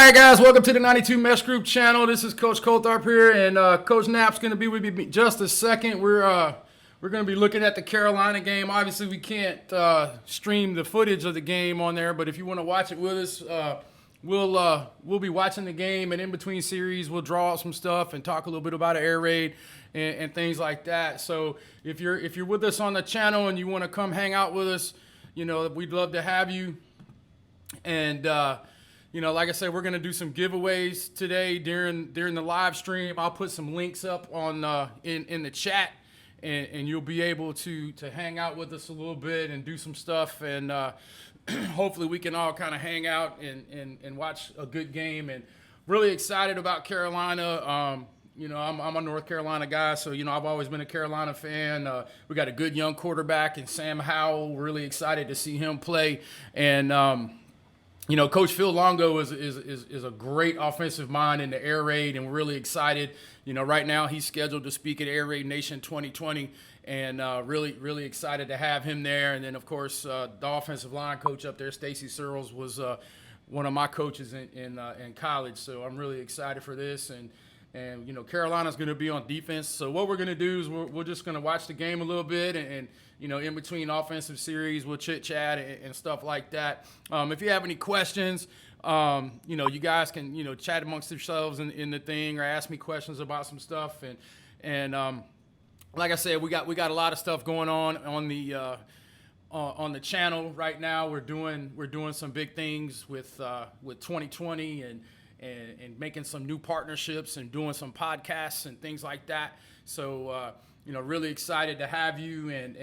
right, guys, welcome to the 92 Mesh Group channel. This is Coach Coltharp here, and Coach Knapp's going to be with me just a second. We're going to be looking at the Carolina game. Obviously, we can't stream the footage of the game on there, but if you want to watch it with us, we'll be watching the game, and in between series, we'll draw out some stuff and talk a little bit about an air raid and things like that. So if you're with us on the channel and you want to come hang out with us, you know, we'd love to have you. And you know, like I said, we're gonna do some giveaways today during the live stream. I'll put some links up on in the chat, and you'll be able to hang out with us a little bit and do some stuff. And hopefully we can all kind of hang out and watch a good game. And really excited about Carolina. You know, I'm a North Carolina guy, so, you know, I've always been a Carolina fan. We got a good young quarterback in Sam Howell. Really excited to see him play. And you know, Coach Phil Longo is a great offensive mind in the air raid, and we're really excited. You know, right now he's scheduled to speak at Air Raid Nation 2020, and really excited to have him there. And then, of course, the offensive line coach up there, Stacy Searles, was one of my coaches in college. So I'm really excited for this. And you know, Carolina's going to be on defense. So what we're going to do is we're just going to watch the game a little bit, and you know, in between offensive series, we'll chit chat and stuff like that. If you have any questions, you know, you guys can, you know, chat amongst yourselves in the thing, or ask me questions about some stuff. And like I said, we got a lot of stuff going on the channel right now. We're doing some big things with 2020 and making some new partnerships and doing some podcasts and things like that. So, you know, really excited to have you. And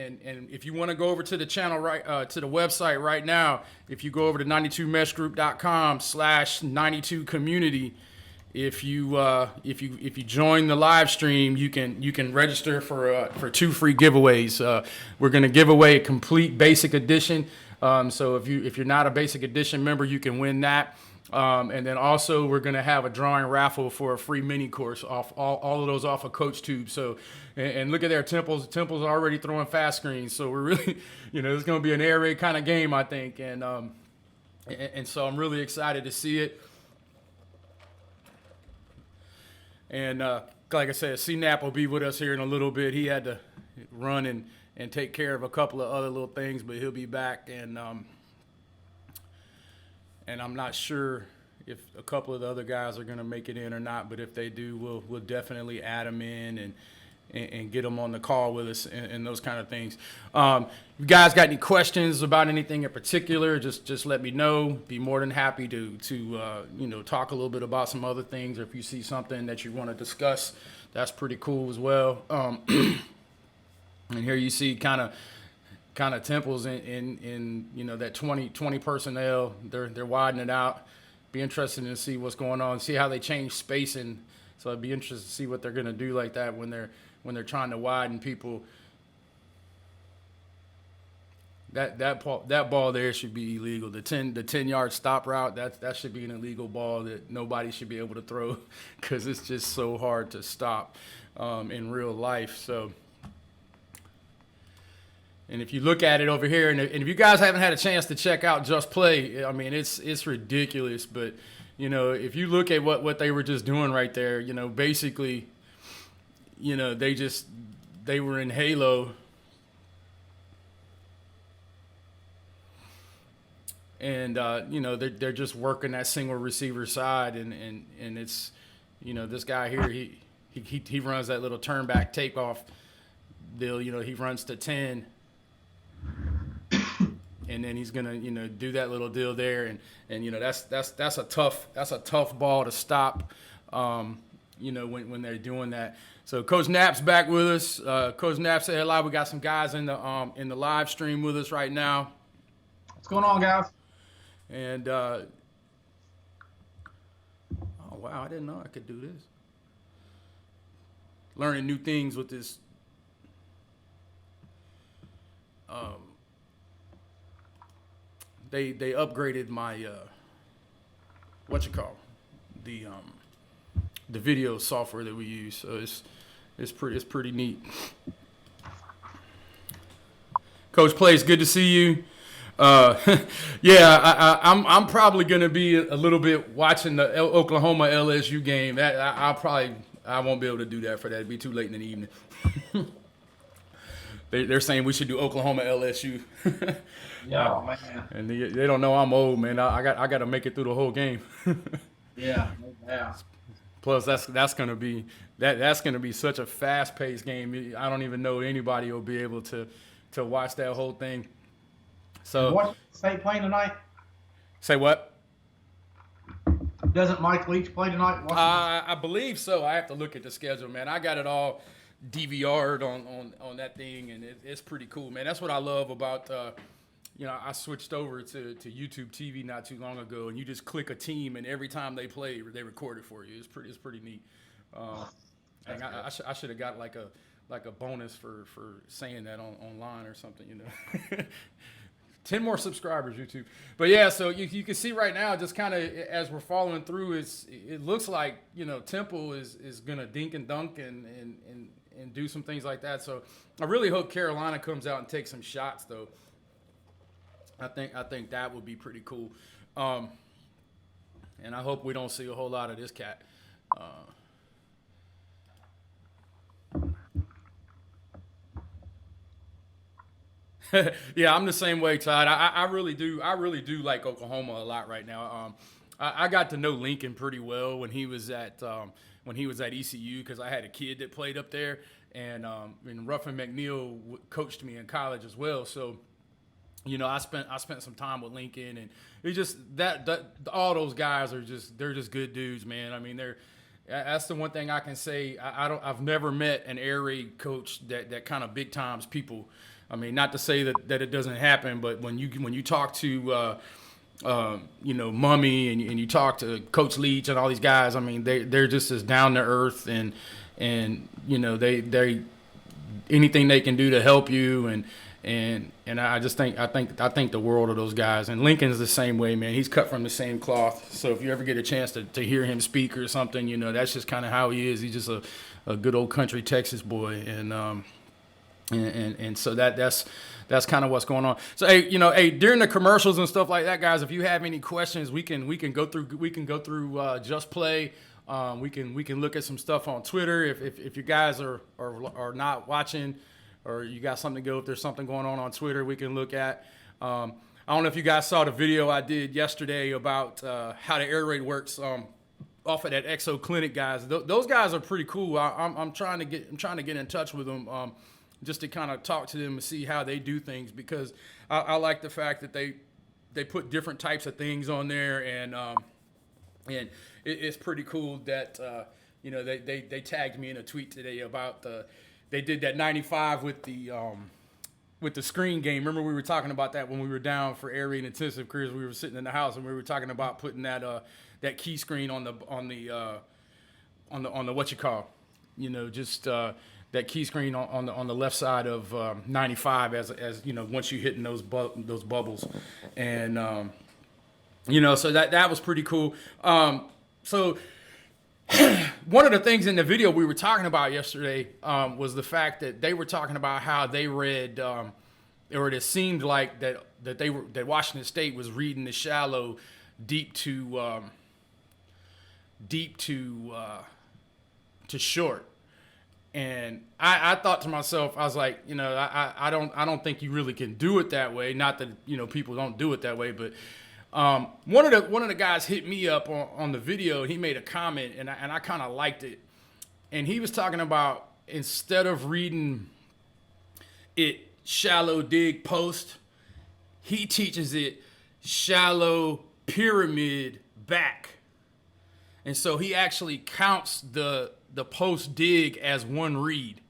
if you want to go over to the channel, to the website right now, if you go over to 92meshgroup.com/92community, if you join the live stream, you can register for 2 free giveaways. We're going to give away a complete basic edition. So if you're not a basic edition member, you can win that. And then also we're going to have a drawing raffle for a free mini course off all of those off of Coach Tube. So, and look at their Temple's already throwing fast screens. So we're really, you know, it's going to be an air raid kind of game, I think. And so I'm really excited to see it. And like I said, C-Nap will be with us here in a little bit. He had to run and take care of a couple of other little things, but he'll be back. And I'm not sure if a couple of the other guys are going to make it in or not, but if they do, we'll definitely add them in and get them on the call with us and those kind of things. If you guys got any questions about anything in particular, just let me know. Be more than happy to you know, talk a little bit about some other things, or if you see something that you want to discuss, that's pretty cool as well. And here you see kind of Temples in you know, that 20 personnel. They're widening it out. Be interested to see what's going on, see how they change spacing. So I'd be interested to see what they're going to do like that when they're trying to widen people. That ball there should be illegal. The 10-yard stop route, that should be an illegal ball that nobody should be able to throw, because it's just so hard to stop in real life. So. And if you look at it over here, and if you guys haven't had a chance to check out Just Play, I mean, it's ridiculous. But, you know, if you look at what they were just doing right there, you know, basically, you know, they were in Halo. And, you know, they're just working that single receiver side. And it's, you know, this guy here, he runs that little turn back takeoff deal. You know, he runs to 10. And then he's gonna, you know, do that little deal there, and you know, that's a tough ball to stop, you know, when they're doing that. So Coach Knapp's back with us. Coach Knapp said hello. We got some guys in the live stream with us right now. What's going on, guys? And oh wow, I didn't know I could do this. Learning new things with this. They upgraded my the video software that we use, so it's pretty neat. Coach Plays, good to see you. Yeah, I'm probably gonna be a little bit watching the Oklahoma LSU game. That I won't be able to do that for that. It'd be too late in the evening. They're saying we should do Oklahoma LSU. Yeah, man. And they don't know I'm old, man. I got to make it through the whole game. Yeah, no doubt. Plus, that's gonna be such a fast paced game. I don't even know anybody will be able to watch that whole thing. So Washington State playing tonight? say what? Doesn't Mike Leach play tonight? I believe so. I have to look at the schedule, man. I got it all DVR'd on that thing, and it's pretty cool, man. That's what I love about. I switched over to YouTube TV not too long ago, and you just click a team, and every time they play, they record it for you. It's pretty neat. And I should have got like a bonus for saying that online or something, 10 more subscribers, YouTube. But yeah, so you can see right now, just kind of as we're following through, it looks like Temple is gonna dink and dunk and do some things like that. So I really hope Carolina comes out and takes some shots, though. I think that would be pretty cool. And I hope we don't see a whole lot of this cat. Yeah, I'm the same way, Todd. I really do like Oklahoma a lot right now. I got to know Lincoln pretty well when he was at ECU, because I had a kid that played up there, and Ruffin McNeil coached me in college as well. So, I spent some time with Lincoln, and it's just that all those guys they're just good dudes, man. I mean, that's the one thing I can say. I've never met an air raid coach that kind of big times people. I mean, not to say that it doesn't happen, but when you talk to Mummy and you talk to Coach Leach and all these guys, I mean, they're just as down to earth, and they anything they can do to help you, and I think the world of those guys. And Lincoln's the same way, man. He's cut from the same cloth. So if you ever get a chance to hear him speak or something, that's just kind of how he is. He's just a good old country Texas boy, and so that's kind of what's going on. So hey, during the commercials and stuff like that, guys, if you have any questions, we can go through Just Play. We can look at some stuff on Twitter if you guys are not watching, or you got something to go. If there's something going on Twitter, we can look at. I don't know if you guys saw the video I did yesterday about how the air raid works. Off of that Exo Clinic, guys. Those guys are pretty cool. I'm trying to get in touch with them. Just to kind of talk to them and see how they do things, because I like the fact that they put different types of things on there, and it's pretty cool that they tagged me in a tweet today about they did that 95 with the screen game. Remember we were talking about that when we were down for air raid intensive careers. We were sitting in the house and we were talking about putting that key screen on the what you call, that key screen on the left side of 95 as once you hitting those bubbles, and so that was pretty cool. So one of the things in the video we were talking about yesterday was the fact that they were talking about how they read, or it seemed like that Washington State was reading the shallow deep to short. And I thought to myself, I was like, I don't think you really can do it that way. Not that people don't do it that way, but one of the guys hit me up on the video. He made a comment, and I kind of liked it. And he was talking about, instead of reading it shallow dig post, he teaches it shallow pyramid back. And so he actually counts the post dig as one read.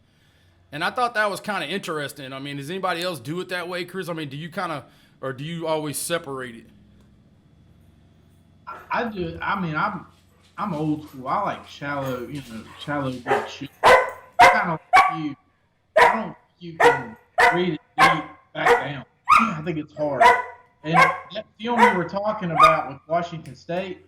And I thought that was kind of interesting. I mean, does anybody else do it that way, Chris? I mean, do you or do you always separate it? I do. I mean, I'm old school. I like shallow good shit. Kind of like you. I don't think you can read it deep back down. I think it's hard. And that film we were talking about with Washington State,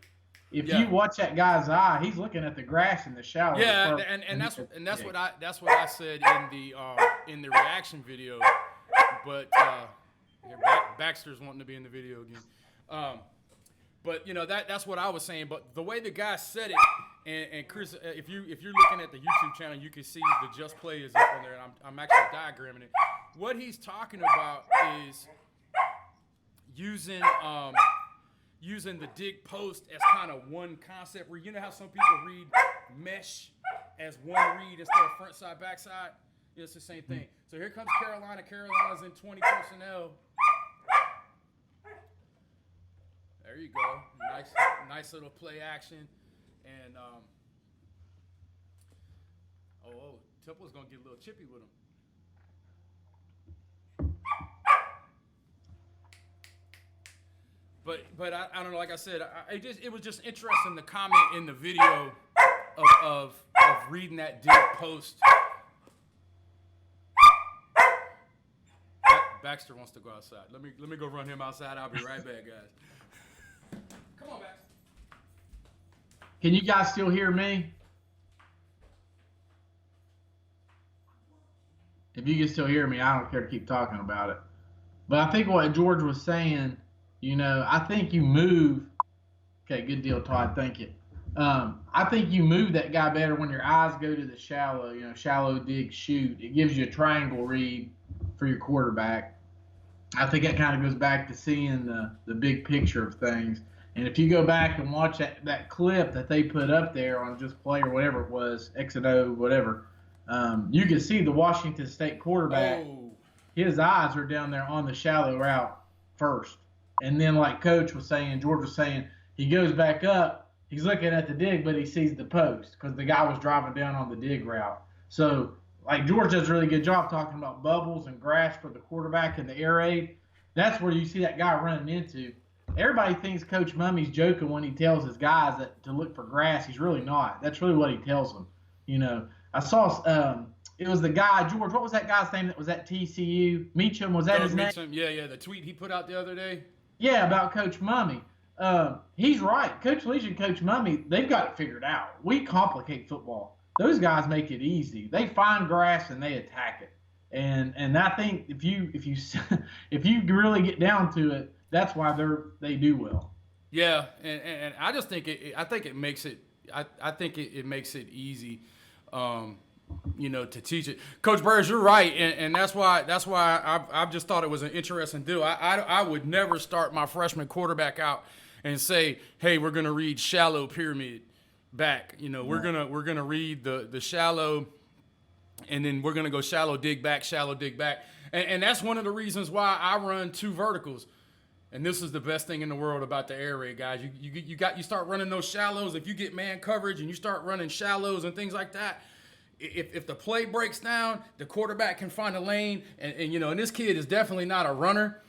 if you watch that guy's eye, he's looking at the grass in the shallow. Yeah, and that's what I said in the reaction video. But Baxter's wanting to be in the video again. But that's what I was saying. But the way the guy said it, and Chris, if you're looking at the YouTube channel, you can see the Just Play is up on there, and I'm actually diagramming it. What he's talking about is using the dig post as kind of one concept. Where how some people read mesh as one read instead of front side back side. It's the same thing. So here comes Carolina. Carolina's in 20 personnel. There you go. Nice little play action. And, Temple's going to get a little chippy with him. But I don't know, like I said, it was just interesting the comment in the video of reading that dig post. Baxter wants to go outside. Let me go run him outside. I'll be right back, guys. Come on, Baxter. Can you guys still hear me? If you can still hear me, I don't care to keep talking about it. But I think what George was saying, I think you move. Okay, good deal, Todd. Thank you. I think you move that guy better when your eyes go to the shallow, shallow dig, shoot. It gives you a triangle read for your quarterback. I think that kind of goes back to seeing the big picture of things. And if you go back and watch that clip that they put up there on Just Play or whatever it was, X and O, whatever, you can see the Washington State quarterback. Oh. His eyes are down there on the shallow route first. And then like George was saying, he goes back up. He's looking at the dig, but he sees the post because the guy was driving down on the dig route. So, like George does a really good job talking about bubbles and grass for the quarterback and the air raid. That's where you see that guy running into. Everybody thinks Coach Mummy's joking when he tells his guys that to look for grass. He's really not. That's really what he tells them. I saw it was the guy, George, what was that guy's name that was at TCU? Meacham, was that his name? Yeah, the tweet he put out the other day. Yeah, about Coach Mummy. He's right. Coach Leach and Coach Mummy, they've got it figured out. We complicate football. Those guys make it easy. They find grass and they attack it. And I think if you really get down to it, that's why they do well. Yeah, and I just think it makes it easy, to teach it. Coach Burrs, you're right, and that's why I've just thought it was an interesting deal. I would never start my freshman quarterback out and say, hey, we're gonna read shallow pyramid back. We're gonna read the shallow, and then we're gonna go shallow dig back, and that's one of the reasons why I run two verticals. And this is the best thing in the world about the air raid, guys. You start running those shallows. If you get man coverage and you start running shallows and things like that, if the play breaks down, the quarterback can find a lane. And this kid is definitely not a runner,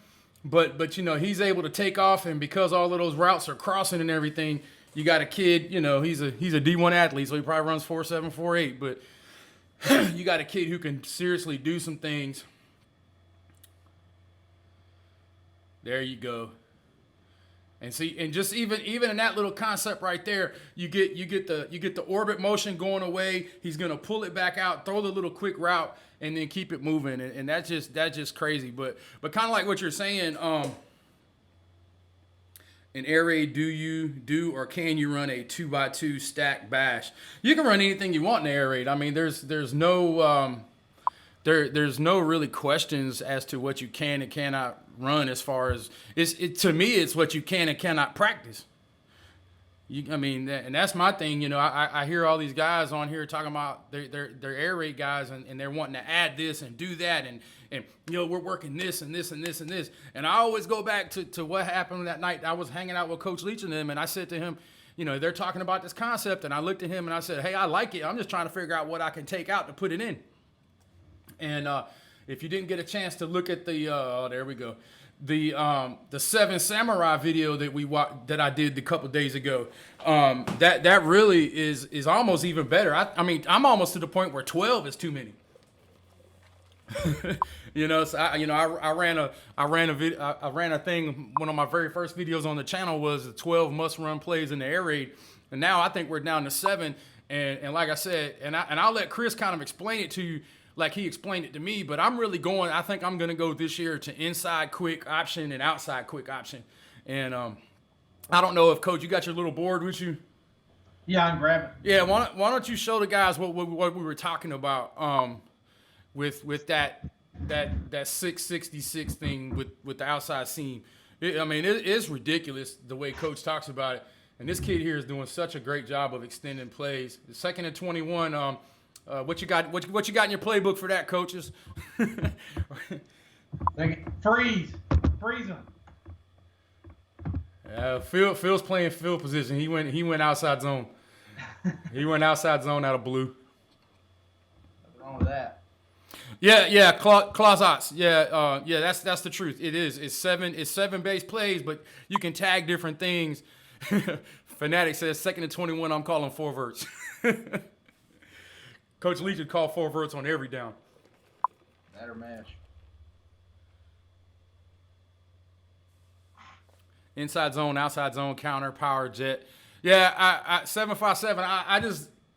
but he's able to take off. And because all of those routes are crossing and everything, you got a kid. He's a D1 athlete, so he probably runs 4.7, 4.8. But you got a kid who can seriously do some things. There you go. And see, and just even in that little concept right there, you get the orbit motion going away. He's gonna pull it back out, throw the little quick route, and then keep it moving. And that's just crazy. But kind of like what you're saying, in air raid, do or can you run a 2x2 stack bash? You can run anything you want in the air raid. I mean, there's no really questions as to what you can and cannot run. As far as to me, it's what you can and cannot practice. And that's my thing. I hear all these guys on here talking about their air raid guys, and they're wanting to add this and do that, and we're working this and this and this and this. And I always go back to what happened that night. I was hanging out with Coach Leach and them, and I said to him, they're talking about this concept, and I looked at him and I said, hey, I like it. I'm just trying to figure out what I can take out to put it in. And if you didn't get a chance to look at there we go, the Seven Samurai video that I did a couple days ago, that really is almost even better. I'm almost to the point where 12 is too many. So I ran a thing. One of my very first videos on the channel was the 12 must-run plays in the air raid, and now I think we're down to 7. And like I said, and I'll let Chris kind of explain it to you. like he explained it to me, but I think I'm going to go this year to inside quick option and outside quick option. And I don't know if, Coach, you got your little board with you? Yeah, I'm grabbing. Yeah, why don't you show the guys what we were talking about with that 666 thing with the outside seam. It's ridiculous the way Coach talks about it. And this kid here is doing such a great job of extending plays. The 2nd and 21. What you got? What you got in your playbook for that, coaches? Freeze them. Phil's playing field position. He went outside zone. He went outside zone out of blue. What's wrong with that? Yeah, closeouts. Yeah, that's the truth. It is. It's seven base plays, but you can tag different things. Fanatic says 2nd and 21. I'm calling 4 verts. Coach Leach would call 4 verts on every down. That or mash. Inside zone, outside zone, counter, power, jet. Yeah, 757.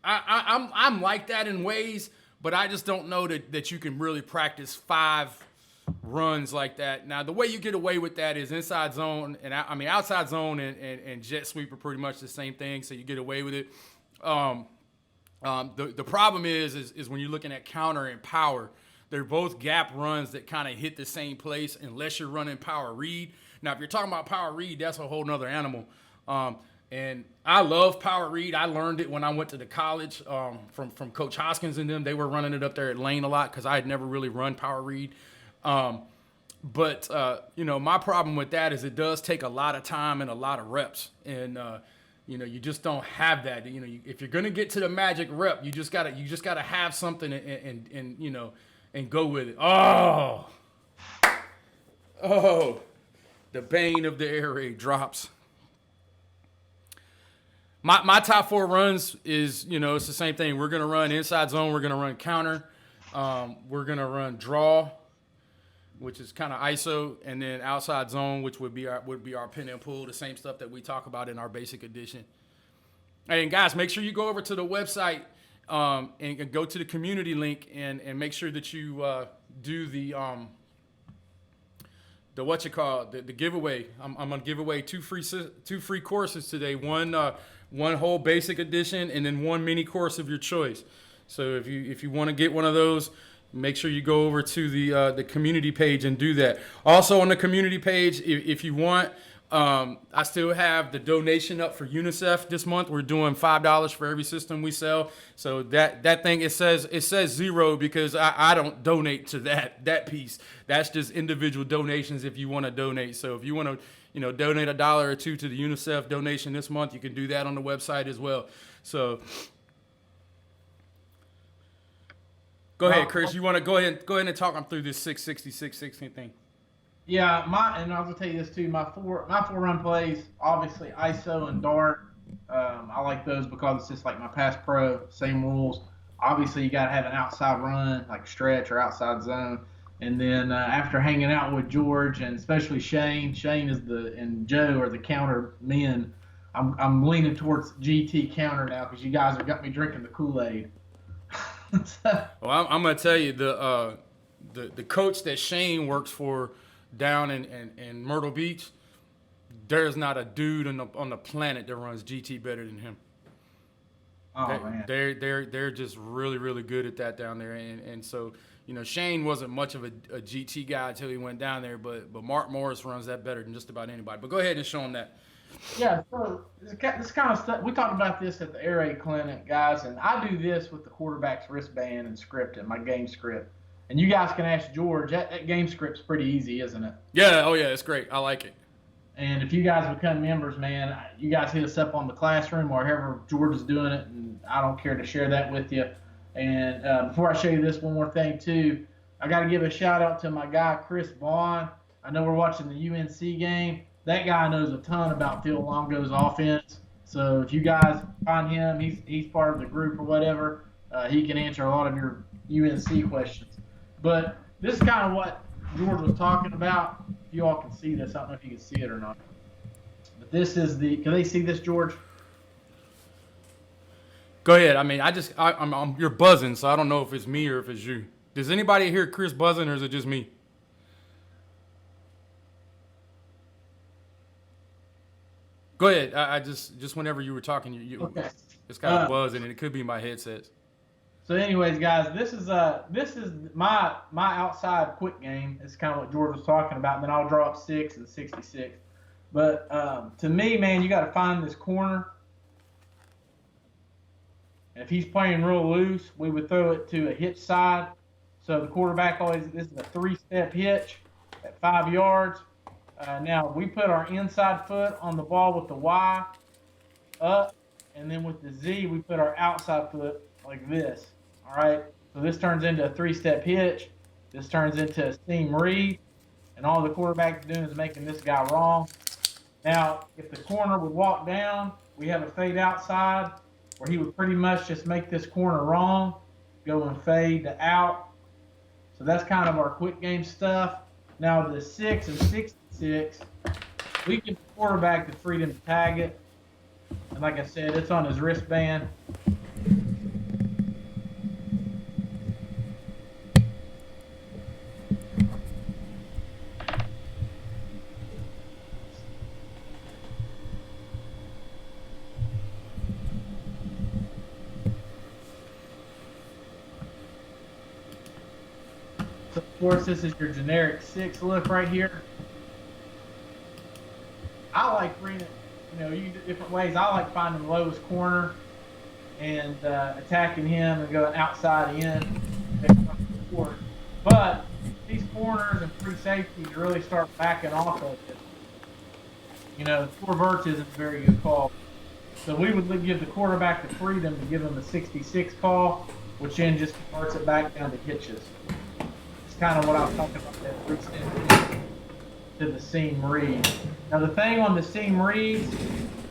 I'm like that in ways, but I just don't know that you can really practice 5 runs like that. Now, the way you get away with that is inside zone and outside zone and jet sweep are pretty much the same thing, so you get away with it. The problem is when you're looking at counter and power, they're both gap runs that kind of hit the same place unless you're running power read. Now, if you're talking about power read, that's a whole nother animal. And I love power read. I learned it when I went to the college from Coach Hoskins and them. They were running it up there at Lane a lot because I had never really run power read. But my problem with that is it does take a lot of time and a lot of reps. And, you just don't have that. If you're going to get to the magic rep, you just gotta have something and go with it. Oh, the bane of the air raid drops. My top 4 runs is, it's the same thing. We're going to run inside zone. We're going to run counter. We're going to run draw, which is kind of ISO, and then outside zone, which would be our pin and pull, the same stuff that we talk about in our basic edition. And guys, make sure you go over to the website and go to the community link and make sure that you do the the giveaway. I'm gonna give away two free courses today. One whole basic edition and then one mini course of your choice. So if you want to get one of those, make sure you go over to the community page and do that. Also on the community page, if you want, I still have the donation up for UNICEF this month. We're doing $5 for every system we sell. So that thing, it says 0 because I don't donate to that piece. That's just individual donations if you want to donate. So if you want to donate $1 or $2 to the UNICEF donation this month, you can do that on the website as well. So go ahead, Chris. You want to go ahead and talk them through this 660, 616 thing? Yeah, and I was gonna tell you this too. My four run plays, obviously ISO and dart. I like those because it's just like my pass pro, same rules. Obviously, you gotta have an outside run, like stretch or outside zone. And then after hanging out with George and especially Shane is and Joe are the counter men. I'm leaning towards GT counter now because you guys have got me drinking the Kool-Aid. Well, I'm gonna tell you the coach that Shane works for down in Myrtle Beach, there's not a dude on the planet that runs GT better than him. Man. They're just really, really good at that down there. And so, Shane wasn't much of a GT guy until he went down there, but Mark Morris runs that better than just about anybody. But go ahead and show him that. Yeah, so this kind of stuff, we talked about this at the Air Raid Clinic, guys, and I do this with the quarterback's wristband and script in my game script. And you guys can ask George. That game script's pretty easy, isn't it? Yeah. Oh, yeah. It's great. I like it. And if you guys become members, man, you guys hit us up on the classroom or however George is doing it, and I don't care to share that with you. And before I show you this, one more thing, too. I got to give a shout-out to my guy, Chris Vaughn. I know we're watching the UNC game. That guy knows a ton about Phil Longo's offense. So if you guys find him, he's part of the group or whatever, he can answer a lot of your UNC questions. But this is kind of what George was talking about. If you all can see this, I don't know if you can see it or not. But this is can they see this, George? Go ahead. I mean, you're buzzing, so I don't know if it's me or if it's you. Does anybody hear Chris buzzing, or is it just me? Go ahead. I just whenever you were talking, you Okay. it's got a buzz in it. It could be my headset. So, anyways, guys, this is my outside quick game. It's kind of what George was talking about. And then I'll draw up 6 and 66. But to me, man, you got to find this corner. And if he's playing real loose, we would throw it to a hitch side. So the quarterback this is a 3-step hitch at 5 yards. Now we put our inside foot on the ball with the Y up, and then with the Z we put our outside foot like this. All right. So this turns into a 3-step hitch. This turns into a seam read, and all the quarterback's doing is making this guy wrong. Now, if the corner would walk down, we have a fade outside where he would pretty much just make this corner wrong, go and fade to out. So that's kind of our quick game stuff. Now the 6 and 66, we give the quarterback the freedom to tag it. And like I said, it's on his wristband. So of course, this is your generic 6 look right here. I like reading it, you do different ways. I like finding the lowest corner and attacking him and going outside in. But these corners and free safeties really start backing off of it. 4 verts isn't a very good call. So we would give the quarterback the freedom to give him a 66 call, which then just converts it back down to hitches. It's kind of what I was talking about, that 3-step to the seam read. Now the thing on the seam reads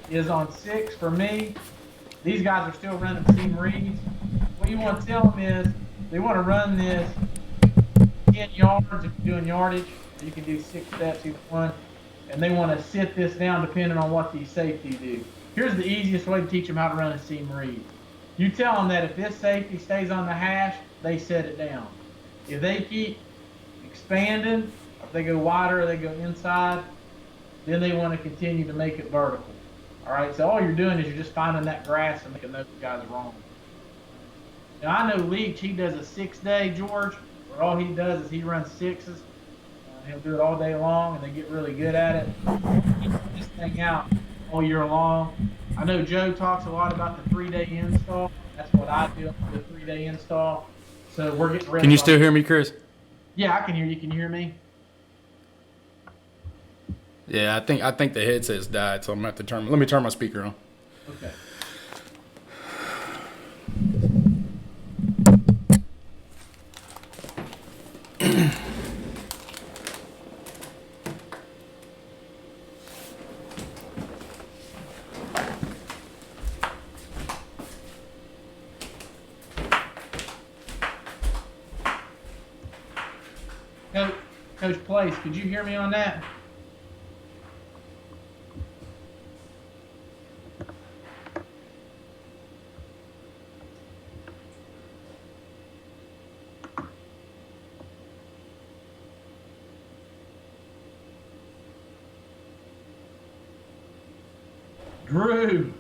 is on 6 for me, these guys are still running seam reads. What you want to tell them is they want to run this 10 yards if you're doing yardage. You can do 6 steps either one. And they want to sit this down depending on what these safeties do. Here's the easiest way to teach them how to run a seam read. You tell them that if this safety stays on the hash, they set it down. If they keep expanding, if they go wider or they go inside, then they want to continue to make it vertical. All right, so all you're doing is you're just finding that grass and making those guys wrong. Now I know Leach, he does a 6-day, George, where all he does is he runs 6s. He'll do it all day long, and they get really good at it. Keep this thing out all year long. I know Joe talks a lot about the 3-day install. That's what I do, the 3-day install. So we're getting ready. Can you still hear me, Chris? Yeah, I can hear you. Can you hear me? Yeah, I think the headset's died, so I'm gonna have to let me turn my speaker on. Okay. Coach Place, could you hear me on that? Drew.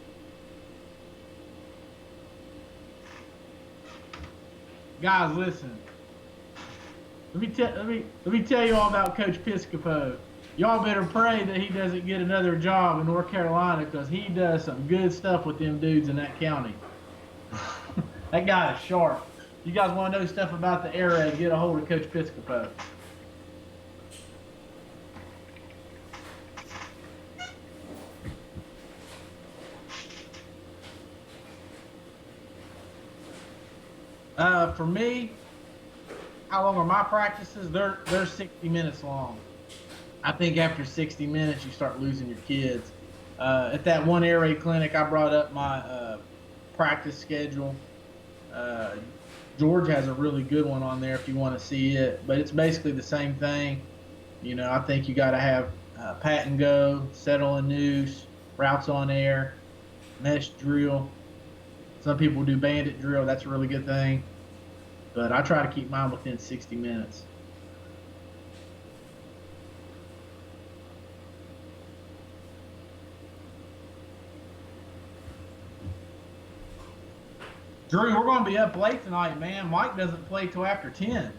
Guys, listen. Let me tell you all about Coach Piscopo. Y'all better pray that he doesn't get another job in North Carolina, because he does some good stuff with them dudes in that county. That guy is sharp. You guys want to know stuff about the air raid, get a hold of Coach Piscopo. For me, how long are my practices? They're 60 minutes long. I think after 60 minutes, you start losing your kids. At that one air raid clinic, I brought up my practice schedule. George has a really good one on there if you want to see it, but it's basically the same thing. I think you got to have pat and go, settle and noose, routes on air, mesh drill. Some people do bandit drill. That's a really good thing. but I try to keep mine within 60 minutes. Drew, we're going to be up late tonight, man. Mike doesn't play till after 10.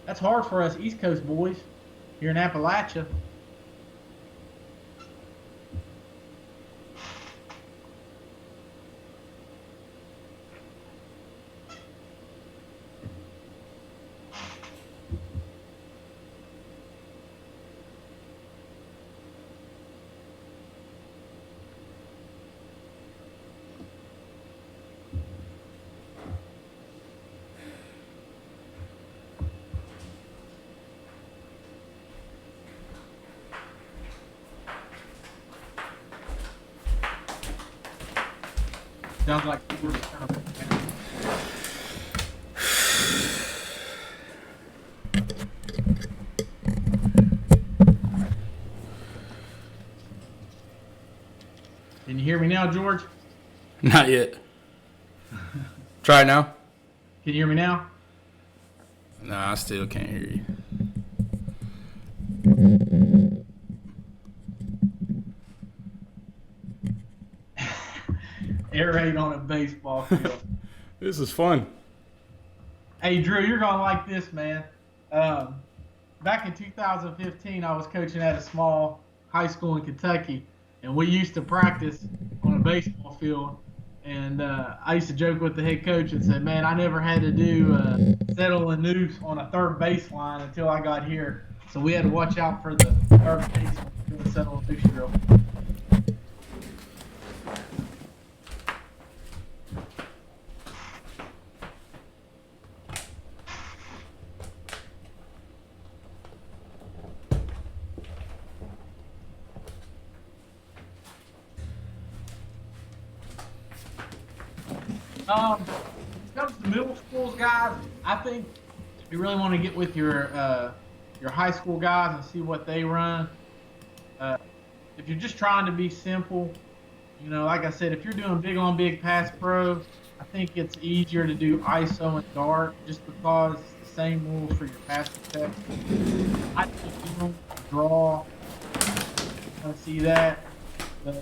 That's hard for us East Coast boys here in Appalachia. Sounds like we're just kind of. Can you hear me now, George? Not yet. Try it now. Can you hear me now? Nah, I still can't hear you. Air raid on a baseball field. This is fun. Hey, Drew, you're going to like this, man. Back in 2015, I was coaching at a small high school in Kentucky, and we used to practice on a baseball field. And I used to joke with the head coach and say, man, I never had to do settle a noose on a third baseline until I got here. So we had to watch out for the third baseman doing a settle a noose drill. When it comes to middle schools, guys, I think if you really want to get with your high school guys and see what they run, if you're just trying to be simple, you know, like I said, if you're doing big on big pass pro, I think it's easier to do ISO and dart just because it's the same rules for your pass protection. I think you don't draw. I want to see that, but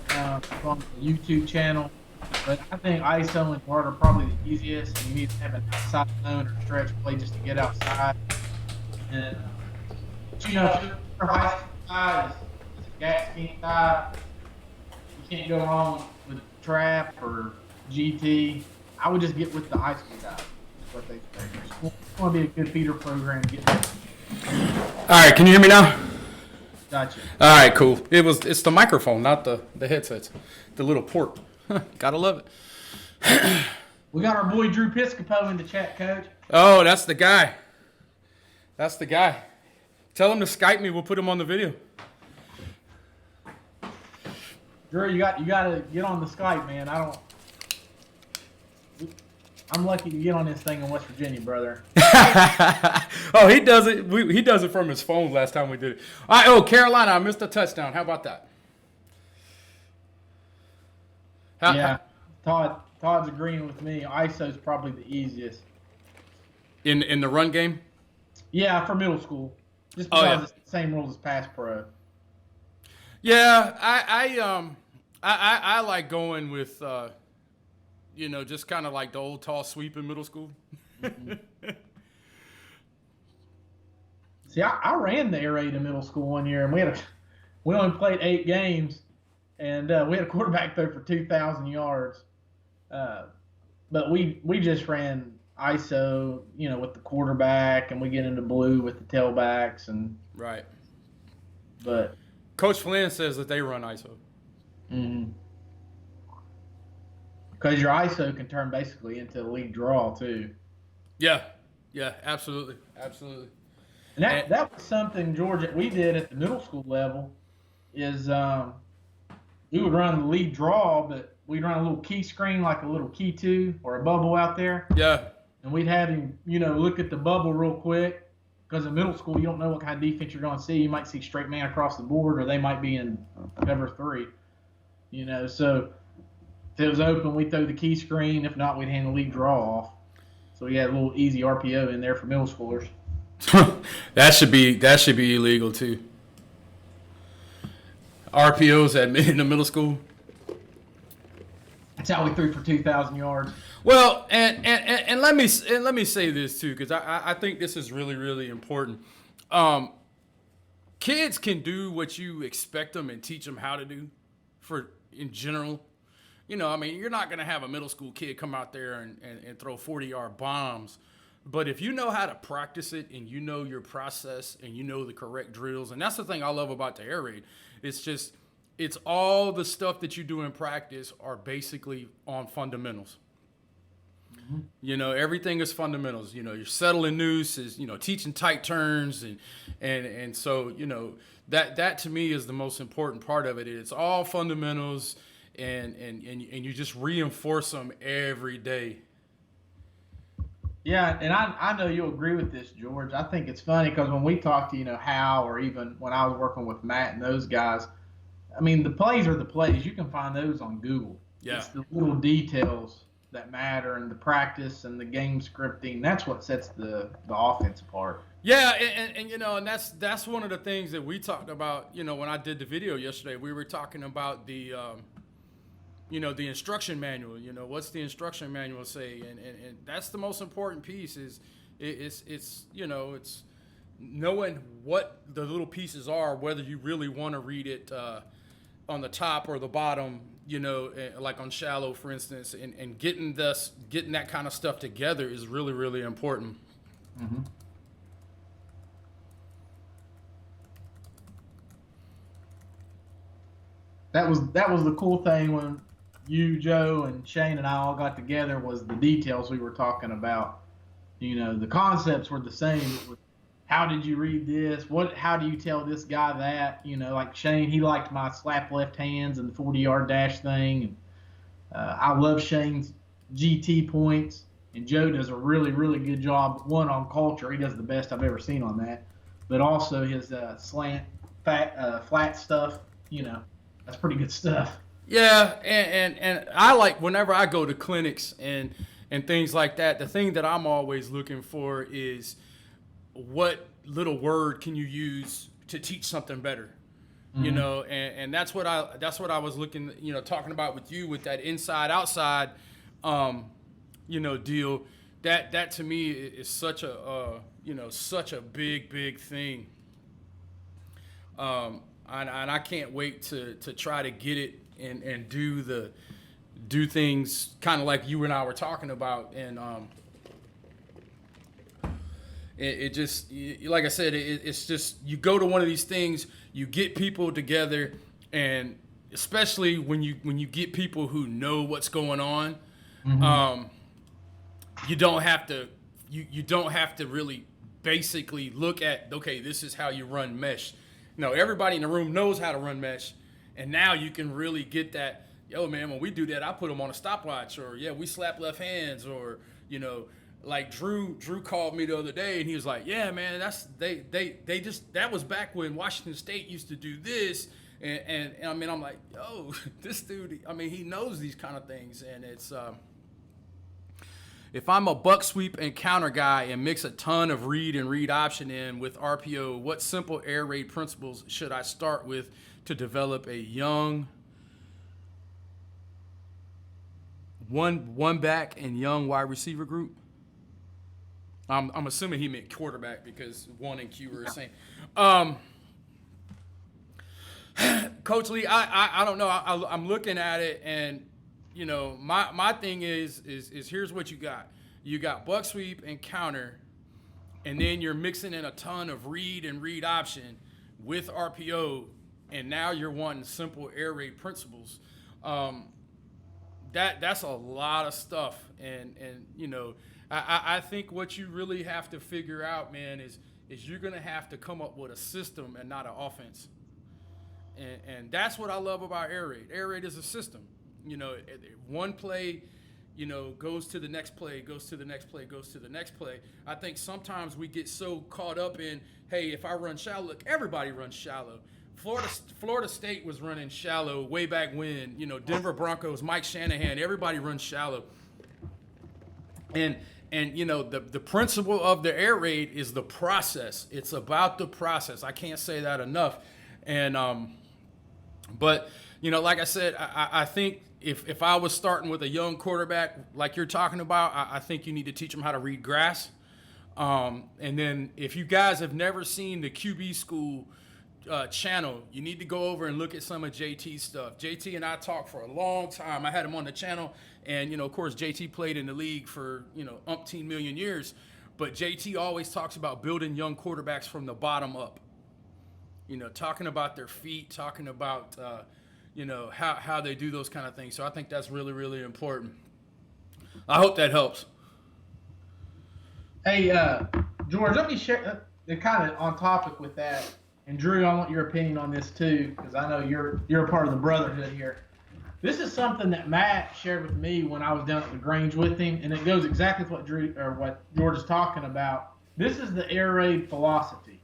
on the YouTube channel. But I think ISO and dart are probably the easiest, and you need to have an outside zone or stretch play just to get outside. And but, you know, if your high school guy is a gas scheme guy, you can't go wrong with trap or GT. I would just get with the high school guys. That's what they say. It's going to be a good feeder program to get with. All right, can you hear me now? Gotcha. All right, cool. It's the microphone, not the headsets. The little port. Gotta love it. We got our boy Drew Piscopo in the chat, Coach. Oh, that's the guy. That's the guy. Tell him to Skype me. We'll put him on the video. Drew, you got to get on the Skype, man. I'm lucky to get on this thing in West Virginia, brother. Oh, he does it. He does it from his phone. Last time we did it. All right. Oh, Carolina, I missed a touchdown. How about that? Yeah, Todd's agreeing with me. ISO's probably the easiest. In the run game? Yeah, for middle school. Just because it's the same rules as pass pro. Yeah, I like going with you know, just kind of like the old tall sweep in middle school. Mm-hmm. See, I ran the air raid in middle school one year, and we only played 8 games. And we had a quarterback throw for 2,000 yards. But we just ran ISO, you know, with the quarterback, and we get into blue with the tailbacks. And Right. But Coach Flynn says that they run ISO. Mm-hmm. Because your ISO can turn basically into a league draw, too. Yeah, absolutely. And that was something, George, that we did at the middle school level is we would run the lead draw, but we'd run a little key screen, like a little key 2 or a bubble out there. Yeah. And we'd have him, you know, look at the bubble real quick, because in middle school, you don't know what kind of defense you're going to see. You might see straight man across the board, or they might be in cover 3. You know, so if it was open, we'd throw the key screen. If not, we'd hand the lead draw off. So we had a little easy RPO in there for middle schoolers. That should be illegal too. RPOs in the middle school. That's how we threw for 2,000 yards. Well, and let me say this too, because I think this is really really important. Kids can do what you expect them and teach them how to do, for in general. I mean, you're not gonna have a middle school kid come out there and throw 40-yard bombs. But if you know how to practice it and you know your process and you know the correct drills, and that's the thing I love about the air raid, it's all the stuff that you do in practice are basically on fundamentals. Everything is fundamentals. You're settling nooses, teaching tight turns, and so that to me is the most important part of it. It's all fundamentals, and you just reinforce them every day. Yeah, and I know you'll agree with this, George. I think it's funny because when we talk to, Hal, or even when I was working with Matt and those guys, I mean, the plays are the plays. You can find those on Google. Yeah. It's the little details that matter, and the practice and the game scripting. That's what sets the offense apart. Yeah, and that's one of the things that we talked about. When I did the video yesterday, we were talking about the the instruction manual. What's the instruction manual say? And that's the most important piece. It's knowing what the little pieces are, whether you really want to read it on the top or the bottom. Like on shallow, for instance, and getting that kind of stuff together is really really important. Mm-hmm. That was the cool thing when you, Joe, and Shane and I all got together, was the details we were talking about. The concepts were the same. It was, how did you read this? How do you tell this guy that? Like Shane, he liked my slap left hands and the 40-yard dash thing. And I love Shane's GT points. And Joe does a really, really good job, one, on culture. He does the best I've ever seen on that. But also his slant, flat stuff, that's pretty good stuff. Yeah, and I like, whenever I go to clinics and things like that, the thing that I'm always looking for is what little word can you use to teach something better. Mm-hmm. And that's what I was looking, talking about with you with that inside outside deal. That to me is such a big thing. And I can't wait to try to get it and do things kind of like you and I were talking about. And it just, like I said, it's just, you go to one of these things, you get people together, and especially when you get people who know what's going on, mm-hmm. You don't have to really basically look at, okay, this is how you run mesh. No, everybody in the room knows how to run mesh, and now you can really get that. Yo, man, when we do that, I put them on a stopwatch, or yeah, we slap left hands, or like Drew called me the other day, and he was like, yeah, man, that was back when Washington State used to do this, and I mean, I'm like, yo, this dude, I mean, he knows these kind of things, and it's if I'm a buck sweep and counter guy and mix a ton of read and read option in with RPO, what simple air raid principles should I start with to develop a young one back and young wide receiver group? I'm assuming he meant quarterback because 1 and Q are the same. Coach Lee, I don't know. I'm looking at it, and my thing is here's what you got. You got buck sweep and counter, and then you're mixing in a ton of read and read option with RPO, and now you're wanting simple air raid principles. That's a lot of stuff, and I think what you really have to figure out, man, is you're gonna have to come up with a system and not an offense, and that's what I love about air raid. Air raid is a system. One play, goes to the next play, goes to the next play, goes to the next play. I think sometimes we get so caught up in, hey, if I run shallow, look, everybody runs shallow. Florida State was running shallow way back when, Denver Broncos, Mike Shanahan, everybody runs shallow. And And the principle of the air raid is the process. It's about the process. I can't say that enough. And but like I said, I think if I was starting with a young quarterback like you're talking about, I think you need to teach them how to read grass. And then if you guys have never seen the QB School channel, you need to go over and look at some of JT's stuff. JT and I talked for a long time. I had him on the channel, and of course JT played in the league for umpteen million years, but JT always talks about building young quarterbacks from the bottom up. Talking about their feet, talking about how they do those kind of things. So I think that's really, really important. I hope that helps. Hey, George, let me share. They're kind of on topic with that. And Drew, I want your opinion on this too, because I know you're a part of the brotherhood here. This is something that Matt shared with me when I was down at the Grange with him, and it goes exactly with what George is talking about. This is the air raid philosophy.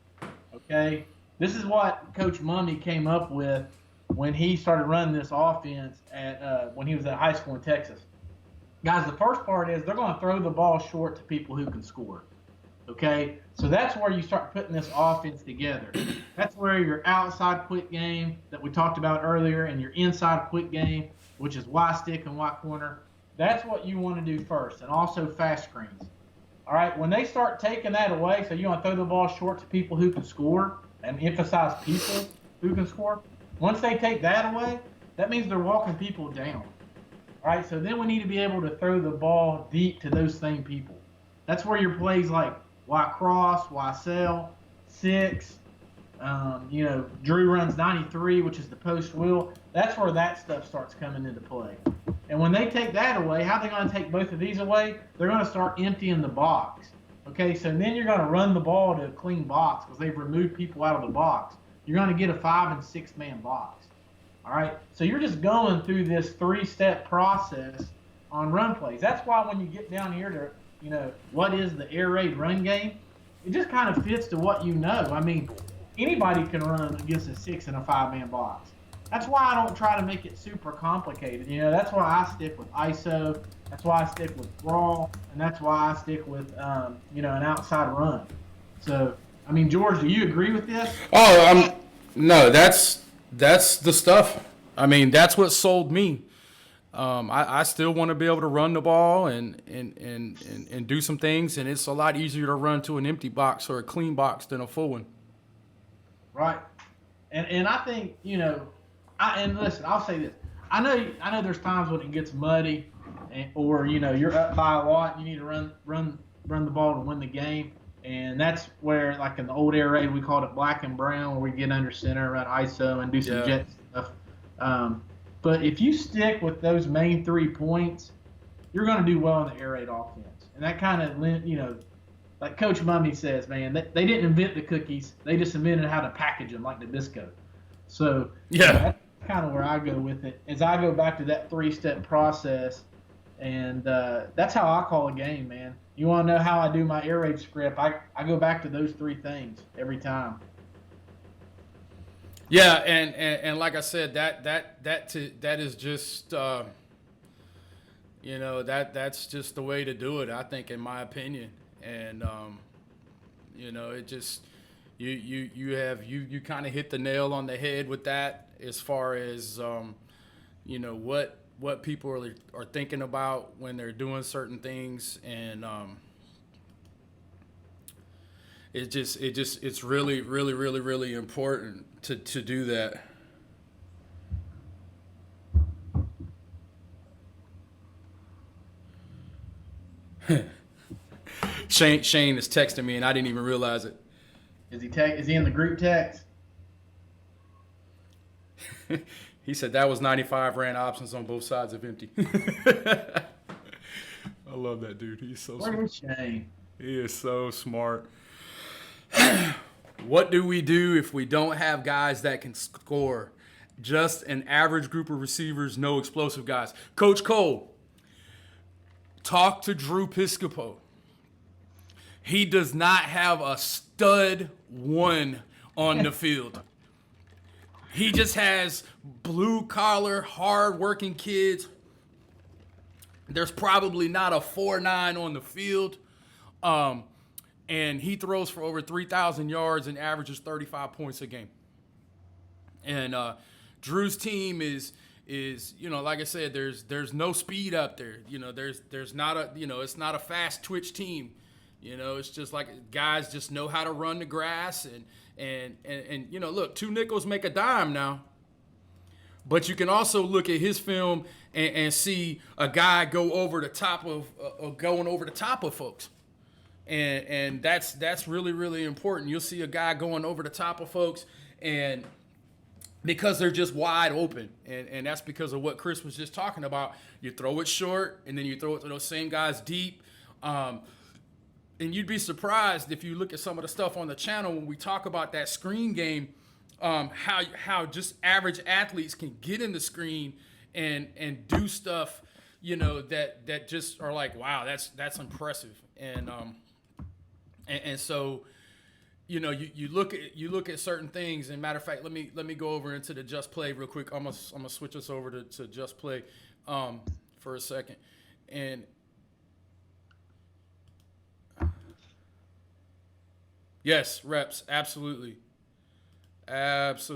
Okay, this is what Coach Mummy came up with when he started running this offense when he was at high school in Texas. Guys, the first part is they're going to throw the ball short to people who can score. Okay, so that's where you start putting this offense together. That's where your outside quick game that we talked about earlier and your inside quick game, which is Y stick and Y corner, that's what you want to do first, and also fast screens. All right, when they start taking that away, so you want to throw the ball short to people who can score and emphasize people who can score. Once they take that away, that means they're walking people down. All right, so then we need to be able to throw the ball deep to those same people. That's where your plays like Y cross, Y cell, 6, Drew runs 93, which is the post wheel. That's where that stuff starts coming into play. And when they take that away, how are they going to take both of these away? They're going to start emptying the box. Okay, so then you're going to run the ball to a clean box because they've removed people out of the box. You're going to get a 5- and 6-man box. All right, so you're just going through this 3-step process on run plays. That's why when you get down here to what is the air raid run game? It just kind of fits to what you know. I mean, anybody can run against a 6- and a 5-man box. That's why I don't try to make it super complicated. That's why I stick with ISO. That's why I stick with brawl, and that's why I stick with an outside run. So, I mean, George, do you agree with this? Oh, no, that's the stuff. I mean, that's what sold me. I still want to be able to run the ball and do some things, and it's a lot easier to run to an empty box or a clean box than a full one. Right, and I think and listen, I'll say this. I know there's times when it gets muddy, or you're up by a lot, and you need to run the ball to win the game, and that's where, like in the old air raid, we called it black and brown, where we get under center, run ISO, and do some jet stuff. But if you stick with those main 3 points, you're going to do well in the air raid offense. And that kind of, like Coach Mummy says, man, they didn't invent the cookies. They just invented how to package them like Nabisco. So that's kind of where I go with it, is I go back to that 3-step process. And that's how I call a game, man. You want to know how I do my air raid script? I go back to those 3 things every time. Yeah, and like I said, that is just that's just the way to do it, I think, in my opinion. And it just you kind of hit the nail on the head with that, as far as what people are thinking about when they're doing certain things, and it's really, really, really, really important to do that. Shane is texting me, and I didn't even realize it. Is he in the group text? He said that was 95, ran options on both sides of empty. I love that dude. He's so smart. Where's Shane? He is so smart. What do we do if we don't have guys that can score? Just an average group of receivers, no explosive guys. Coach Cole, talk to Drew Piscopo. He does not have a stud one on the field. He just has blue-collar, hard-working kids. There's probably not a 4.9 on the field. And he throws for over 3,000 yards and averages 35 points a game. And Drew's team is like I said, there's no speed up there. There's not a it's not a fast twitch team. It's just like guys just know how to run the grass and look, 2 nickels make a dime now. But you can also look at his film and see a guy go over the top of going over the top of folks. And that's really, really important. You'll see a guy going over the top of folks and because they're just wide open. And that's because of what Chris was just talking about. You throw it short and then you throw it to those same guys deep. And you'd be surprised if you look at some of the stuff on the channel when we talk about that screen game, how just average athletes can get in the screen and do stuff, that just are like, wow, that's impressive. And so, you look at certain things. And matter of fact, let me go over into the just play real quick. I'm gonna switch us over to just play for a second. And yes, reps, absolutely. Reps.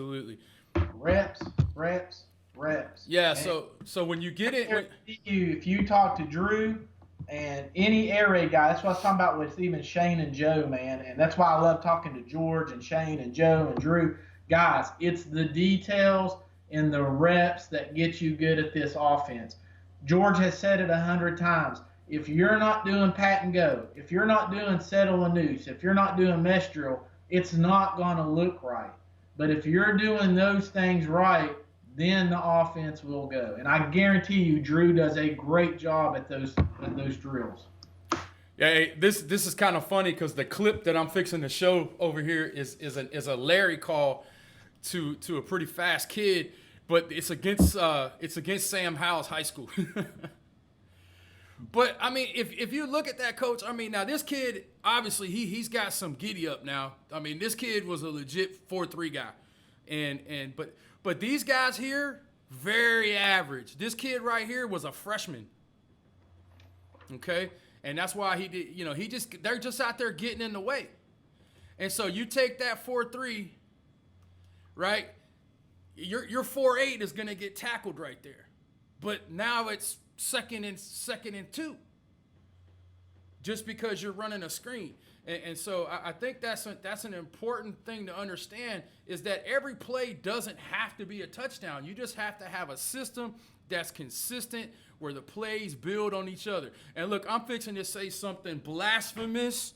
Yeah. So when you get it, if you talk to Drew and any air raid guy, that's what I was talking about with even Shane and Joe, man. And that's why I love talking to George and Shane and Joe and Drew. Guys, it's the details and the reps that get you good at this offense. George has said it 100 times. If you're not doing pat and go, if you're not doing settle a noose, if you're not doing mesh drill, it's not going to look right. But if you're doing those things right, then the offense will go. And I guarantee you, Drew does a great job at those drills. Yeah, this is kind of funny because the clip that I'm fixing to show over here is a Larry call to a pretty fast kid, but it's against Sam Howell's high school. But I mean, if you look at that, coach, I mean, now this kid obviously he's got some giddy up now. I mean, this kid was a legit 4.3 guy, but these guys here very average. This kid right here was a freshman. Okay, and that's why he did. They're just out there getting in the way, and so you take that 4.3, right? Your 4.8 is gonna get tackled right there, but now it's second and 2, just because you're running a screen. And so I think that's an important thing to understand, is that every play doesn't have to be a touchdown. You just have to have a system that's consistent where the plays build on each other. And look, I'm fixing to say something blasphemous.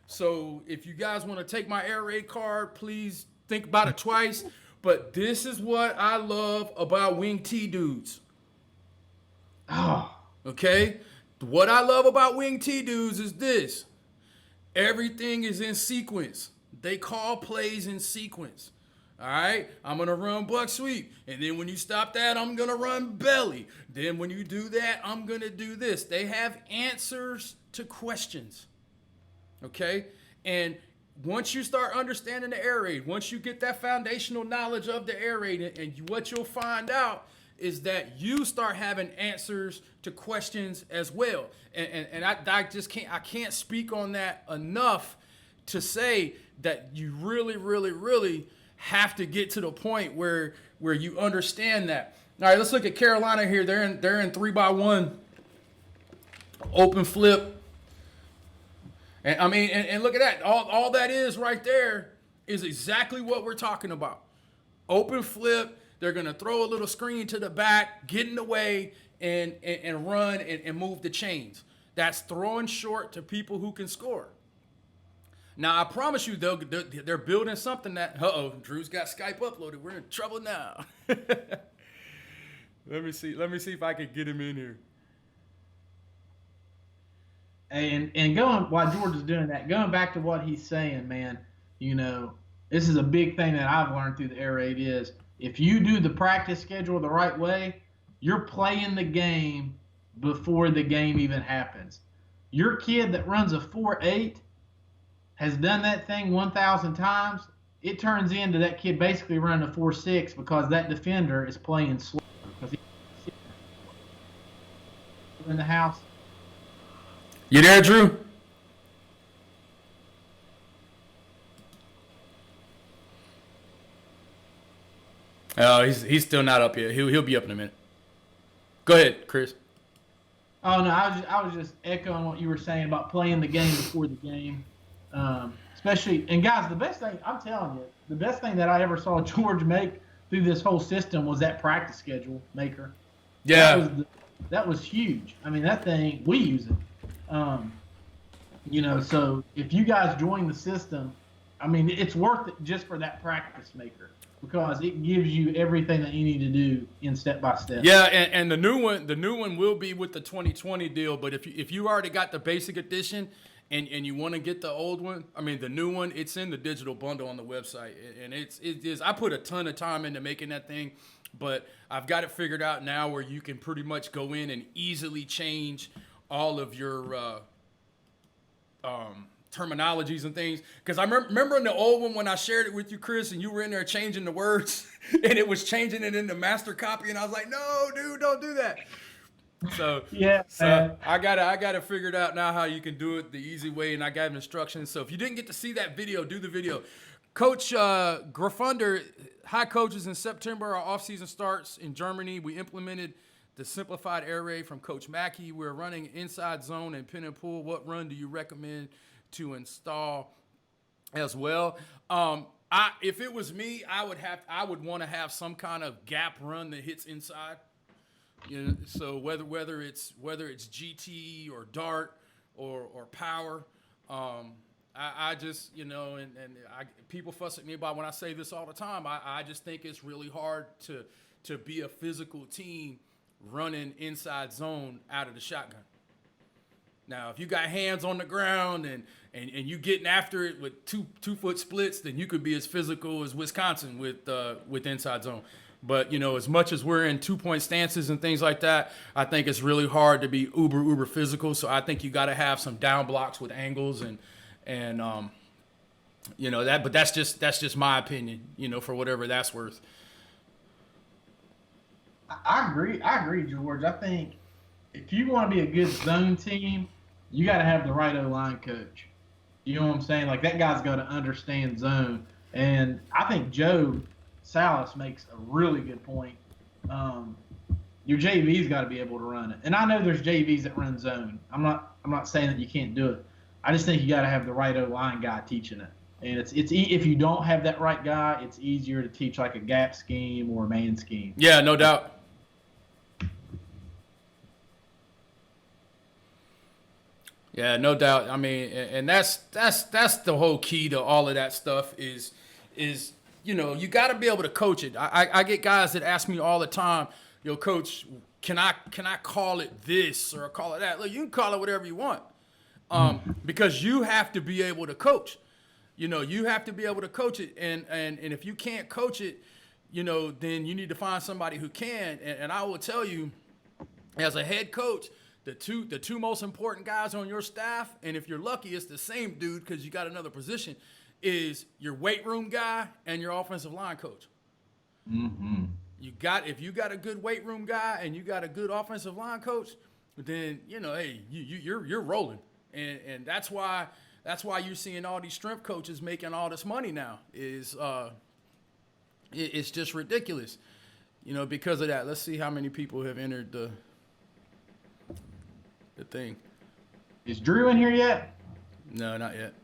So if you guys want to take my air raid card, please think about it twice. But this is what I love about wing T dudes. Oh. Okay? What I love about wing T dudes is this. Everything is in sequence. They call plays in sequence. All right? I'm going to run buck sweep. And then when you stop that, I'm going to run belly. Then when you do that, I'm going to do this. They have answers to questions. Okay? And once you start understanding the air raid, once you get that foundational knowledge of the air raid, and what you'll find out is that you start having answers to questions as well. And I just can't speak on that enough to say that you really, really, really have to get to the point where you understand that. All right, let's look at Carolina here. They're in 3x1 open flip. And I mean, and look at that. All that is right there is exactly what we're talking about. Open flip. They're going to throw a little screen to the back, get in the way, and run and move the chains. That's throwing short to people who can score. Now, I promise you, they're building something that, Drew's got Skype uploaded. We're in trouble now. Let me see if I can get him in here. And going, while George is doing that, going back to what he's saying, man, this is a big thing that I've learned through the air raid is, if you do the practice schedule the right way, you're playing the game before the game even happens. Your kid that runs a 4.8 has done that thing 1,000 times. It turns into that kid basically running a 4.6 because that defender is playing slow. in the house? You there, Drew? Oh, he's still not up yet. He'll be up in a minute. Go ahead, Chris. Oh no, I was just echoing what you were saying about playing the game before the game. Especially, and guys, the best thing I'm telling you, the best thing that I ever saw George make through this whole system was that practice schedule maker. Yeah. That was huge. I mean, that thing, we use it. So if you guys join the system, I mean, it's worth it just for that practice maker because it gives you everything that you need to do in step by step. Yeah, and the new one will be with the 2020 deal. But if you already got the basic edition and you want to get the old one, I mean the new one, it's in the digital bundle on the website, and it is. I put a ton of time into making that thing, but I've got it figured out now where you can pretty much go in and easily change all of your terminologies and things. Because I remember in the old one when I shared it with you, Chris, and you were in there changing the words, and it was changing it into master copy, and I was like, no, dude, don't do that. So yeah, I got it figured out now how you can do it the easy way, and I got instructions. So if you didn't get to see that video, do the video. Coach Grafunder, high coaches in September, our off-season starts in Germany. We implemented the simplified air raid from Coach Mackey. We're running inside zone and pin and pull. What run do you recommend to install as well? If it was me, I would want to have some kind of gap run that hits inside. So whether it's GT or dart or power, I just people fuss at me about when I say this all the time. I just think it's really hard to be a physical team running inside zone out of the shotgun. Now, if you got hands on the ground and you getting after it with two foot splits, then you could be as physical as Wisconsin with inside zone. But as much as we're in 2-point stances and things like that, I think it's really hard to be uber physical. So I think you got to have some down blocks with angles and that. But that's just my opinion. For whatever that's worth. I agree, George. I think if you want to be a good zone team, you got to have the right O-line coach. You know what I'm saying? Like, that guy's got to understand zone. And I think Joe Salas makes a really good point. Your JV's got to be able to run it. And I know there's JVs that run zone. I'm not saying that you can't do it. I just think you got to have the right O-line guy teaching it. And it's if you don't have that right guy, it's easier to teach like a gap scheme or a man scheme. Yeah, no doubt. Yeah, no doubt. I mean, and that's the whole key to all of that stuff is you got to be able to coach it. I get guys that ask me all the time, coach, can I call it this or call it that? Look, you can call it whatever you want, because you have to be able to coach. You have to be able to coach it, and if you can't coach it, then you need to find somebody who can. And I will tell you, as a head coach, the two most important guys on your staff, and if you're lucky, it's the same dude because you got another position, is your weight room guy and your offensive line coach. Mm-hmm. If you got a good weight room guy and you got a good offensive line coach, then hey, you're rolling, and that's why you're seeing all these strength coaches making all this money now. It's just ridiculous, because of that. Let's see how many people have entered the thing. Is Drew in here yet? No, not yet.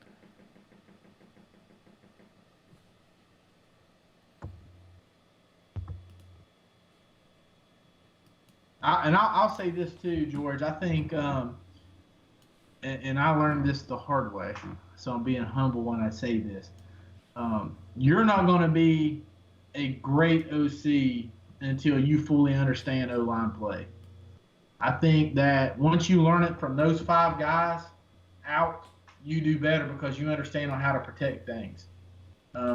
I'll say this too, George. I think, and I learned this the hard way, so I'm being humble when I say this. You're not going to be a great OC until you fully understand O-line play. I think that once you learn it from those 5 guys out, you do better because you understand on how to protect things.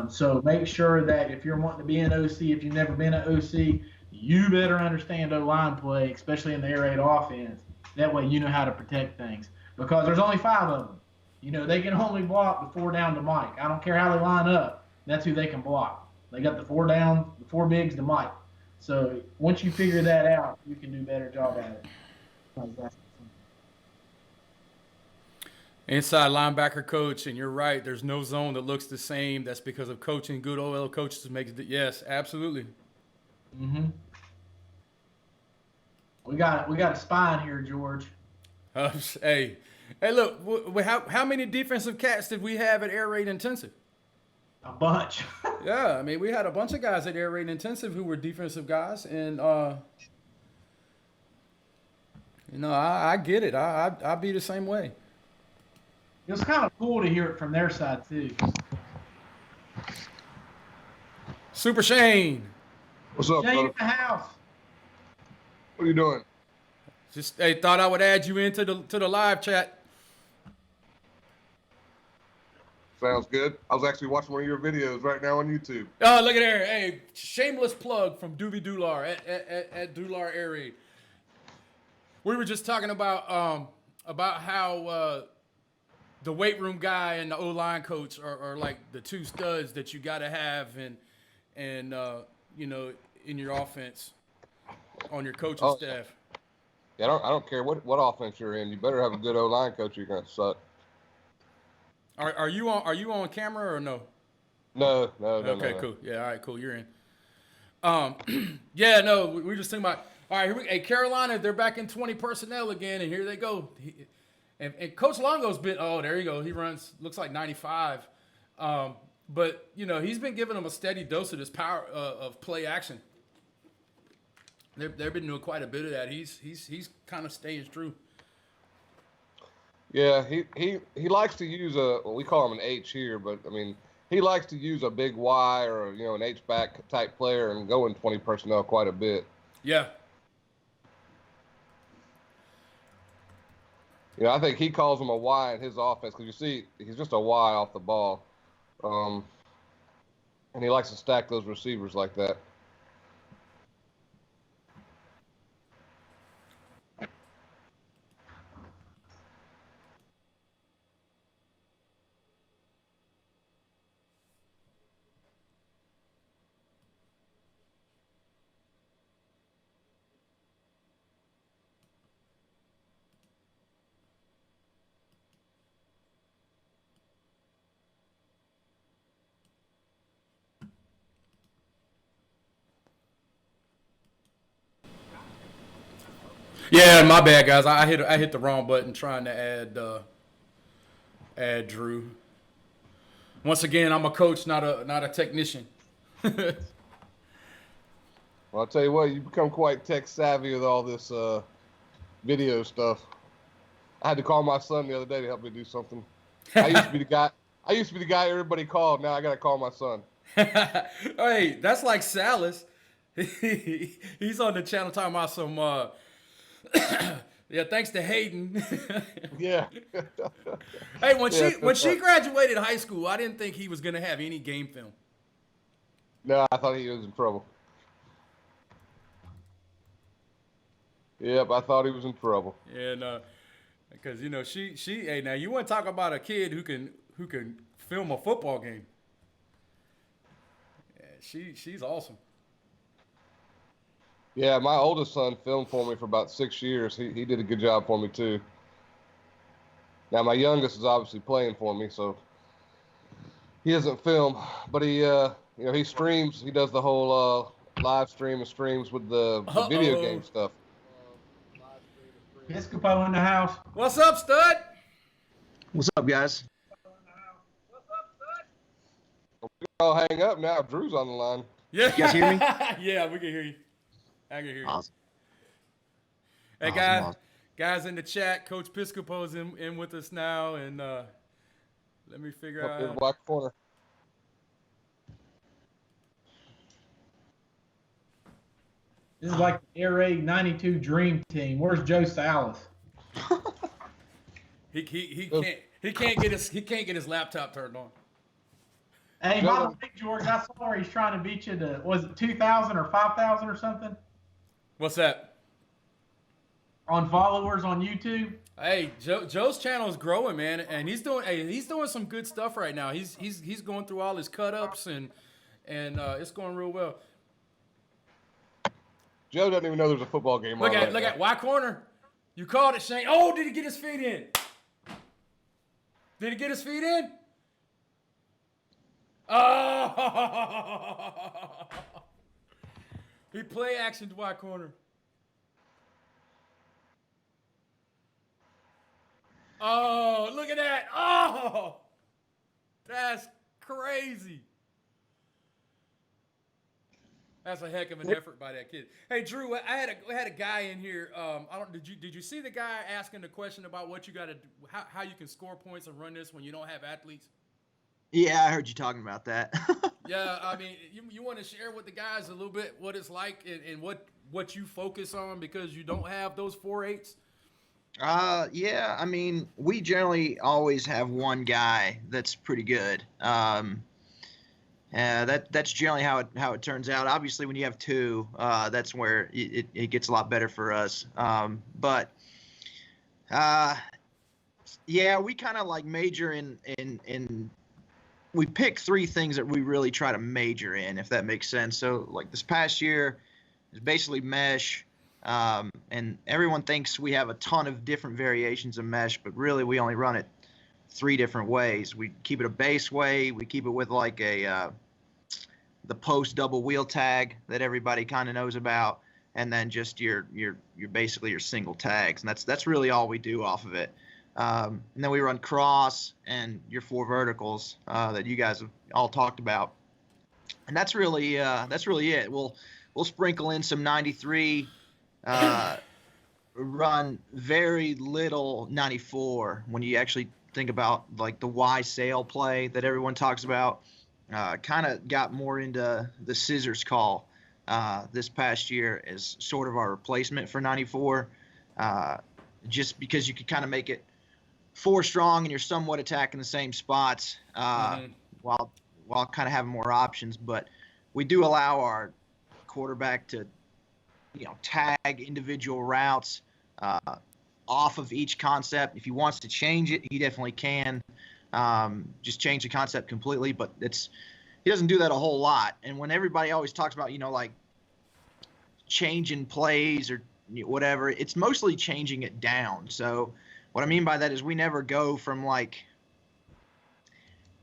So make sure that if you're wanting to be an OC, if you've never been an OC, you better understand O-line play, especially in the air raid offense. That way you know how to protect things because there's only 5 of them. They can only block the 4 down to Mike. I don't care how they line up. That's who they can block. They got the 4 down, the 4 bigs to Mike. So once you figure that out, you can do a better job at it. Inside linebacker coach, and you're right. There's no zone that looks the same. That's because of coaching. Good OL coaches makes it. Yes, absolutely. Mm-hmm. We got a spine here, George. Hey, look. How many defensive cats did we have at air raid intensive? A bunch. Yeah, I mean, we had a bunch of guys at air raid intensive who were defensive guys, and I get it. I'd be the same way. It was kind of cool to hear it from their side too. Super Shane. What's up, Shane brother? in the house. What are you doing? Just thought I would add you into the live chat. Sounds good. I was actually watching one of your videos right now on YouTube. Oh, look at there. Hey, shameless plug from Doobie Doular at Doular Air Raid. We were just talking about how the weight room guy and the O-line coach are like the two studs that you got to have and in your offense on your coaching staff. Yeah, I don't care what offense you're in. You better have a good O-line coach or you're gonna suck. Are you on camera or no? No. Okay, no. cool. Yeah, all right, cool. You're in. Yeah, no, we were just thinking about. All right, hey, Carolina, they're back in 20 personnel again, and here they go. And Coach Longo's been. Oh, there you go. He runs. Looks like 95. But he's been giving them a steady dose of this power of play action. They've been doing quite a bit of that. He's kind of staying true. Yeah, he likes to use we call him an H here, but I mean he likes to use a big Y or an H back type player and go in 20 personnel quite a bit. Yeah. I think he calls him a Y in his offense because you see he's just a Y off the ball, and he likes to stack those receivers like that. Yeah, my bad, guys. I hit the wrong button trying to add Drew. Once again, I'm a coach, not a technician. Well, I'll tell you what, you become quite tech savvy with all this video stuff. I had to call my son the other day to help me do something. I used to be the guy everybody called. Now I got to call my son. Hey, that's like Salas. He's on the channel talking about some. Yeah, thanks to Hayden. Yeah. Hey, when she graduated high school, I didn't think he was gonna have any game film. No, I thought he was in trouble. Yep, I thought he was in trouble. And because she hey, now you want to talk about a kid who can film a football game. Yeah, she's awesome. Yeah, my oldest son filmed for me for about 6 years. He did a good job for me too. Now my youngest is obviously playing for me, so he doesn't film, but he streams. He does the whole live stream and streams with the video game stuff. Piscopo in the house. What's up, stud? What's up, guys? We all hang up now. Drew's on the line. Yeah. You guys hear me? Yeah, we can hear you. I can hear you. Awesome. Hey, Awesome. guys in the chat, Coach Piscopo's in with us now, and let me figure Up in the out. black corner. This is like the Air Raid 92 Dream Team. Where's Joe Salas? He can't get his laptop turned on. Hey, by the way, George, I saw where he's trying to beat you to, was it 2,000 or 5,000 or something? What's that? On followers on YouTube? Hey, Joe's channel is growing, man, and he's doing some good stuff right now. He's going through all his cut ups and it's going real well. Joe doesn't even know there's a football game Look on. at Y corner. You called it, Shane. Oh, did he get his feet in? Did he get his feet in? Oh! He play action wide corner. Oh, look at that. Oh! That's crazy. That's a heck of an effort by that kid. Hey, Drew, I had a guy in here. Did you see the guy asking the question about what you got to do, how you can score points and run this when you don't have athletes? Yeah, I heard you talking about that. Yeah, I mean, you want to share with the guys a little bit what it's like and what you focus on because you don't have those 4.8s? Yeah, I mean, we generally always have one guy that's pretty good. That's generally how it turns out. Obviously, when you have two, that's where it gets a lot better for us. Yeah, we kind of like major in we pick three things that we really try to major in, if that makes sense. So like this past year is basically mesh, and everyone thinks we have a ton of different variations of mesh, but really we only run it 3 different ways. We keep it a base way. We keep it with like the post double wheel tag that everybody kind of knows about, and then just your basically your single tags, and that's really all we do off of it. And then we run cross and your 4 verticals that you guys have all talked about, and that's really it. We'll sprinkle in some 93. Run very little 94 when you actually think about like the Y sail play that everyone talks about. Kind of got more into the scissors call this past year as sort of our replacement for 94, just because you could kind of make it 4 strong and you're somewhat attacking the same spots while kind of having more options. But we do allow our quarterback to tag individual routes off of each concept. If he wants to change it, he definitely can. Just change the concept completely, but he doesn't do that a whole lot. And when everybody always talks about, like changing plays or whatever, it's mostly changing it down. So what I mean by that is we never go from like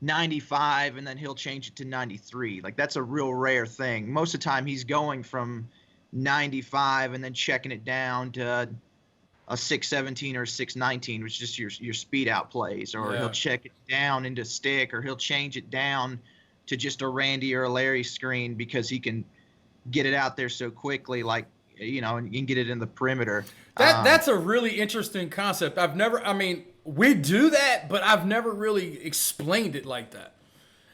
95 and then he'll change it to 93. Like that's a real rare thing. Most of the time he's going from 95 and then checking it down to a 617 or a 619, which is just your speed out plays, or he'll check it down into stick, or he'll change it down to just a Randy or a Larry screen because he can get it out there so quickly, like, and you can get it in the perimeter. That's a really interesting concept. We do that, but I've never really explained it like that.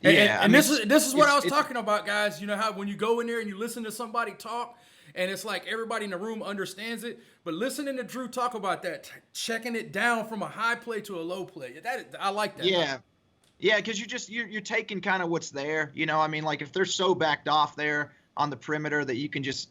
And this is what I was talking about, guys. You know how when you go in there and you listen to somebody talk, and it's like everybody in the room understands it, but listening to Drew talk about that, checking it down from a high play to a low play, I like that. Yeah, because you're taking kind of what's there. Like if they're so backed off there on the perimeter that you can just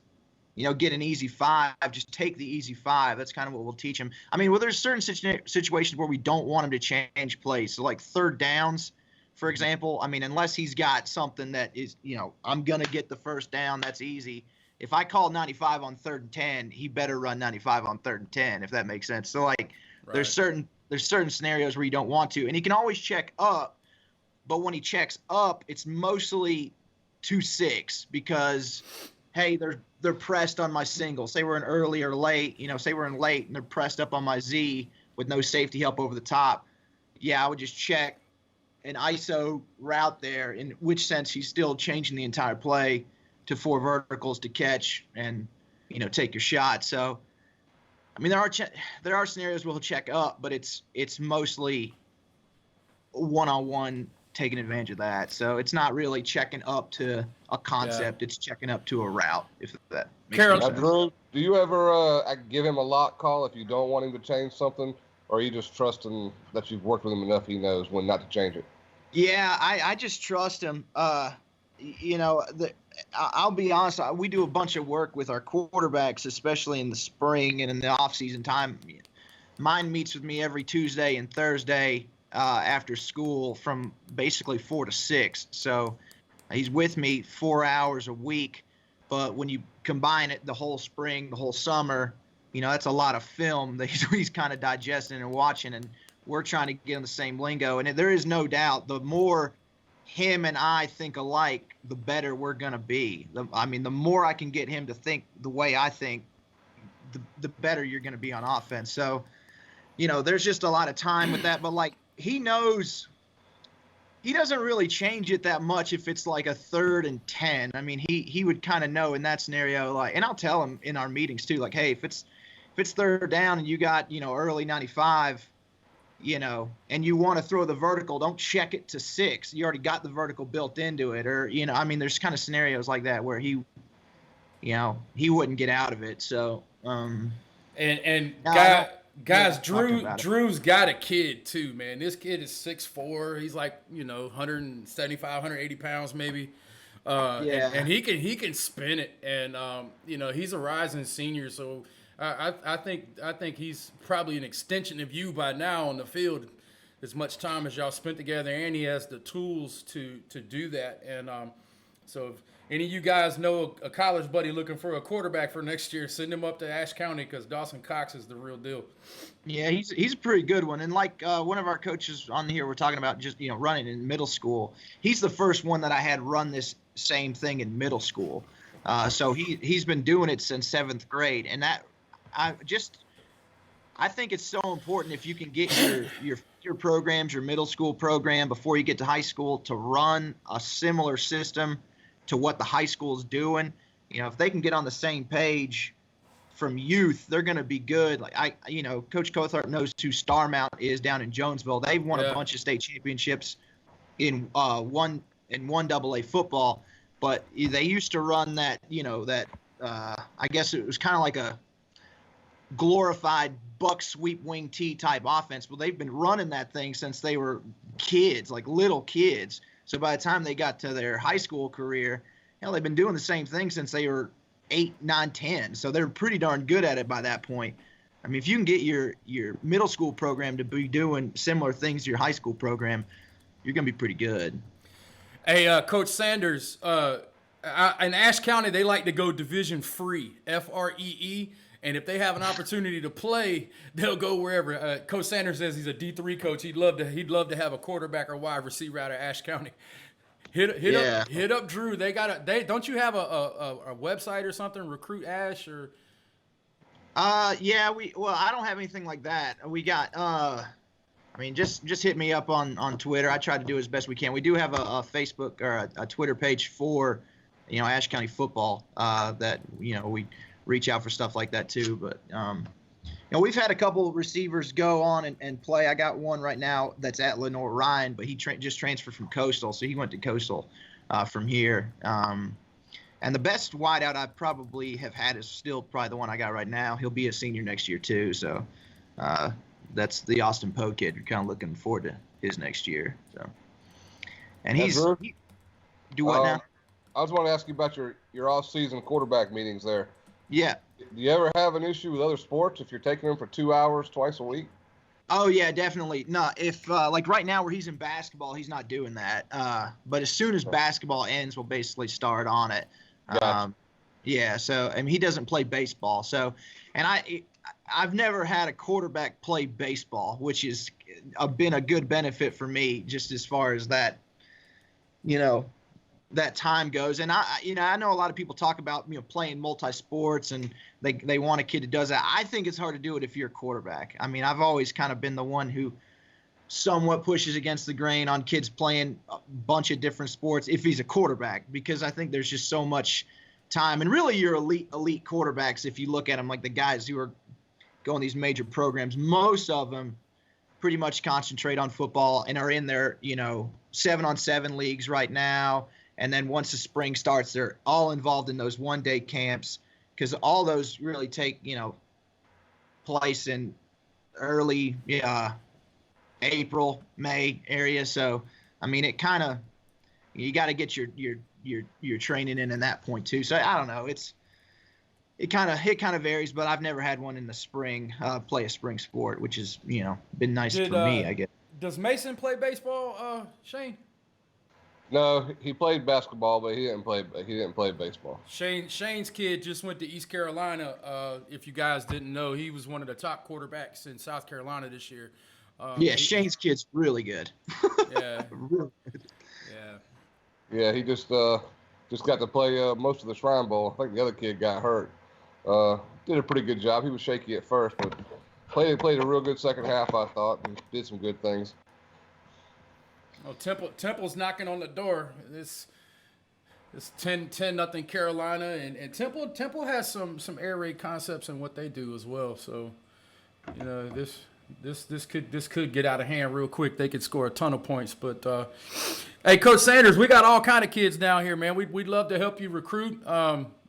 get an easy 5, just take the easy 5. That's kind of what we'll teach him. There's certain situations where we don't want him to change plays. So like third downs, for example, unless he's got something that is, I'm going to get the first down, that's easy. If I call 95 on 3rd and 10, he better run 95 on 3rd and 10, if that makes sense. So like there's certain scenarios where you don't want to, and he can always check up, but when he checks up, it's mostly 2-6 because, hey, they're pressed on my single. Say we're in early or late, say we're in late and they're pressed up on my Z with no safety help over the top. Yeah, I would just check an ISO route there, in which sense he's still changing the entire play to 4 verticals to catch and, take your shot. So, there are scenarios where he'll check up, but it's mostly one-on-one taking advantage of that. So it's not really checking up to a concept. Yeah. It's checking up to a route, if that makes sense. Drew, do you ever give him a lock call if you don't want him to change something, or are you just trusting that you've worked with him enough he knows when not to change it? Yeah, I just trust him. I'll be honest, we do a bunch of work with our quarterbacks, especially in the spring and in the off-season time. Mine meets with me every Tuesday and Thursday after school from basically 4 to 6. So he's with me 4 hours a week. But when you combine it the whole spring, the whole summer, that's a lot of film that he's kind of digesting and watching, and we're trying to get on the same lingo. And there is no doubt, the more him and I think alike, the better we're going to be. The more I can get him to think the way I think, the better you're going to be on offense. So, there's just a lot of time with that. But, like, he knows he doesn't really change it that much if it's like a 3rd and 10. I mean, he would kind of know in that scenario, like, and I'll tell him in our meetings too, like, hey, if it's 3rd down and you got, early 95, and you want to throw the vertical, don't check it to 6. You already got the vertical built into it. Or, there's kind of scenarios like that where he wouldn't get out of it. So, guys, Drew's got a kid too, man. This kid is 6'4". He's like, 175, 180 pounds maybe. And he can spin it. And, he's a rising senior. So I think he's probably an extension of you by now on the field, as much time as y'all spent together, and he has the tools to do that. And so if any of you guys know a college buddy looking for a quarterback for next year, send him up to Ashe County, because Dawson Cox is the real deal. Yeah, he's a pretty good one. And like one of our coaches on here, we're talking about just running in middle school. He's the first one that I had run this same thing in middle school. So he's been doing it since 7th grade, and that I think it's so important if you can get your programs, your middle school program before you get to high school, to run a similar system to what the high school is doing. If they can get on the same page from youth, they're going to be good. Like Coach Cothart knows who Star Mount is down in Jonesville. They've won a bunch of state championships in one AA football, but they used to run that. I guess it was kind of like a glorified buck sweep wing T type offense. Well, they've been running that thing since they were kids, like little kids. So by the time they got to their high school career, they've been doing the same thing since they were 8, 9, 10. So they're pretty darn good at it by that point. I mean, if you can get your middle school program to be doing similar things to your high school program, you're going to be pretty good. Hey, Coach Sanders, in Ashe County, they like to go division free, FREE. And if they have an opportunity to play, they'll go wherever. Coach Sanders says he's a D3 coach. He'd love to have a quarterback or wide receiver out of Ashe County. Hit up Drew. Don't you have a website or something? Recruit Ashe or? I don't have anything like that. We got just hit me up on Twitter. I try to do as best we can. We do have a Facebook or a Twitter page for Ashe County football that we reach out for stuff like that too. But we've had a couple receivers go on and play. I got one right now that's at Lenore Ryan, but he just transferred from Coastal, so he went to Coastal from here. And the best wideout I probably have had is still probably the one I got right now. He'll be a senior next year too, so that's the Austin Poe kid. We're kind of looking forward to his next year. So, and do what now? I was want to ask you about your off-season quarterback meetings there. Yeah. Do you ever have an issue with other sports if you're taking them for 2 hours twice a week? Oh, yeah, definitely. No, if like right now where he's in basketball, he's not doing that. But as soon as basketball ends, we'll basically start on it. Gotcha. Yeah, so, I mean, he doesn't play baseball. So, and I've never had a quarterback play baseball, which has been a good benefit for me just as far as that, that time goes. And I know a lot of people talk about, playing multi-sports and they want a kid that does that. I think it's hard to do it if you're a quarterback. I mean, I've always kind of been the one who somewhat pushes against the grain on kids playing a bunch of different sports if he's a quarterback, because I think there's just so much time. And really your elite quarterbacks, if you look at them, like the guys who are going these major programs, most of them pretty much concentrate on football and are in their, 7-on-7 leagues right now. And then once the spring starts, they're all involved in those one-day camps, because all those really take, place in early April, May area. So, I mean, it kind of, you got to get your training in that point too. So I don't know. It kind of varies, but I've never had one in the spring play a spring sport, which has been nice for me, I guess. Does Mason play baseball, Shane? No, he played basketball, but he didn't play baseball. Shane's kid just went to East Carolina. If you guys didn't know, he was one of the top quarterbacks in South Carolina this year. Yeah, Shane's kid's really good. Yeah. Really good. Yeah. Yeah, he just got to play most of the Shrine Bowl. I think the other kid got hurt. Did a pretty good job. He was shaky at first, but played a real good second half, I thought, and did some good things. Oh, Temple's knocking on the door. This 10-0 Carolina, and Temple has some air raid concepts in what they do as well. So, you know, this could get out of hand real quick. They could score a ton of points. But hey, Coach Sanders, we got all kind of kids down here, man. We'd love to help you recruit.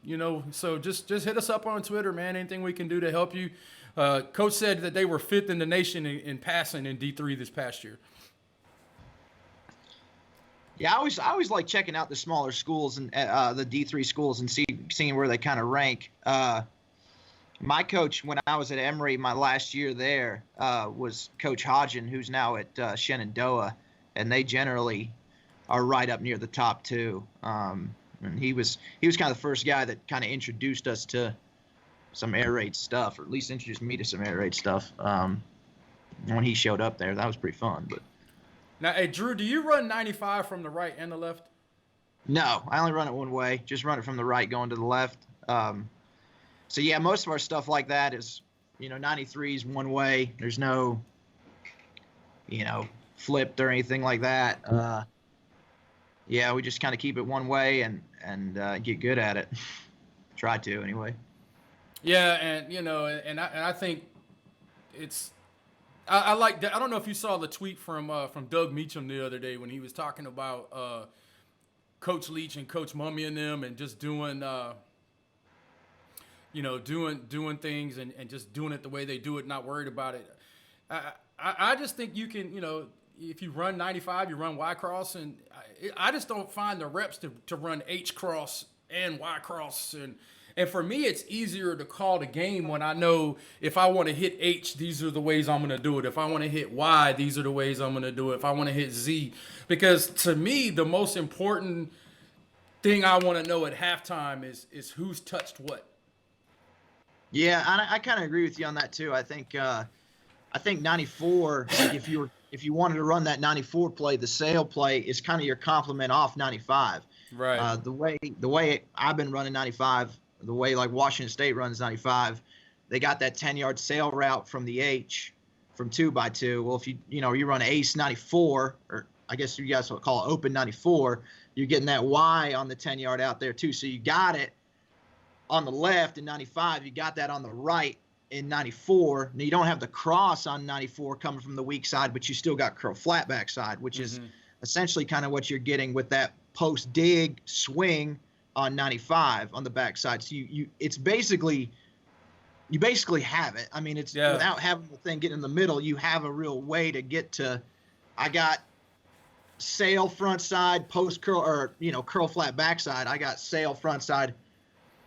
You know, so just hit us up on Twitter, man. Anything we can do to help you. Coach said that they were 5th in the nation in passing in D3 this past year. Yeah, I always like checking out the smaller schools and the D3 schools and seeing where they kind of rank. My coach, when I was at Emory, my last year there, was Coach Hodgen, who's now at Shenandoah, and they generally are right up near the top 2. And he was kind of the first guy that kind of introduced us to some air raid stuff, or at least introduced me to some air raid stuff. When he showed up there, that was pretty fun. But now, hey, Drew, do you run 95 from the right and the left? no, I only run it one way. Just run it from the right going to the left. So yeah, most of our stuff like that is, 93s one way. There's no, flipped or anything like that. Yeah, we just kind of keep it one way and get good at it. Try to anyway. Yeah, and I think it's. I like that. I don't know if you saw the tweet from Doug Meacham the other day when he was talking about Coach Leach and Coach Mummy and them, and just doing doing things and just doing it the way they do it, not worried about it. I just think you can, if you run 95, you run Y cross, and I just don't find the reps to run H cross and Y cross, and for me, it's easier to call the game when I know if I want to hit H, these are the ways I'm going to do it. If I want to hit Y, these are the ways I'm going to do it. If I want to hit Z, because to me, the most important thing I want to know at halftime is who's touched what. Yeah, I kind of agree with you on that too. I think 94, like if you wanted to run that 94 play, the sail play is kind of your complement off 95. Right. The way I've been running 95, the way like Washington State runs 95, they got that 10-yard sail route from the H from 2x2. Well, if you run ace 94, or I guess you guys will call it open 94, you're getting that Y on the 10-yard out there too. So you got it on the left in 95, you got that on the right in 94. Now you don't have the cross on 94 coming from the weak side, but you still got curl flat back side, which is essentially kind of what you're getting with that post dig swing on 95 on the back side. So you basically have it. I mean, it's without having the thing get in the middle, you have a real way to get to. I got sail front side, post curl, or curl flat backside. I got sail front side,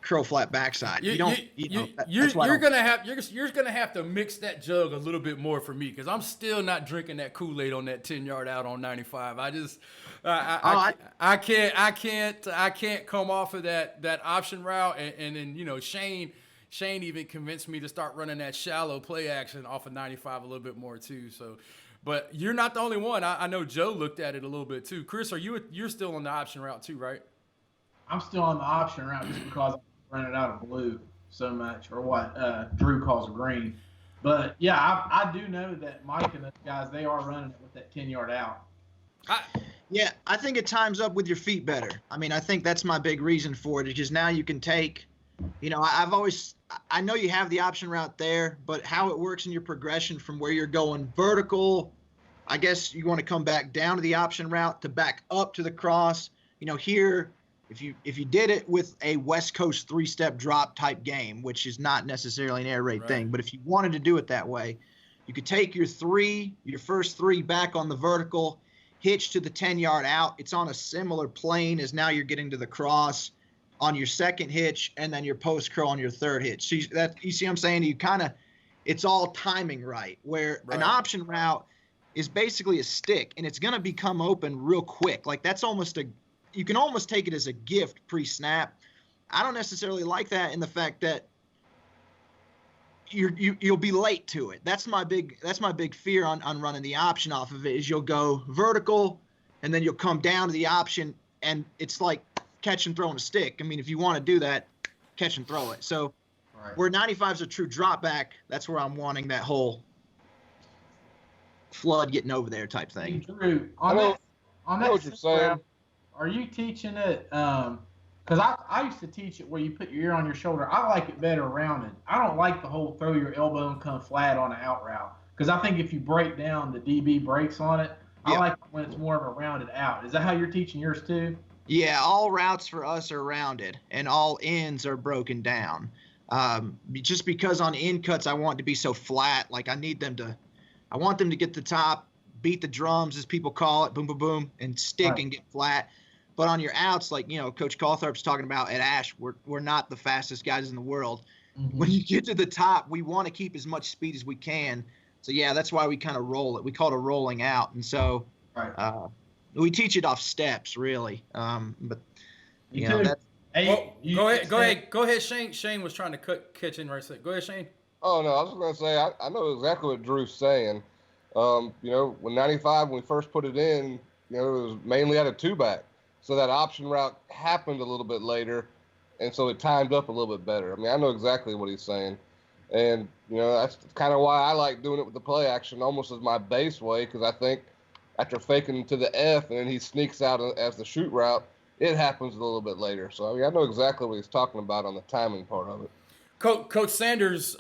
curl flat backside. You're gonna have to mix that jug a little bit more for me, because I'm still not drinking that Kool-Aid on that 10-yard out on 95. I can't come off of that option route, and then Shane even convinced me to start running that shallow play action off of 95 a little bit more too. So, but you're not the only one. I know Joe looked at it a little bit too. Chris, you're still on the option route too, right? I'm still on the option route just because I run it out of blue so much, or what Drew calls green. But yeah, I do know that Mike and those guys, they are running it with that 10-yard out. Yeah, I think it times up with your feet better. I mean, I think that's my big reason for it, because now you can take, I know you have the option route there, but how it works in your progression from where you're going vertical, I guess you want to come back down to the option route to back up to the cross. Here, if you did it with a West Coast 3-step drop type game, which is not necessarily an air raid thing, but if you wanted to do it that way, you could take your first three back on the vertical, hitch to the 10-yard out. It's on a similar plane as now you're getting to the cross on your second hitch, and then your post curl on your third hitch. So you see what I'm saying? It's all timing right. Where an option route, is basically a stick, and it's going to become open real quick. Like that's you can almost take it as a gift pre-snap. I don't necessarily like that in the fact that you'll be late to it. That's my big fear on running the option off of it is you'll go vertical and then you'll come down to the option and it's like catch and throwing a stick. I mean, if you want to do that, catch and throw it. So where 95's a true drop back, that's where I'm wanting that whole flood getting over there type thing. Drew, on that what you're saying. Are you teaching it? Because I used to teach it where you put your ear on your shoulder. I like it better rounded. I don't like the whole throw your elbow and come flat on an out route. Because I think if you break down, the DB breaks on it. I like it when it's more of a rounded out. Is that how you're teaching yours too? Yeah, all routes for us are rounded, and all ends are broken down. Just because on in cuts I want it to be so flat. Like I want them to get the top, beat the drums as people call it, boom, boom, boom, and stick and get flat. But on your outs, like, Coach Caltharp's talking about at Ash, we're not the fastest guys in the world. Mm-hmm. When you get to the top, we want to keep as much speed as we can. So, yeah, that's why we kind of roll it. We call it a rolling out. And so we teach it off steps, really. But, that's Go ahead, Shane. Shane was trying to catch in right there. Go ahead, Shane. Oh, no, I was going to say, I know exactly what Drew's saying. When 95, when we first put it in, it was mainly at a two-back. So that option route happened a little bit later, and so it timed up a little bit better. I mean, I know exactly what he's saying. And, that's kind of why I like doing it with the play action almost as my base way, because I think after faking to the F and then he sneaks out as the shoot route, it happens a little bit later. So, I mean, I know exactly what he's talking about on the timing part of it. Coach Sanders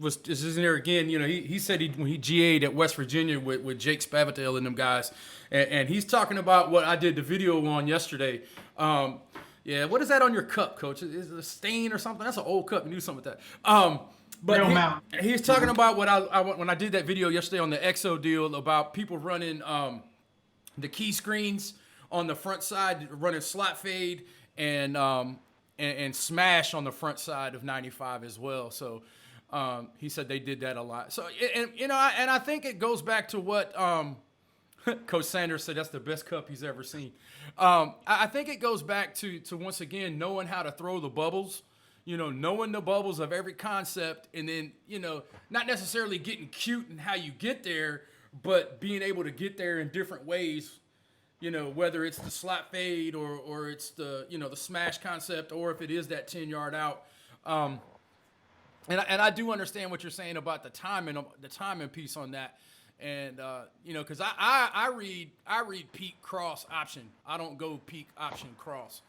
is in there again. He said when he GA'd at West Virginia with Jake Spavital and them guys, and he's talking about what I did the video on yesterday. What is that on your cup, Coach? Is it a stain or something? That's an old cup. You do something with that. But he's talking about what I when I did that video yesterday on the EXO deal about people running the key screens on the front side, running slot fade and smash on the front side of 95 as well. So he said they did that a lot. So and I think it goes back to what Coach Sanders said. That's the best cup he's ever seen. I think it goes back to once again knowing how to throw the bubbles. Knowing the bubbles of every concept, and then not necessarily getting cute in how you get there, but being able to get there in different ways. Whether it's the slot fade or it's the the smash concept, or if it is that 10-yard out. And I do understand what you're saying about the timing piece on that. And because I read peak cross option. I don't go peak option cross.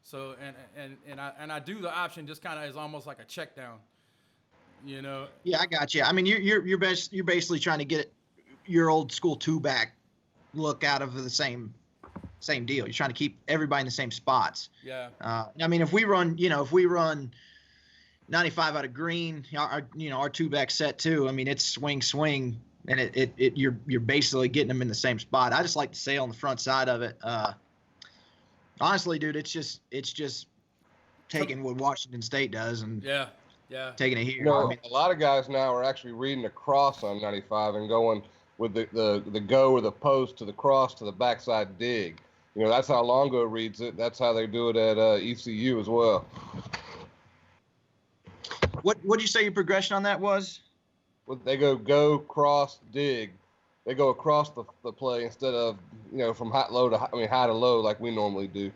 So and I do the option just kind of as almost like a check down. Yeah, I got you. I mean, you're basically trying to get your old school two back look out of the same deal. You're trying to keep everybody in the same spots. Yeah. I mean, if we run 95 out of green, our two back set too. I mean, it's swing, and you're basically getting them in the same spot. I just like to sail on the front side of it. Honestly, dude, it's just taking what Washington State does and taking it here. I mean, a lot of guys now are actually reading the cross on 95 and going with the go or the post to the cross to the backside dig. That's how Longo reads it. That's how they do it at ECU as well. What'd you say your progression on that was? Well, they go, cross, dig. They go across the play instead of, from high to low like we normally do.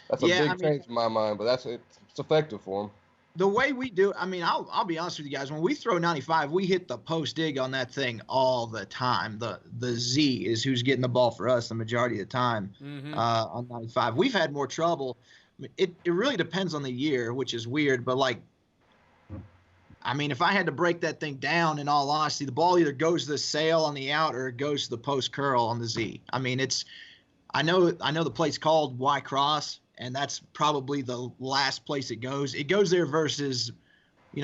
That's a big change in my mind, but it's effective for them. The way we do, I mean, I'll be honest with you guys. When we throw 95, we hit the post dig on that thing all the time. The Z is who's getting the ball for us the majority of the time on 95. We've had more trouble. I mean, it really depends on the year, which is weird, but I mean, if I had to break that thing down, in all honesty, the ball either goes to the sail on the out or it goes to the post curl on the Z. I mean, I know the play's called Y cross, and that's probably the last place it goes. It goes there versus,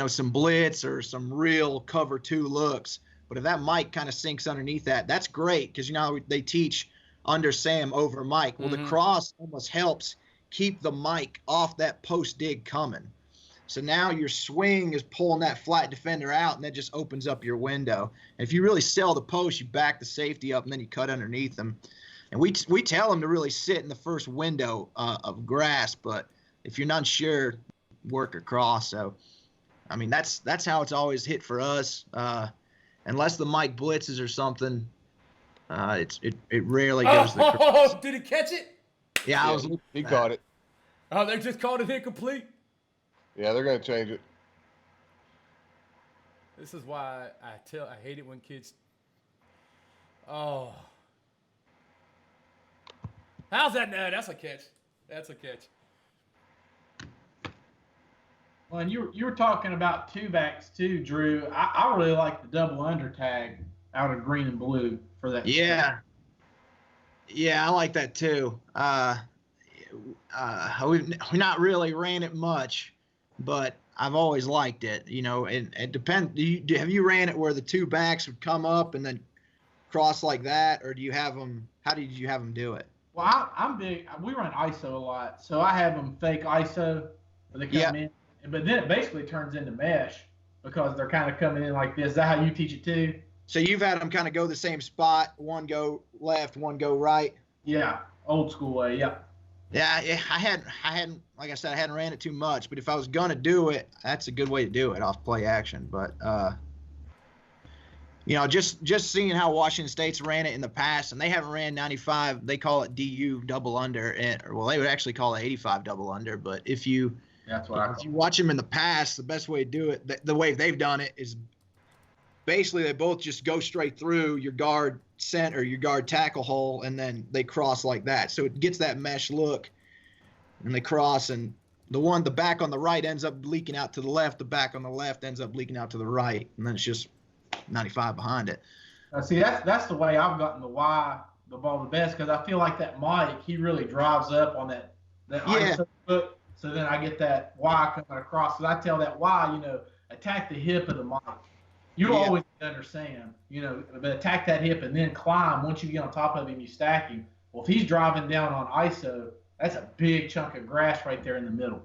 some blitz or some real cover two looks. But if that Mike kind of sinks underneath that, that's great because, they teach under Sam over Mike. Well, the cross almost helps keep the Mike off that post dig coming. So now your swing is pulling that flat defender out, and that just opens up your window. And if you really sell the post, you back the safety up, and then you cut underneath them. And we tell them to really sit in the first window of grass, but if you're not sure, work across. So, I mean, that's how it's always hit for us. Unless the Mike blitzes or something, it rarely goes to the Oh, did he catch it? Yeah, he caught it. Oh, they just called it incomplete. Yeah, they're gonna change it. This is why I hate it when kids. Oh, how's that? No, that's a catch. That's a catch. Well, and you were talking about two backs too, Drew. I really like the double under tag out of green and blue for that. Yeah, I like that too. We've not really ran it much, but I've always liked it. You know, it depends. Have you ran it where the two backs would come up and then cross like that, or do you have them? How did you have them do it? Well, I'm big. We run ISO a lot, so I have them fake ISO where they come in, but then it basically turns into mesh because they're kind of coming in like this. Is that how you teach it too? So you've had them kind of go the same spot, one go left, one go right. Yeah, old school way. Yeah. Yeah, I hadn't, like I said, I hadn't ran it too much, but if I was gonna do it, that's a good way to do it off play action. But you know, just seeing how Washington State's ran it in the past, and they haven't ran 95. They call it DU double under, well, they would actually call it 85 double under. But if you watch them in the past, the best way to do it, the way they've done it, is basically they both just go straight through your guard center, your guard tackle hole, and then they cross like that. So it gets that mesh look, and they cross, and the back on the right ends up leaking out to the left. The back on the left ends up leaking out to the right, and then it's just 95 behind it. See, that's the way I've gotten the ball the best, because I feel like that Mike, he really drives up on that ISO foot. So then I get that Y coming across. So I tell that Y, attack the hip of the Mike. You always understand, but attack that hip and then climb. Once you get on top of him, you stack him. Well, if he's driving down on ISO, that's a big chunk of grass right there in the middle.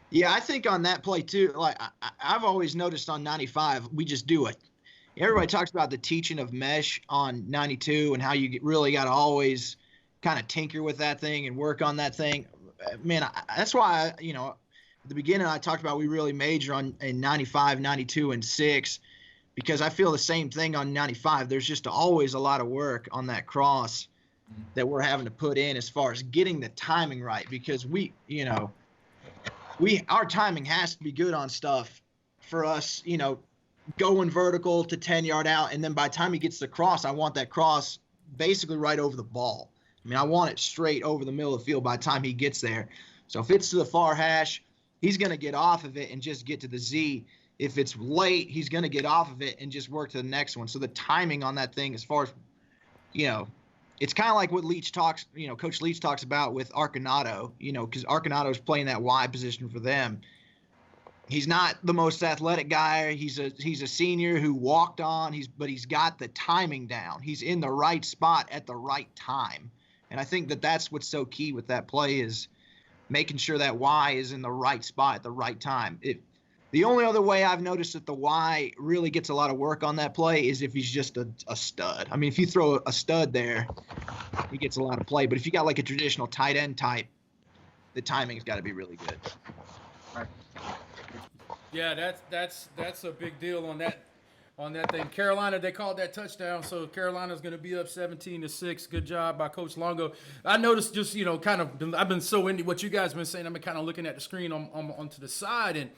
Yeah, I think on that play too, like I've always noticed on 95, we just do it. Everybody talks about the teaching of mesh on 92 and how you really got to always kind of tinker with that thing and work on that thing. Man, that's why, at the beginning I talked about we really major in 95, 92, and 6. Because I feel the same thing on 95. There's just always a lot of work on that cross that we're having to put in as far as getting the timing right. Because our timing has to be good on stuff for us, going vertical to 10-yard out. And then by the time he gets the cross, I want that cross basically right over the ball. I mean, I want it straight over the middle of the field by the time he gets there. So if it's to the far hash, he's going to get off of it and just get to the Z. If it's late, he's going to get off of it and just work to the next one. So the timing on that thing, as far as, it's kind of like what Leach talks, Coach Leach talks about with Arconato, because Arconato's playing that Y position for them. He's not the most athletic guy. He's a senior who walked on. But he's got the timing down. He's in the right spot at the right time. And I think that's what's so key with that play is making sure that Y is in the right spot at the right time. The only other way I've noticed that the Y really gets a lot of work on that play is if he's just a stud. I mean, if you throw a stud there, he gets a lot of play. But if you got like a traditional tight end type, the timing's got to be really good. Right. Yeah, that's a big deal on that thing. Carolina, they called that touchdown, so Carolina's going to be up 17-6. Good job by Coach Longo. I noticed just I've been so into what you guys have been saying. I've been kind of looking at the screen onto the side, and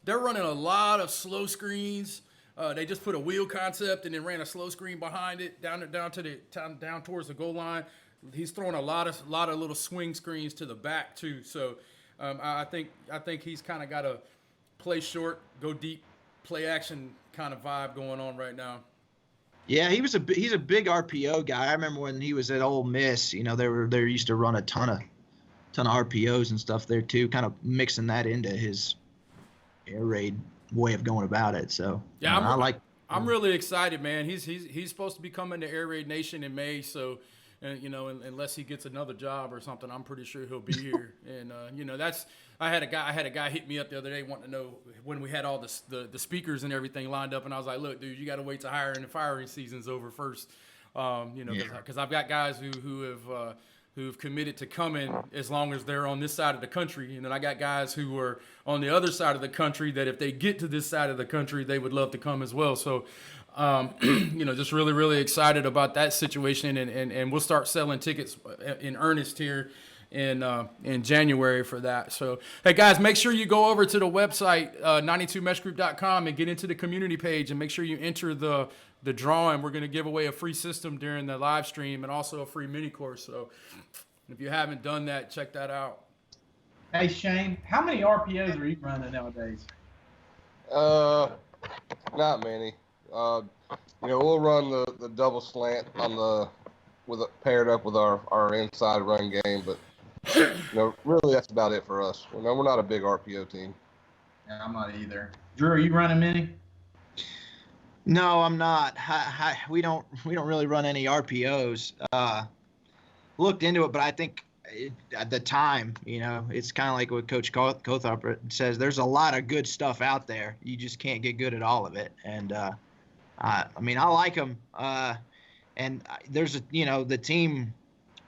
they're running a lot of slow screens. They just put a wheel concept and then ran a slow screen behind it down towards the goal line. He's throwing a lot of little swing screens to the back too. So I think he's kind of got a play short, go deep, play action kind of vibe going on right now. Yeah, he's a big RPO guy. I remember when he was at Ole Miss. They used to run a ton of RPOs and stuff there too, kind of mixing that into his air raid way of going about it. So yeah, I'm really excited, man. He's supposed to be coming to Air Raid Nation in May, so and unless he gets another job or something, I'm pretty sure he'll be here. And I had a guy hit me up the other day wanting to know when we had all the speakers and everything lined up, and I was like, look, dude, you got to wait till hiring and firing season's over first, because I've got guys who've committed to coming as long as they're on this side of the country, and then I got guys who are on the other side of the country that if they get to this side of the country, they would love to come as well. So. Just really, really excited about that situation, and we'll start selling tickets in earnest here in January for that. So, hey guys, make sure you go over to the website 92meshgroup.com and get into the community page, and make sure you enter the drawing. We're going to give away a free system during the live stream and also a free mini course. So, if you haven't done that, check that out. Hey Shane, how many RPOs are you running nowadays? Not many. We'll run the double slant paired up with our inside run game, but really that's about it for us. We're not a big RPO team. Yeah, I'm not either. Drew, are you running many? No, I'm not. We don't really run any RPOs. Looked into it, but I think at the time, it's kind of like what Coach Cotharp says. There's a lot of good stuff out there. You just can't get good at all of it, and I like them. And there's the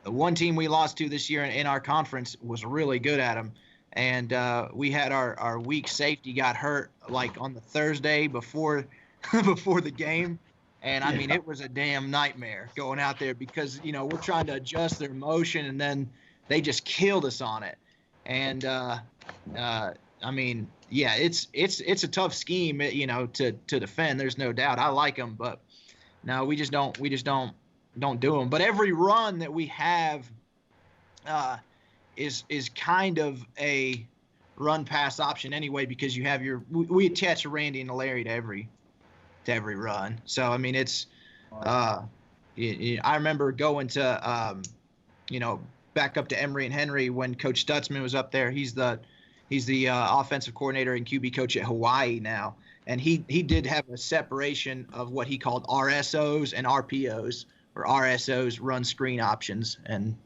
one team we lost to this year in our conference was really good at them. And we had our weak safety got hurt like on the Thursday before the game. And it was a damn nightmare going out there because, we're trying to adjust their motion and then they just killed us on it. And, it's a tough scheme, to defend. There's no doubt. I like them, but no, we just don't do them. But every run that we have is kind of a run pass option anyway, because you have we attach a Randy and a Larry to every run. So it's I remember going to back up to Emory and Henry when Coach Stutzman was up there. He's the offensive coordinator and QB coach at Hawaii now. And he did have a separation of what he called RSOs and RPOs, or RSOs, run screen options, and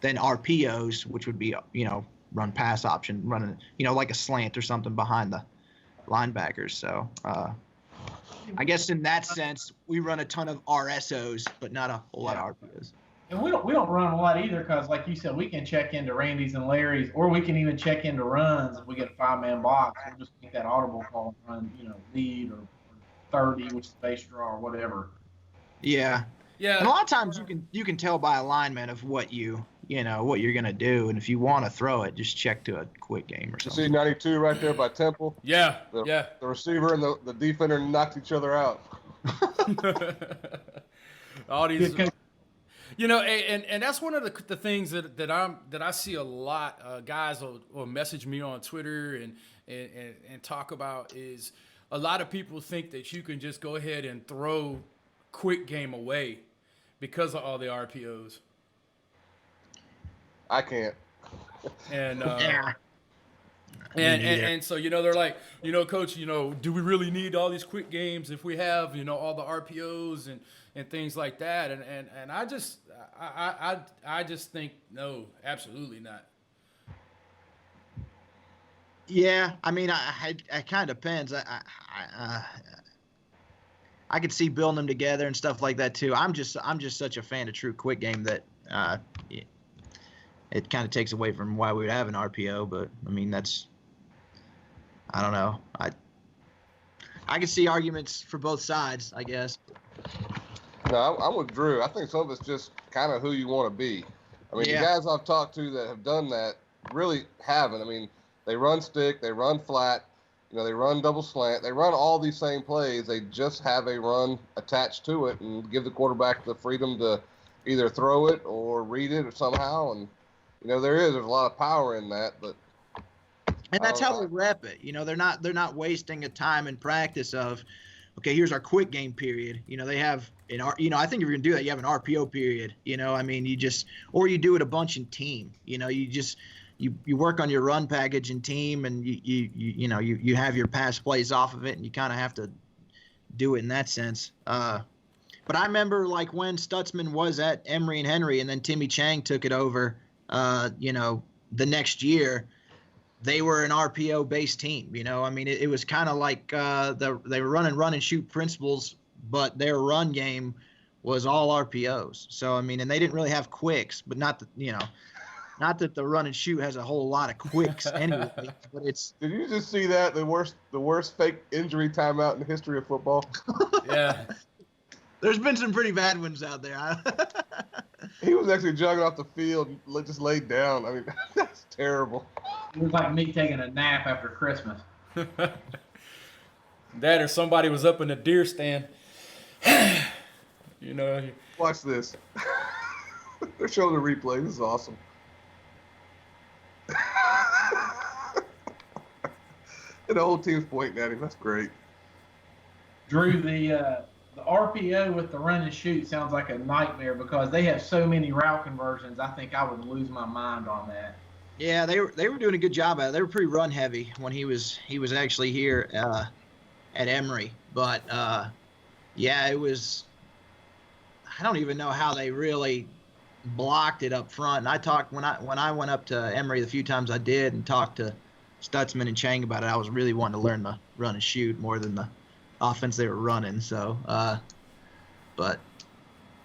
then RPOs, which would be, run pass option, running, like a slant or something behind the linebackers. So I guess in that sense, we run a ton of RSOs, but not a whole lot of RPOs. And we don't run a lot either because, like you said, we can check into Randy's and Larry's, or we can even check into runs if we get a 5-man box. We'll just make that audible call and run, lead or 30, which is base draw or whatever. Yeah. Yeah. And a lot of times you can tell by alignment of what what you're gonna do, and if you want to throw it, just check to a quick game or something. You see 92 right there by Temple? Yeah. The receiver and the defender knocked each other out. All these. And that's one of the things that I see a lot. Guys will message me on Twitter and talk about is a lot of people think that you can just go ahead and throw quick game away because of all the RPOs. I can't. And and so they're like, Coach, do we really need all these quick games if we have all the RPOs and things like that? And I just think no, absolutely not. Yeah, it kind of depends. I could see building them together and stuff like that too. I'm just such a fan of true quick game that it kind of takes away from why we would have an RPO. But that's, I don't know. I can see arguments for both sides, I guess. No, I'm with Drew. I think some of it's just kind of who you want to be. The guys I've talked to that have done that really haven't. They run stick, they run flat, they run double slant, they run all these same plays. They just have a run attached to it and give the quarterback the freedom to either throw it or read it or somehow. And there's a lot of power in that, but. And that's how they rep it. They're not wasting a time in practice of, okay, here's our quick game period. They have I think if you're gonna do that, you have an RPO period. Or you do it a bunch in team. You work on your run package in team, and you have your pass plays off of it, and you kind of have to do it in that sense. But I remember like when Stutzman was at Emory and Henry, and then Timmy Chang took it over. The next year, they were an RPO-based team. I mean, it was kind of like they were running run and shoot principles, but their run game was all RPOs. So I mean, and they didn't really have quicks, but not that the run and shoot has a whole lot of quicks anyway. But it's. Did you just see that the worst fake injury timeout in the history of football? Yeah. There's been some pretty bad ones out there. He was actually jogging off the field, just laid down. I mean, that's terrible. It was like me taking a nap after Christmas. That or somebody was up in the deer stand. Watch this. They're showing the replay. This is awesome. And the whole team's pointing at him. That's great. Drew, the RPO with the run and shoot sounds like a nightmare because they have so many route conversions. I think I would lose my mind on that. Yeah, they were doing a good job at it. They were pretty run heavy when he was actually here at Emory. But yeah, it was. I don't even know how they really blocked it up front. And I talked when I went up to Emory the few times I did and talked to Stutzman and Chang about it. I was really wanting to learn the run and shoot more than the offense they were running. So, but.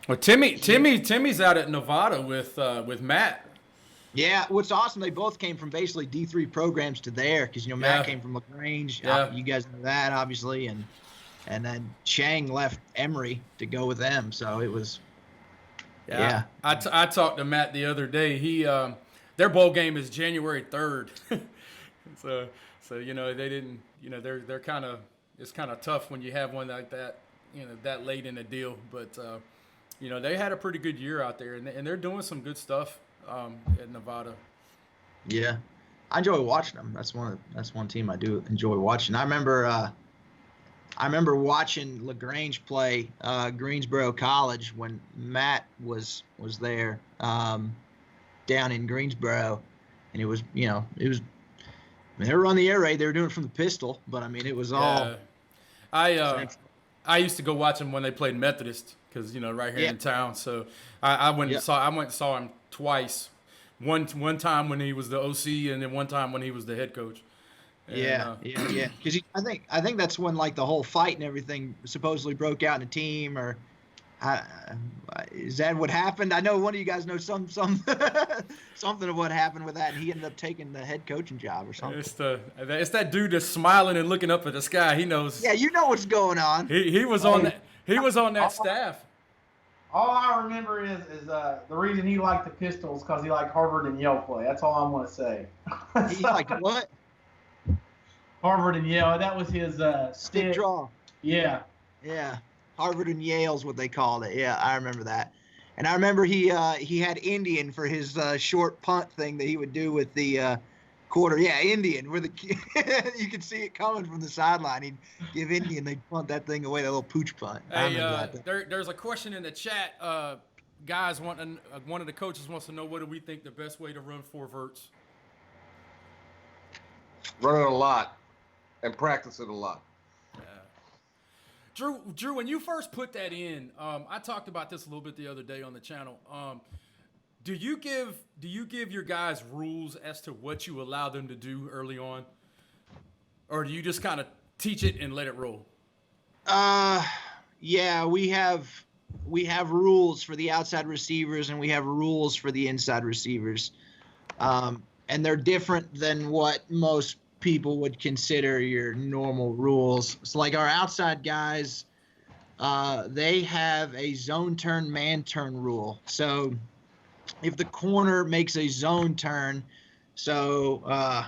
Well, Timmy's out at Nevada with Matt. Yeah, what's awesome, they both came from basically D3 programs to there because, Matt came from LaGrange. Yeah. You guys know that, obviously. And then Chang left Emory to go with them. So it was, yeah. I talked to Matt the other day. He their bowl game is January 3rd. so they didn't, they're kind of, it's kind of tough when you have one like that, that late in the deal. But, they had a pretty good year out there, and they're doing some good stuff at Nevada. Yeah, I enjoy watching them. That's one team I do enjoy watching. I remember watching LaGrange play Greensboro College when Matt was there down in Greensboro, and it was they were on the air raid. They were doing it from the pistol, but I mean it was all. I used to go watch them when they played Methodist because right here in town. So I went and saw him twice. One time when he was the OC, and then one time when he was the head coach. And, yeah. Because I think that's when like the whole fight and everything supposedly broke out in a team, or is that what happened? I know one of you guys knows some something of what happened with that, and he ended up taking the head coaching job or something. It's that dude that's smiling and looking up at the sky. He knows. Yeah, you know what's going on. He was on that. He was on that staff. All I remember is the reason he liked the Pistols because he liked Harvard and Yale play. That's all I'm going to say. He liked what? Harvard and Yale. That was his stick draw. Yeah. Yeah. Harvard and Yale's what they called it. Yeah, I remember that. And I remember he had Indian for his short punt thing that he would do with the quarter. Yeah, Indian. Where you could see it coming from the sideline. He'd give Indian, they'd punt that thing away, that little pooch punt. Hey, there's a question in the chat. Guys, one of the coaches wants to know, what do we think the best way to run 4 verts? Run it a lot and practice it a lot. Drew, when you first put that in, I talked about this a little bit the other day on the channel. Do you give your guys rules as to what you allow them to do early on, or do you just kind of teach it and let it roll? Yeah, we have rules for the outside receivers and we have rules for the inside receivers, and they're different than what most people would consider your normal rules. So like our outside guys, they have a zone turn, man turn rule. So if the corner makes a zone turn, so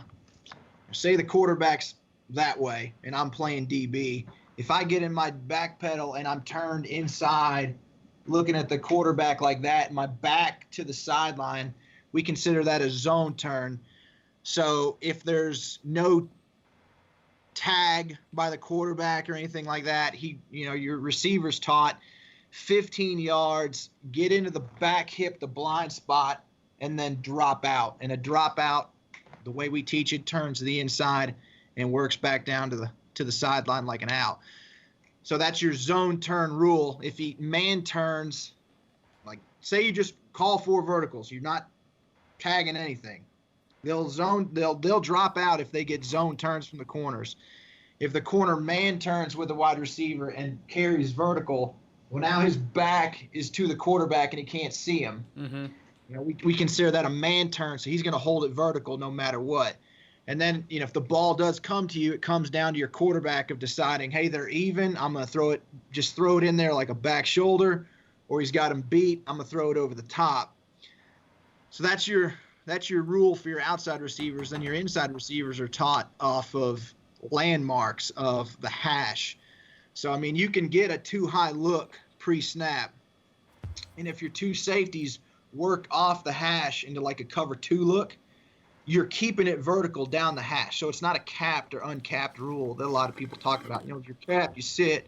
say the quarterback's that way and I'm playing DB, if I get in my back pedal and I'm turned inside looking at the quarterback like that, my back to the sideline, we consider that a zone turn. So if there's no tag by the quarterback or anything like that, your receiver's taught 15 yards, get into the back hip, the blind spot, and then drop out. And a drop out, the way we teach it, turns to the inside and works back down to the sideline like an out. So that's your zone turn rule. If he man turns, like say you just call 4 verticals, you're not tagging anything. They'll drop out if they get zone turns from the corners. If the corner man turns with a wide receiver and carries vertical, well, now his back is to the quarterback and he can't see him. Mm-hmm. You know, we consider that a man turn, so he's going to hold it vertical no matter what. And then, you know, if the ball does come to you, it comes down to your quarterback of deciding, hey, they're even. I'm going to just throw it in there like a back shoulder, or he's got him beat. I'm going to throw it over the top. So that's your rule for your outside receivers. Then your inside receivers are taught off of landmarks of the hash. So, I mean, you can get a too high look pre-snap. And if your 2 safeties work off the hash into like a cover 2 look, you're keeping it vertical down the hash. So it's not a capped or uncapped rule that a lot of people talk about. You know, if you're capped, you sit.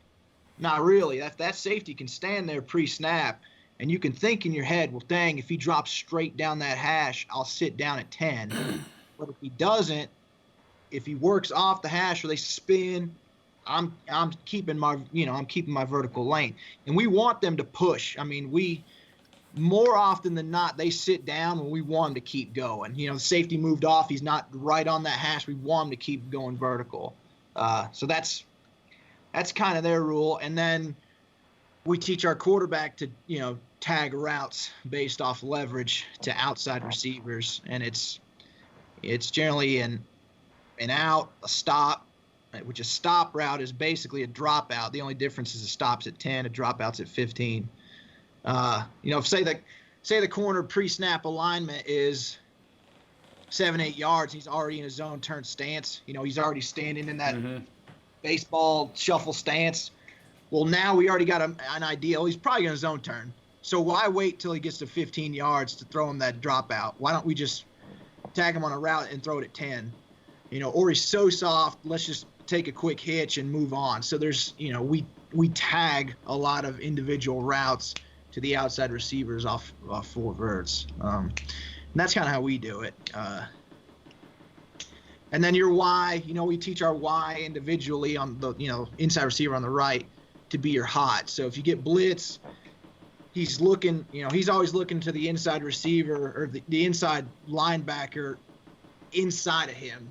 Not really. That safety can stand there pre-snap, and you can think in your head, well, dang, if he drops straight down that hash, I'll sit down at 10. But if he doesn't, if he works off the hash or they spin, I'm keeping my vertical lane. And we want them to push. I mean, more often than not, they sit down when we want them to keep going. You know, the safety moved off. He's not right on that hash. We want him to keep going vertical. So that's kind of their rule. And then we teach our quarterback to, you know, tag routes based off leverage to outside receivers. And it's generally an out, a stop, which a stop route is basically a dropout. The only difference is a stop's at 10, a dropout's at 15. You know, say the corner pre-snap alignment is 7-8 yards, he's already in a zone turn stance. You know, he's already standing in that baseball shuffle stance. Well, now we already got an idea. He's probably going to zone turn. So why wait till he gets to 15 yards to throw him that dropout? Why don't we just tag him on a route and throw it at 10? You know, or he's so soft, let's just take a quick hitch and move on. So there's, you know, we tag a lot of individual routes to the outside receivers off 4 verts. And that's kind of how we do it. And then your Y, you know, we teach our Y individually on the, you know, inside receiver on the right to be your hot. So if you get blitz, he's looking, you know, he's always looking to the inside receiver or the inside linebacker inside of him.